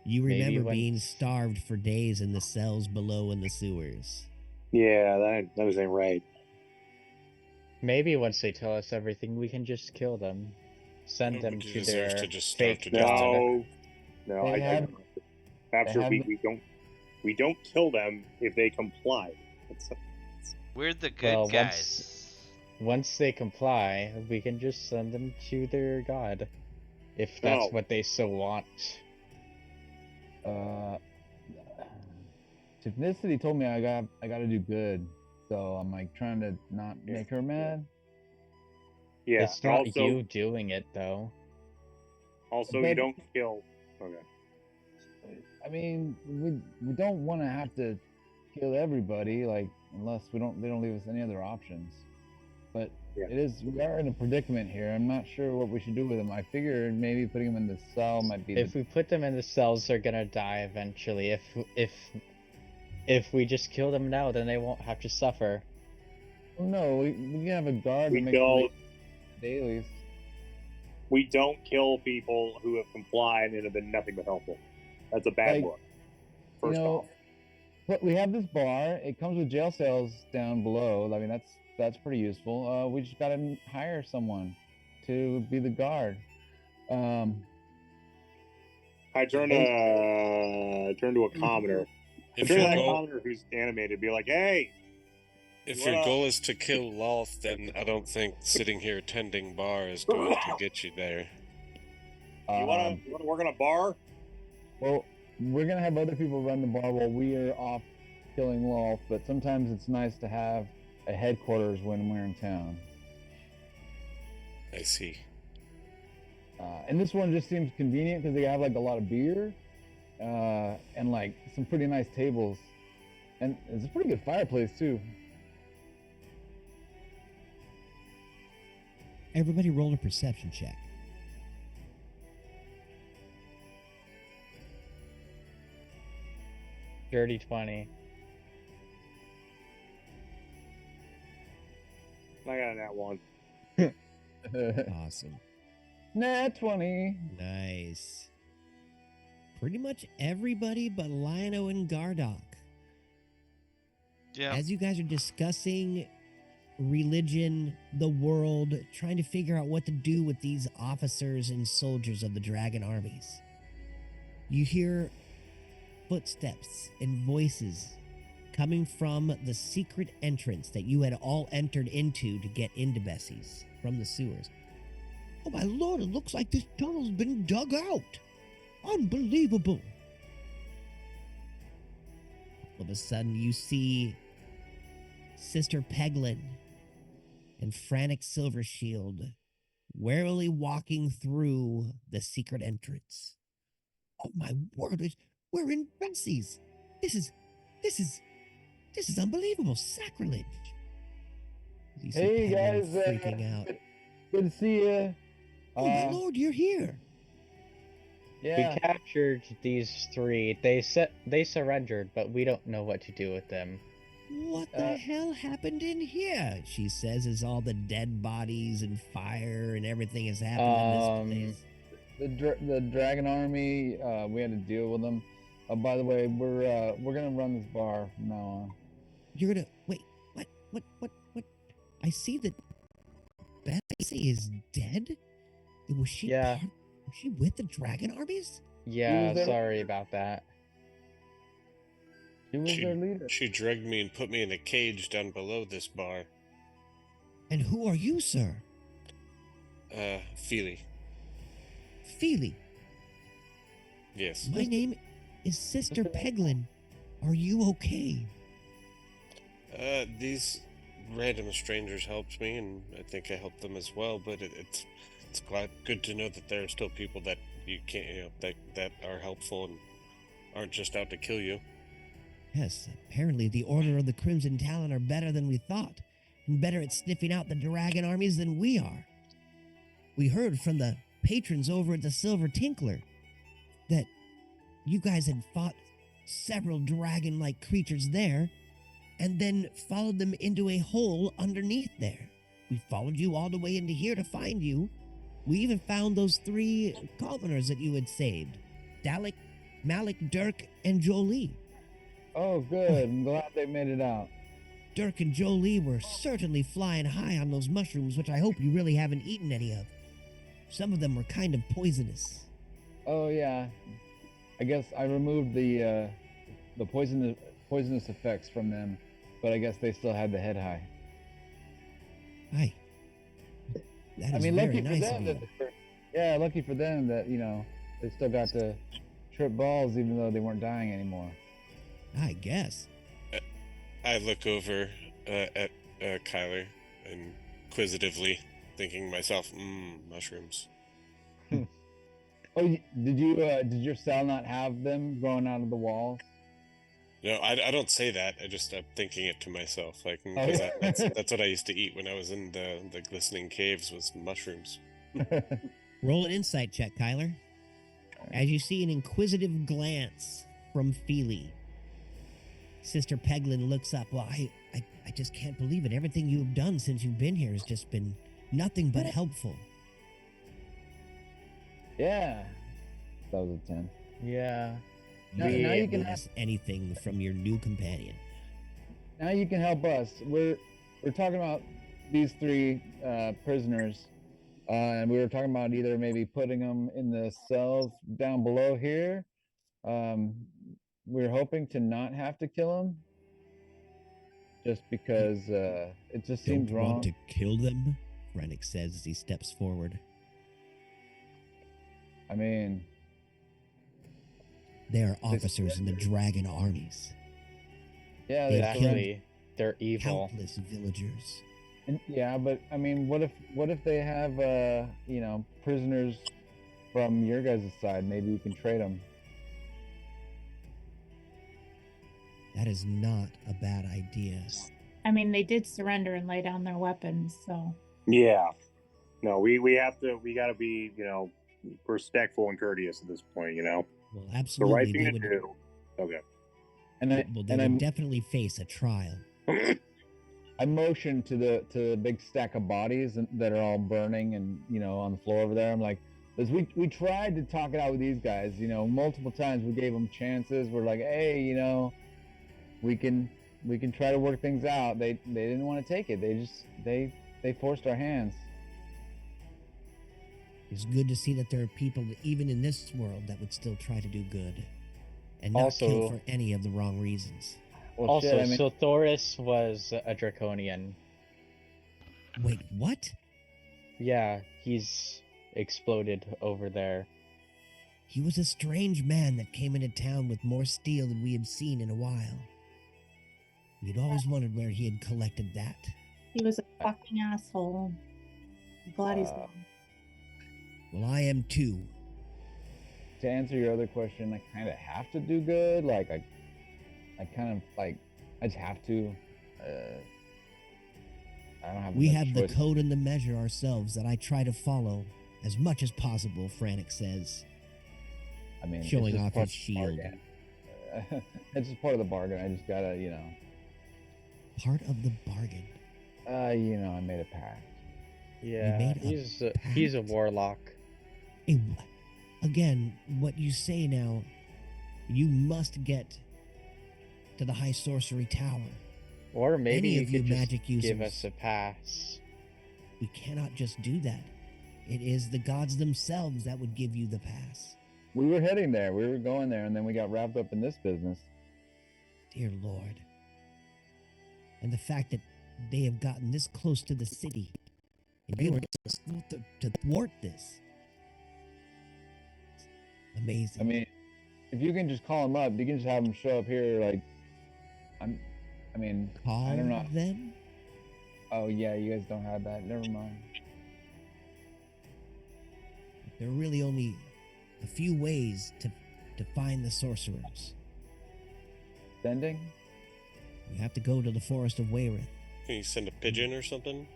you Maybe remember when- being starved for days in the cells below in the sewers. Yeah, that just ain't right. Maybe once they tell us everything, we can just kill them. Send them Nobody to deserves their to just starve fake to death. god. No, They I have- after they have we don't kill them if they comply. We're the good Well, guys. Once they comply, we can just send them to their god. If that's No. what they so want. Typhnicity told me I got to do good, so I'm like trying to not Yeah. make her mad. Yeah. It's not also, you doing it, though. Also, you But- don't kill. Okay. I mean, we don't want to have to kill everybody, like unless they don't leave us any other options. But Yeah. we are in a predicament here. I'm not sure what we should do with them. I figure maybe putting them in the cell might be. If we put them in the cells, they're gonna die eventually. If we just kill them now, then they won't have to suffer. No, we can have a guard We that makes don't. dailies. We don't kill people who have complied and have been nothing but helpful. That's a bad Like, look. First you know, off. But we have this bar. It comes with jail cells down below. I mean, that's pretty useful. We just gotta hire someone to be the guard. I turn to a commoner. I If turn to your that goal, commoner who's animated. Be like, hey, if What your up? goal is to kill Loth, then I don't think sitting here tending bar is going to get you there. you want to work on a bar? Well, we're gonna have other people run the bar while we are off killing Loth. But sometimes it's nice to have a headquarters when we're in town. I see. And this one just seems convenient because they have like a lot of beer, and like some pretty nice tables, and it's a pretty good fireplace too. Everybody roll a perception check. Dirty 20. I got that one. Awesome. Nat 20. Nice. Pretty much everybody but Lionel and Gardock. Yeah. As you guys are discussing religion, the world, trying to figure out what to do with these officers and soldiers of the dragon armies, you hear footsteps and voices coming from the secret entrance that you had all entered into to get into Bessie's from the sewers. Oh my lord, it looks like this tunnel's been dug out. Unbelievable. All of a sudden, you see Sister Peglin and Frantic Silver Shield warily walking through the secret entrance. Oh my word, we're in Bessie's. This is unbelievable. Sacrilege. You see Hey Peglin guys, freaking out. good to see you. Oh my lord, you're here! Yeah. We captured these three. They surrendered, but we don't know what to do with them. What the hell happened in here? She says as all the dead bodies and fire and everything has happened in this place. The dragon army, we had to deal with them. By the way, we're gonna run this bar from now on. You're gonna wait. What? I see that Betsy is dead. Was she? Yeah. Was she with the dragon armies? Yeah, there- sorry about that. She was their leader. She dragged me and put me in a cage down below this bar. And who are you, sir? Feely. Feely. Yes. My name is Sister Peglin. Are you okay? These random strangers helped me, and I think I helped them as well. But it's good to know that there are still people that you can't, that are helpful and aren't just out to kill you. Yes, apparently the Order of the Crimson Talon are better than we thought, and better at sniffing out the dragon armies than we are. We heard from the patrons over at the Silver Tinkler that you guys had fought several dragon-like creatures there, and then followed them into a hole underneath there. We followed you all the way into here to find you. We even found those 3 commoners that you had saved. Dalek, Malik, Dirk, and Jolie. Oh, good. I'm glad they made it out. Dirk and Jolie were certainly flying high on those mushrooms, which I hope you really haven't eaten any of. Some of them were kind of poisonous. Oh yeah. I guess I removed the poisonous effects from them, but I guess they still had the head high. Aye. That is I mean, very lucky for nice them of you. yeah, lucky for them that, they still got to trip balls even though they weren't dying anymore. I guess. I look over at Kyler inquisitively, thinking to myself, mushrooms. Oh, did your cell not have them growing out of the walls? No, I don't say that. I'm thinking it to myself, like, Oh, because yeah. that's what I used to eat when I was in the glistening caves, was mushrooms. Roll an insight check, Kyler. As you see an inquisitive glance from Feely. Sister Peglin looks up. Well, I just can't believe it. Everything you've done since you've been here has just been nothing but helpful. Yeah. That was a 10. Yeah. Now you can ask anything from your new companion. Now you can help us. We're talking about these 3 prisoners, and we were talking about either maybe putting them in the cells down below here. We're hoping to not have to kill them, just because it just seems Don't wrong. want to kill them? Rennick says as he steps forward. I mean, They are officers in the dragon armies. yeah, They've Exactly. They're evil. Countless villagers. yeah, but I mean, what if they have prisoners from your guys' side? Maybe you can trade them. That is not a bad idea. I mean, they did surrender and lay down their weapons, so. Yeah. No, we gotta be, respectful and courteous at this point, Well, The absolutely. right thing they to would, do. Okay. And I well, they and would I'm definitely face a trial. I motioned to the big stack of bodies that are all burning and on the floor over there. I'm like, because we tried to talk it out with these guys, multiple times. We gave them chances. We're like, hey, we can try to work things out. They didn't want to take it. They forced our hands. It's good to see that there are people, even in this world, that would still try to do good. And not Also- kill for any of the wrong reasons. Well, Also, shit, I mean, so Thoris was a draconian. Wait, what? Yeah, he's exploded over there. He was a strange man that came into town with more steel than we had seen in a while. We'd always wondered where he had collected that. He was a fucking asshole. I'm glad he's Uh, gone. Well, I am too. to answer your other question, I kind of have to do good. Like I kind of like I just have to. I don't have. We much have the choice. code and the measure ourselves that I try to follow as much as possible, Frantic says, I mean, it's showing just off part his of the shield. bargain. It's just part of the bargain. I just gotta, Part of the bargain. I made a pact. Yeah, made a he's a pact? warlock. Hey, again, what you say now, you must get to the High Sorcery Tower. Or maybe Any you of you could just magic give users. us a pass. We cannot just do that. It is the gods themselves that would give you the pass. We were heading there. We were going there, and then we got wrapped up in this business. Dear Lord. And the fact that they have gotten this close to the city, and you were to thwart this. Amazing. I mean, if you can just call them up, you can just have them show up here. Like, Call I don't know. them? Oh yeah, you guys don't have that. Never mind. There are really only a few ways to find the sorcerers. Sending? You have to go to the Forest of Wayreth. Can you send a pigeon or something?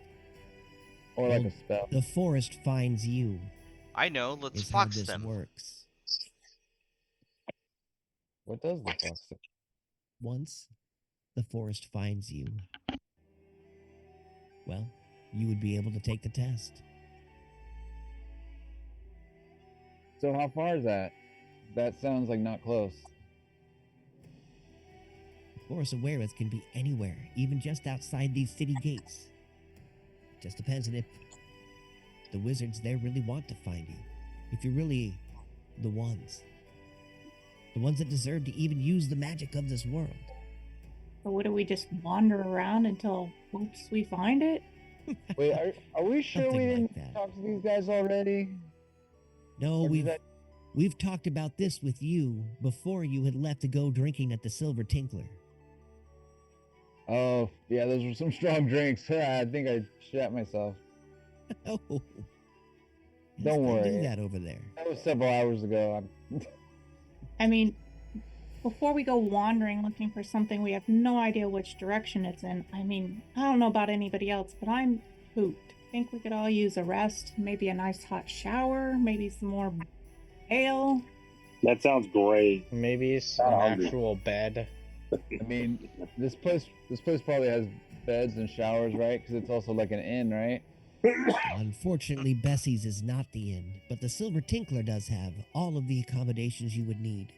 Or like Well, a spell? The forest finds you. I know. Let's Is how fox this them. works. What does the fox say? Once the forest finds you, well, you would be able to take the test. So how far is that? That sounds like not close. The Forest of Wayreth can be anywhere, even just outside these city gates. Just depends on if the wizards there really want to find you. If you're really the ones that deserve to even use the magic of this world. So what do we just wander around until oops we find it? Wait, are we sure we Something like didn't that. talk to these guys already? No, Or did we've talked about this with you before you had left to go drinking at the Silver Tinkler. Oh, yeah, those were some strong drinks. I think I shat myself. Oh, Don't Yes, they worry. do that over there. That was several hours ago. I mean, before we go wandering looking for something, we have no idea which direction it's in. I mean, I don't know about anybody else, but I'm pooped. Think we could all use a rest, maybe a nice hot shower, maybe some more ale. That sounds great. Maybe an actual bed. I mean, this place probably has beds and showers, right? Because it's also like an inn, right? Unfortunately, Bessie's is not the inn, but the Silver Tinkler does have all of the accommodations you would need.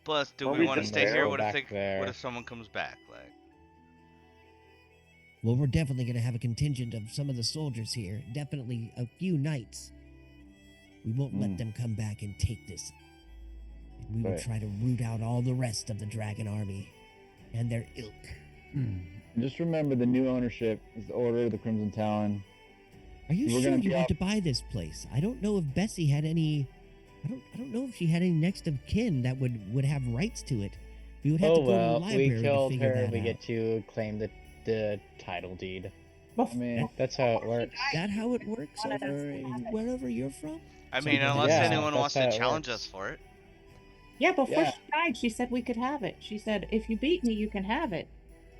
Plus, do Well, we we want to can stay here? go What back if there. what if someone comes back? Like, Well, we're definitely going to have a contingent of some of the soldiers here. Definitely a few knights. We won't let them come back and take this. And we will Right. try to root out all the rest of the dragon army and their ilk. Just remember, the new ownership is the Order of the Crimson Talon. Are you We're sure gonna you be want out- to buy this place? I don't know if Bessie had any. I don't know if she had any next of kin that would have rights to it. We would have Oh to go to the well, library we killed to figure her. that We out. get to claim the title deed. I mean, That's how it works. Is that how it works over wherever you're from? I mean, Something unless like anyone that's wants to how it challenge works. us for it. Yeah, before Yeah. she died, she said we could have it. She said, if you beat me, you can have it.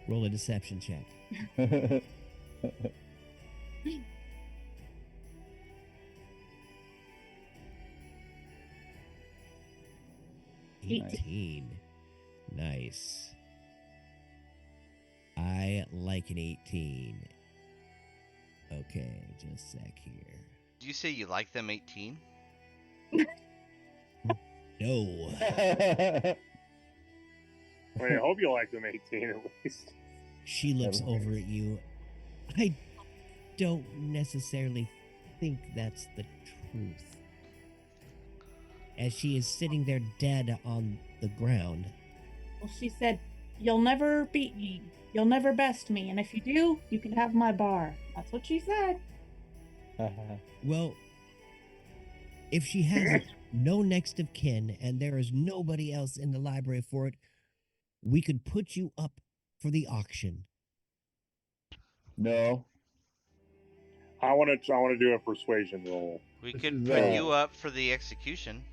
Roll a deception check. Nice. 18. Nice. I like an 18. Okay, just a sec here. Do you say you like them 18? No. I mean, I hope you like them 18 at least. She looks over at you. I don't necessarily think that's the truth. As she is sitting there dead on the ground. Well, she said, you'll never beat me. You'll never best me. And if you do, you can have my bar. That's what she said. Well, if she has no next of kin and there is nobody else in the library for it, we could put you up for the auction. No. I want to do a persuasion roll. We This could is, put uh, you up for the execution.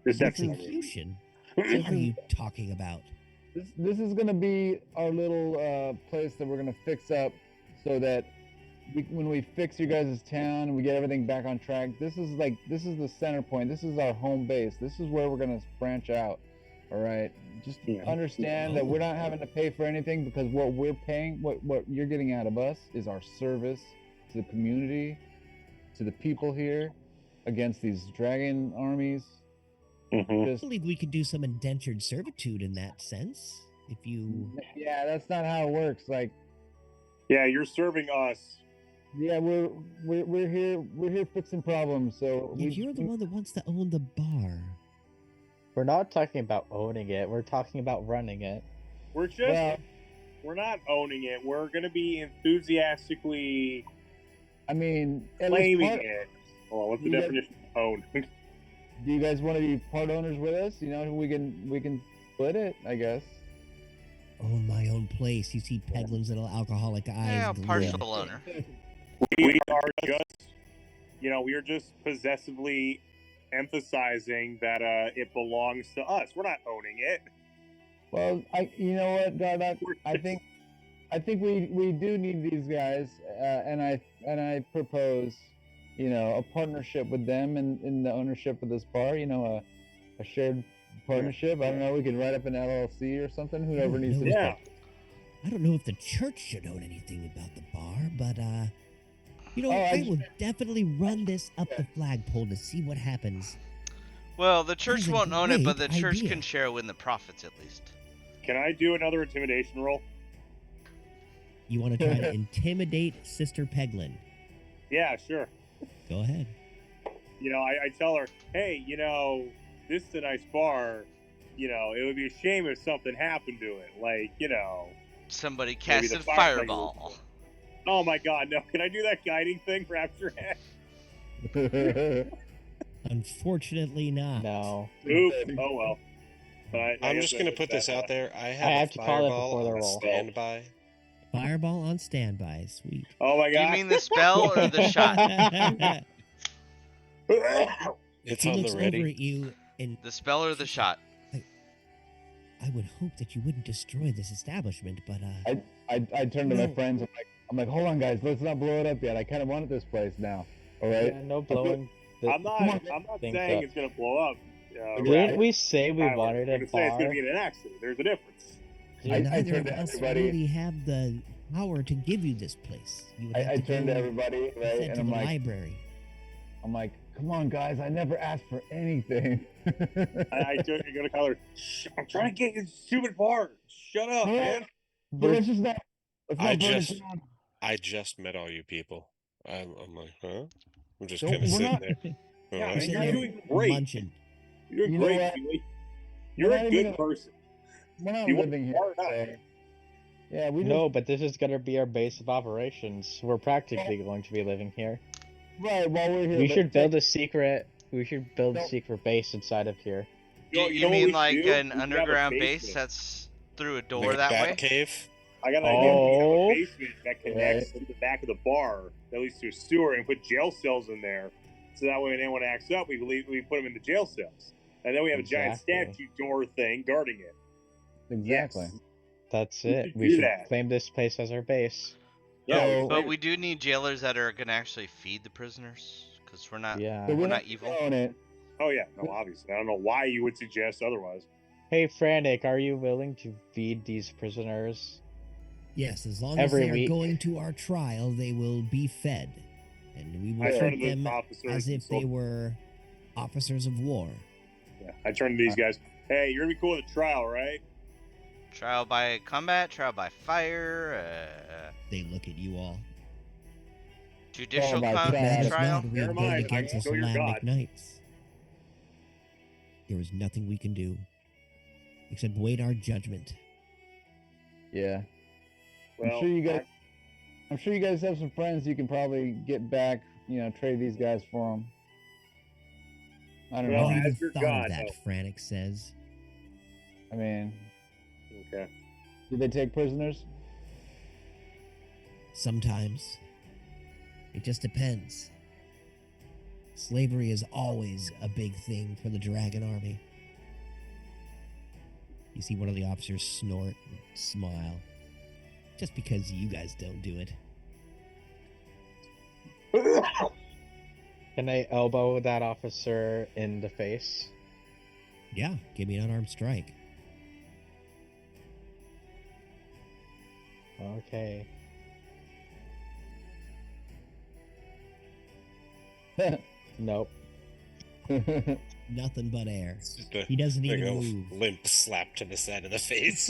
Deception. Execution? What are you talking about? This is gonna be our little place that we're gonna fix up so that when we fix you guys' town and we get everything back on track, this is the center point. This is our home base. This is where we're gonna branch out. All right. Just understand that we're not having to pay for anything, because what we're paying, what you're getting out of us, is our service to the community, to the people here, against these dragon armies. I believe we could do some indentured servitude in that sense. If you. Yeah, that's not how it works. Like. Yeah, you're serving us. Yeah, we're here fixing problems. So You're the one that wants to own the bar. We're not talking about owning it. We're talking about running it. We're just. We're not owning it. We're going to be enthusiastically. I mean, claiming it. Well, what's the definition of own? Do you guys want to be part owners with us? You know, we can split it, I guess. Own my own place. You see Peglin's little alcoholic eyes. Yeah, glint. partial owner. We are just, we are just possessively emphasizing that it belongs to us. We're not owning it. Well, you know what, Gardock? I think we do need these guys, and I propose, a partnership with them in the ownership of this bar. A shared partnership. I don't know. We could write up an LLC or something. Whoever needs to. Yeah. I don't know if the church should own anything about the bar, but I will definitely run this up the flagpole to see what happens. Well, the church That is a won't own it, but the great church idea. can share in the profits at least. Can I do another intimidation roll? You want to try to intimidate Sister Peglin? Yeah, sure. Go ahead. I tell her, hey, this is a nice bar. It would be a shame if something happened to it. Like, Somebody maybe casted the fireball. fireball. Oh my god, no. Can I do that guiding thing, Rapture Head? Unfortunately not. No. Oops. Oh well. But I I'm guess just I going to did put this that. out there. I have have to a call it fireball before the on roll. standby. Fireball on standby. Sweet. Oh my Do you god. mean the spell or the shot? It's He on looks the over ready. at you and The spell or the shot? I would hope that you wouldn't destroy this establishment, but I turn to my No. friends. I'm like, hold on, guys. Let's not blow it up yet. I kind of wanted this place now. All right. Yeah, no blowing. I'm not things saying up. it's gonna blow up. Didn't we say we Tyler, wanted we're a gonna say it's gonna bar? be an accident. There's a difference. I neither turned of to us everybody. really have the power to give you this place. You would have I to turned to go everybody, right, sent and to I'm the like, library. come on, guys. I never asked for anything. I go to Tyler. Shh, I'm trying to get you stupid bar. Shut up, man. But let's just not. Let's I not burn it just- down. I just met all you people. I'm like, huh? I'm just Don't- kind of we're sitting not- there. Yeah, Huh? man, Sitting you're there doing great. munching. You're doing You know great, what? Keely. You're We're a not good even- person. We're not You want living here. bar or not? So. Yeah, we just No, but this is gonna be our base of operations. We're practically going to be living here. right while we're here. We but should build a secret. We should build a No. secret base inside of here. Do know you what mean we like should do? an We should have a underground base basement. that's through a door Like a that bat way? cave. I got an idea. We have Oh. a basement that connects to the back of the bar that leads to a sewer, and put jail cells in there. So that way, when anyone acts up, we put them in the jail cells, and then we have a giant Exactly. statue door thing guarding it. Exactly. Yes. That's We it. should We do should that. claim this place as our base. Yeah, So- But we do need jailers that are gonna actually feed the prisoners, because we're not Yeah. So we're we're not evil. doing it. Oh yeah, no, obviously. I don't know why you would suggest otherwise. Hey, Frantic, are you willing to feed these prisoners? Yes, as long Every as they are week. going to our trial, they will be fed, and we will I turn treat to the them officers. as if and they so- were officers of war. Yeah, I turn to these guys. Hey, you're gonna be cool with a trial, right? Trial by combat, trial by fire, They look at you all. judicial my con- God. That is trial. not we Never have voted mind, I against can us show your Lambic God. Knights. There is nothing we can do except wait our judgment. Yeah. Well, I'm sure you guys have some friends you can probably get back. Trade these guys for them. I don't Well, I know. haven't as even your thought God, of that, no. Frantic says. I mean, okay. did they take prisoners? Sometimes. It just depends. Slavery is always a big thing for the Dragon Army. You see one of the officers snort and smile. Just because you guys don't do it. Can I elbow that officer in the face? Yeah, give me an unarmed strike. Okay. Nope. Nothing but air. It's just a He doesn't big even old move. limp slap to the side of the face.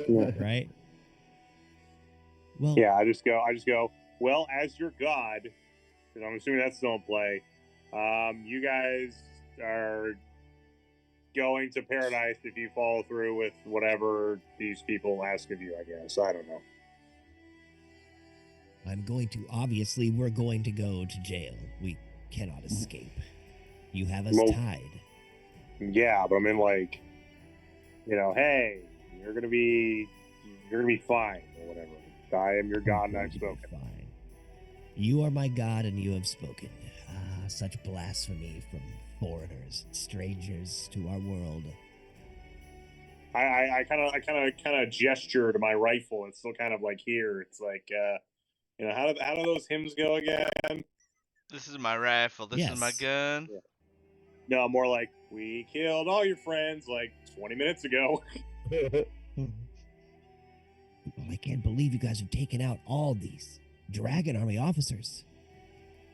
Right? Well, Yeah, I just go. Well, as your god, because I'm assuming that's still in play. You guys are going to paradise if you follow through with whatever these people ask of you. I guess I don't know. obviously, we're going to go to jail. We cannot escape. You have us Well- tied. Yeah, but I mean, like, hey, you're gonna be fine or whatever. I am your god, and I've spoken. Fine. You are my God, and you have spoken. Ah, such blasphemy from foreigners, strangers to our world. I kind of gesture to my rifle. It's still kind of like here. It's like, how do those hymns go again? This is my rifle. This is my Yes. gun. Yeah. No, more like we killed all your friends like 20 minutes ago. Well, I can't believe you guys have taken out all these Dragon Army officers.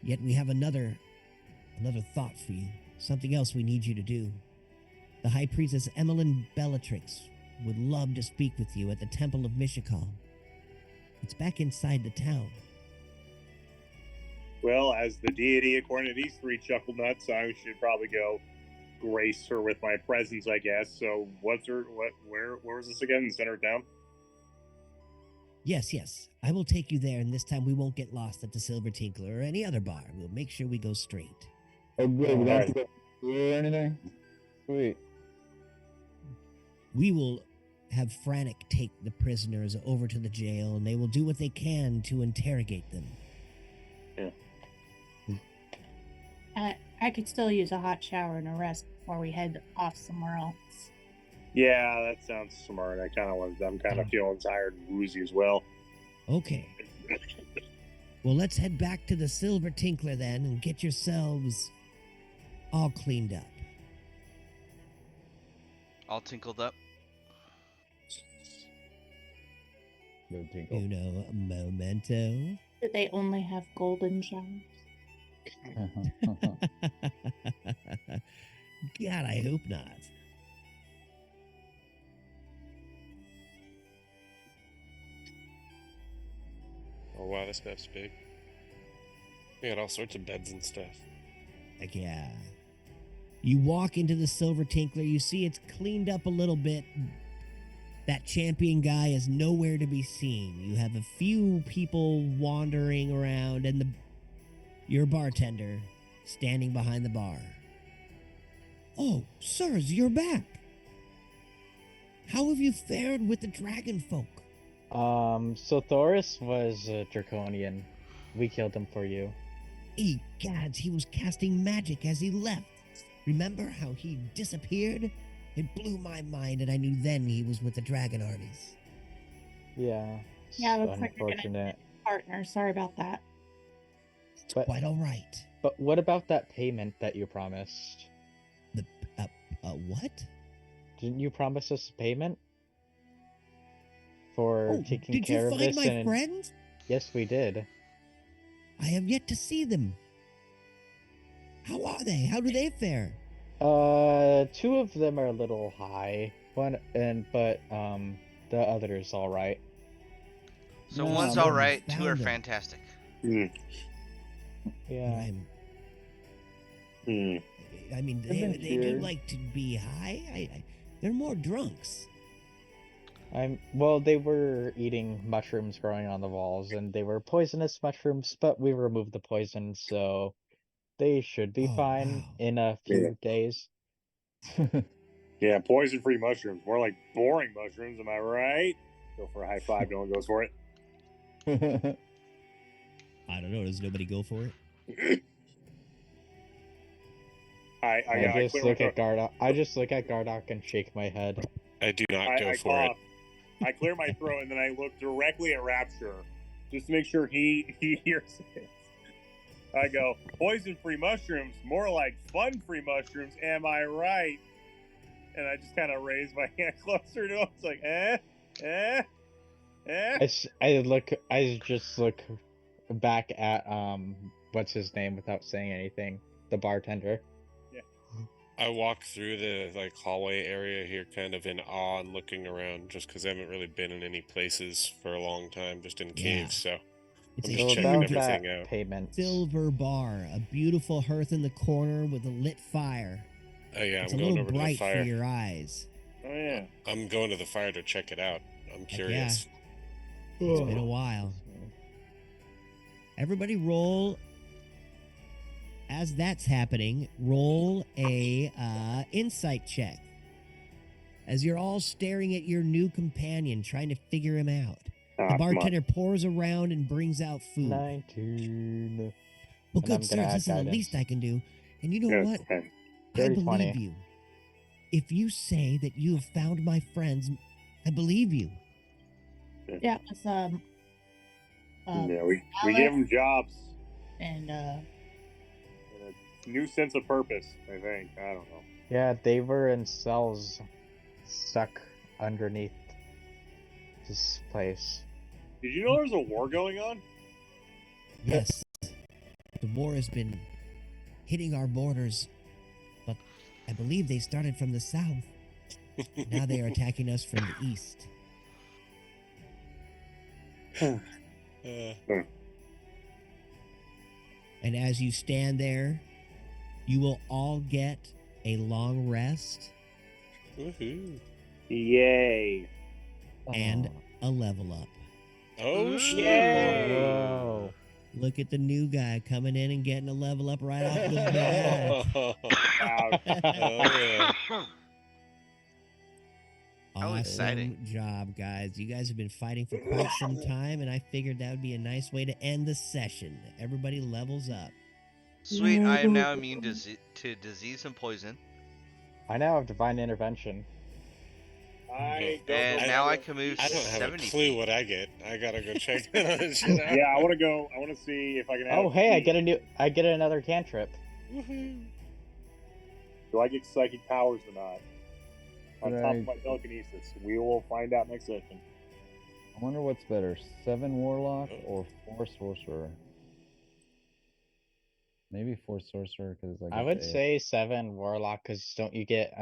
Yet we have another thought for you. Something else we need you to do. The High Priestess Emmeline Bellatrix would love to speak with you at the Temple of Mishakal. It's back inside the town. Well, as the deity, according to these three chuckle nuts, I should probably go grace her with my presence, I guess. So, where was this again? In the center of town? Yes. I will take you there, and this time we won't get lost at the Silver Tinkler or any other bar. We'll make sure we go straight. Oh, good. We don't Alright. have to go or anything. Sweet. We will have Frantic take the prisoners over to the jail, and they will do what they can to interrogate them. I could still use a hot shower and a rest before we head off somewhere else. Yeah, that sounds smart. I'm kind of feeling tired and woozy as well. Okay. Well, let's head back to the Silver Tinkler then and get yourselves all cleaned up. All tinkled up. Go tinkle. Uno momento. Do they only have golden showers? God, I hope not. Oh wow, this map's big. We got all sorts of beds and stuff. Like, yeah. You walk into the Silver Tinkler, you see it's cleaned up a little bit. That champion guy is nowhere to be seen. You have a few people wandering around, and your bartender standing behind the bar. Oh, sirs, you're back. How have you fared with the dragon folk? So Thoris was a draconian. We killed him for you. Egads, he was casting magic as he left. Remember how he disappeared? It blew my mind, and I knew then he was with the dragon armies. Yeah. Yeah, it's looks like you're gonna unfortunate. Partner, sorry about that. It's But- quite all right. But what about that payment that you promised? What? Didn't you promise us a payment for Oh, taking did care you of find this? my And friends? yes, we did. I have yet to see them. How are they? How do they fare? Two of them are a little high. But the other's all right. So No, one's no, all we right, two found are them. fantastic. Yeah. I mean, They've been they do cured. like to be high. They're more drunks. Well, they were eating mushrooms growing on the walls, and they were poisonous mushrooms, but we removed the poison, so they should be Oh, fine wow. in a few days. Yeah, poison-free mushrooms. More like boring mushrooms, am I right? Go for a high five. No one goes for it. I don't know. Does nobody go for it? I just look at Gardock. I just look at Gardock and shake my head. I do not go I for it. cough. I clear my throat and then I look directly at Rapture just to make sure he hears it. I go, poison-free mushrooms, more like fun-free mushrooms, am I right? And I just kind of raise my hand closer to him. It's like, eh. I just look back at what's his name without saying anything, the bartender. I walk through the like hallway area here, kind of in awe and looking around, just because I haven't really been in any places for a long time, just in Yeah. caves. So It's I'm a just So checking about huge everything that out. payment. silver bar, a beautiful hearth in the corner with a lit fire. Oh yeah, It's I'm a going little over to the bright for fire. your eyes. Oh, yeah. I'm going to the fire to check it out. I'm curious. It's been a while. Everybody roll. As that's happening, roll a insight check. As you're all staring at your new companion, trying to figure him out. Ah, The come on. bartender pours around and brings out food. 19. Well, And good I'm sir, gonna this add is the guidance. least I can do. And you know Yeah, what? okay. I Dirty believe 20. you. If you say that you have found my friends, I believe you. Yeah, it's Yeah, we give them jobs and and a new sense of purpose, I think. I don't know. Yeah, they were in cells stuck underneath this place. Did you know there's a war going on? Yes, the war has been hitting our borders, but I believe they started from the south. Now they are attacking us from the east. And as you stand there, you will all get a long rest Woohoo. Yay. and a level up. Oh shit! Oh. Look at the new guy coming in and getting a level up right off the bat. Oh Ouch. yeah. How exciting. Awesome job, guys. You guys have been fighting for quite some time, and I figured that would be a nice way to end the session. Everybody levels up. Sweet, I am now immune to disease and poison. I now have divine intervention. I don't And know now what I can move I don't have a 70 clue feet. what I get. I gotta go check that shit out. Yeah, I want to go. I want to see if I can. Have Oh hey, a I get another cantrip. Woohoo. Do I get psychic powers or not? On top of Right. my telekinesis, we will find out next session. I wonder what's better, 7 Warlock or 4 Sorcerer? Maybe 4 Sorcerer because like I would say 7 Warlock, because don't you get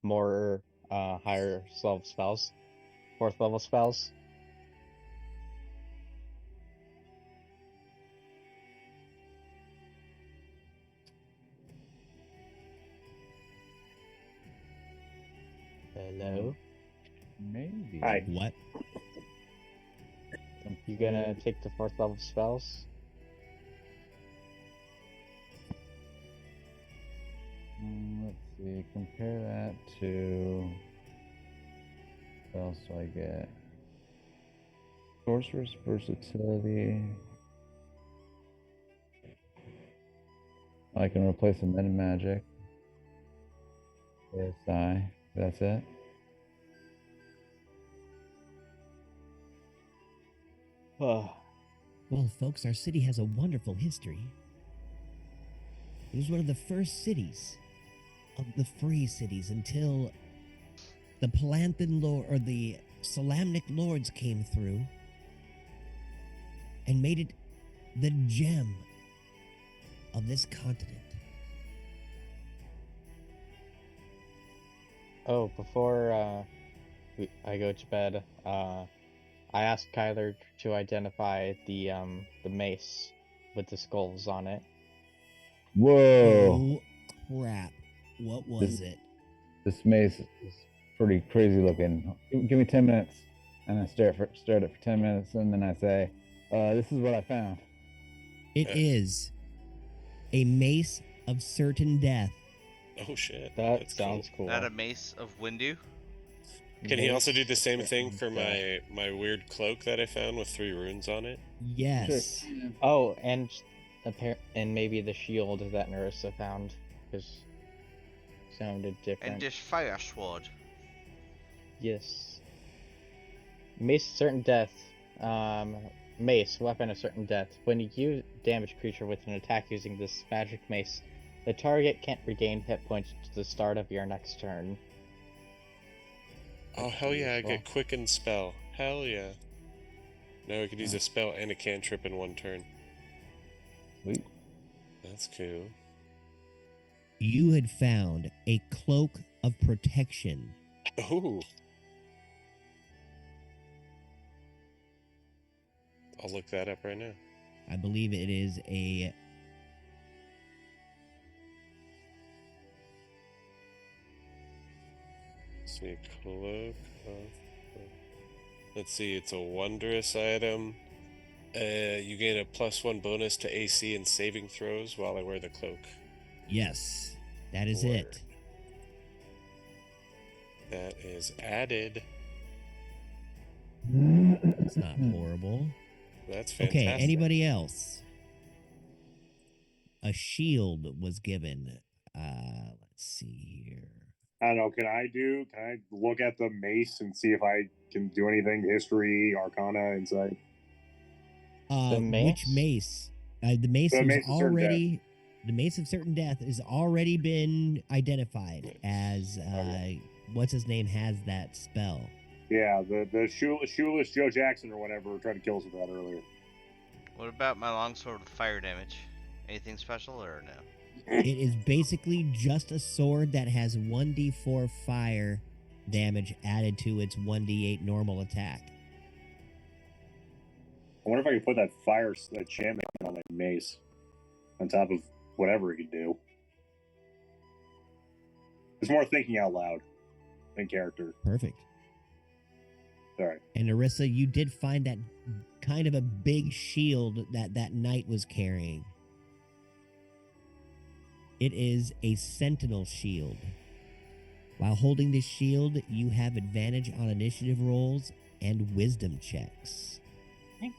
more higher level spells? 4th level spells? Hello? maybe. Hi. What? You gonna take the 4th level spells? Let's see. Compare that to. What else do I get? Sorcerer's versatility. I can replace a meta magic. ASI. That's it. Oh, Well, folks, our city has a wonderful history. It was one of the first cities of the free cities until the Palanthan Lord or the Solamnic Lords came through and made it the gem of this continent. oh, before I go to bed, I asked Kyler to identify the mace with the skulls on it. Whoa! Oh, crap. What was it? This mace is pretty crazy looking. Give me 10 minutes. And I stare at it for 10 minutes, and then I say, this is what I found. It is a mace of certain death. Oh shit. That That's sounds cool. Not a mace of Windu. Can he also do the Mace same of thing for death. my weird cloak that I found with 3 runes on it? Yes. Oh, and maybe the shield that Narissa found, because sounded different. And this fire sword. Yes. Mace of certain death. Mace, weapon of certain death. When you damage a creature with an attack using this magic mace, the target can't regain hit points to the start of your next turn. Oh, hell yeah, I get Quicken Spell. Hell yeah. Now I could use a spell and a cantrip in one turn. Sweet. That's cool. You had found a cloak of protection. Oh. I'll look that up right now. I believe it is a See, a cloak of... Let's see, it's a wondrous item. You gain a +1 bonus to AC and saving throws while I wear the cloak. yes. That is Word. it. That is added. It's not horrible. That's fantastic. Okay, anybody else? A shield was given. Let's see here. I don't know. Can I look at the mace and see if I can do anything? History, Arcana, Insight. The Which mace? The mace The was Mace of Certain already. The mace of certain death has already been identified as. Okay. What's his name has that spell? Yeah, the shoeless Joe Jackson or whatever tried to kill us with that earlier. What about my longsword with fire damage? Anything special or no? It is basically just a sword that has 1d4 fire damage added to its 1d8 normal attack. I wonder if I can put that fire enchantment on my mace on top of whatever it could do. It's more thinking out loud than character. Perfect. Sorry. And Narissa, you did find that kind of a big shield that knight was carrying. It is a sentinel shield. While holding this shield, you have advantage on initiative rolls and wisdom checks. Thanks.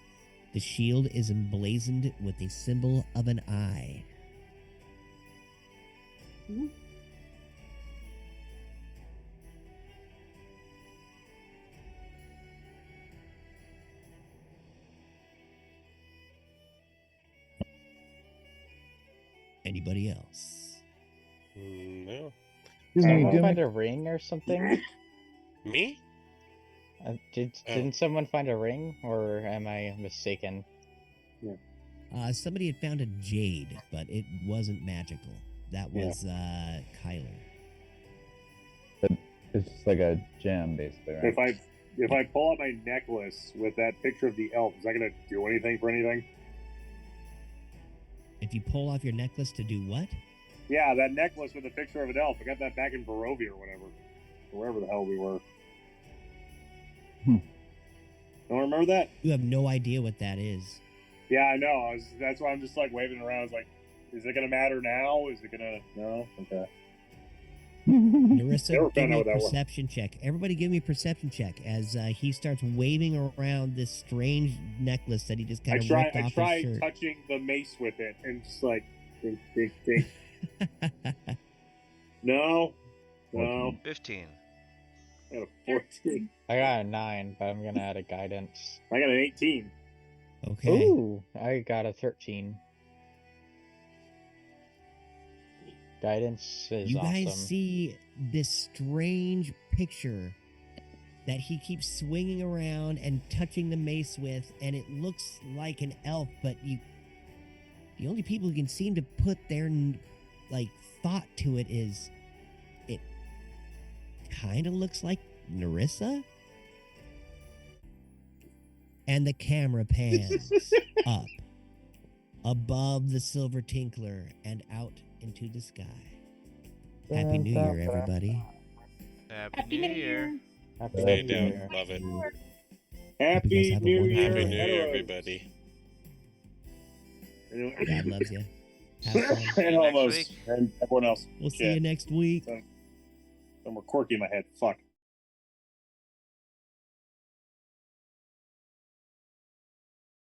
The shield is emblazoned with a symbol of an eye. Anybody else? No. Someone find a ring or something? Me? Didn't someone find a ring, or am I mistaken? Somebody had found a jade, but it wasn't magical. That was Kyler. But it's just like a gem, basically, right? If I pull out my necklace with that picture of the elf, is that going to do anything for anything? If you pull off your necklace to do what? Yeah, that necklace with a picture of an elf. I got that back in Barovia or whatever. Or wherever the hell we were. Don't remember that? You have no idea what that is. Yeah, I know. That's why I'm just like waving around. I was like, is it going to matter now? Is it going to... No? Okay. Narissa, Never give found me out a what that was. perception check. Everybody give me a perception check as he starts waving around this strange necklace that he just kind I of ripped off tried his shirt. touching the mace with it and just like... Ding. No. 15. I got a 14. I got a 9, but I'm gonna add a guidance. I got an 18. Okay. Ooh, I got a 13. Guidance is You guys awesome. see this strange picture that he keeps swinging around and touching the mace with, and it looks like an elf, but the only people who can seem to put their thought to it is it kind of looks like Narissa. And the camera pans up above the silver tinkler and out into the sky. Happy New Year, everybody. Happy New Year. Happy Hey, New down. Year. Love it. Happy have a New wonderful Year, Happy New Year, heteros. everybody. God loves you. Have fun. See And you next almost. week. And everyone else. We'll see Shit. you next week. Some more quirky in my head. Fuck.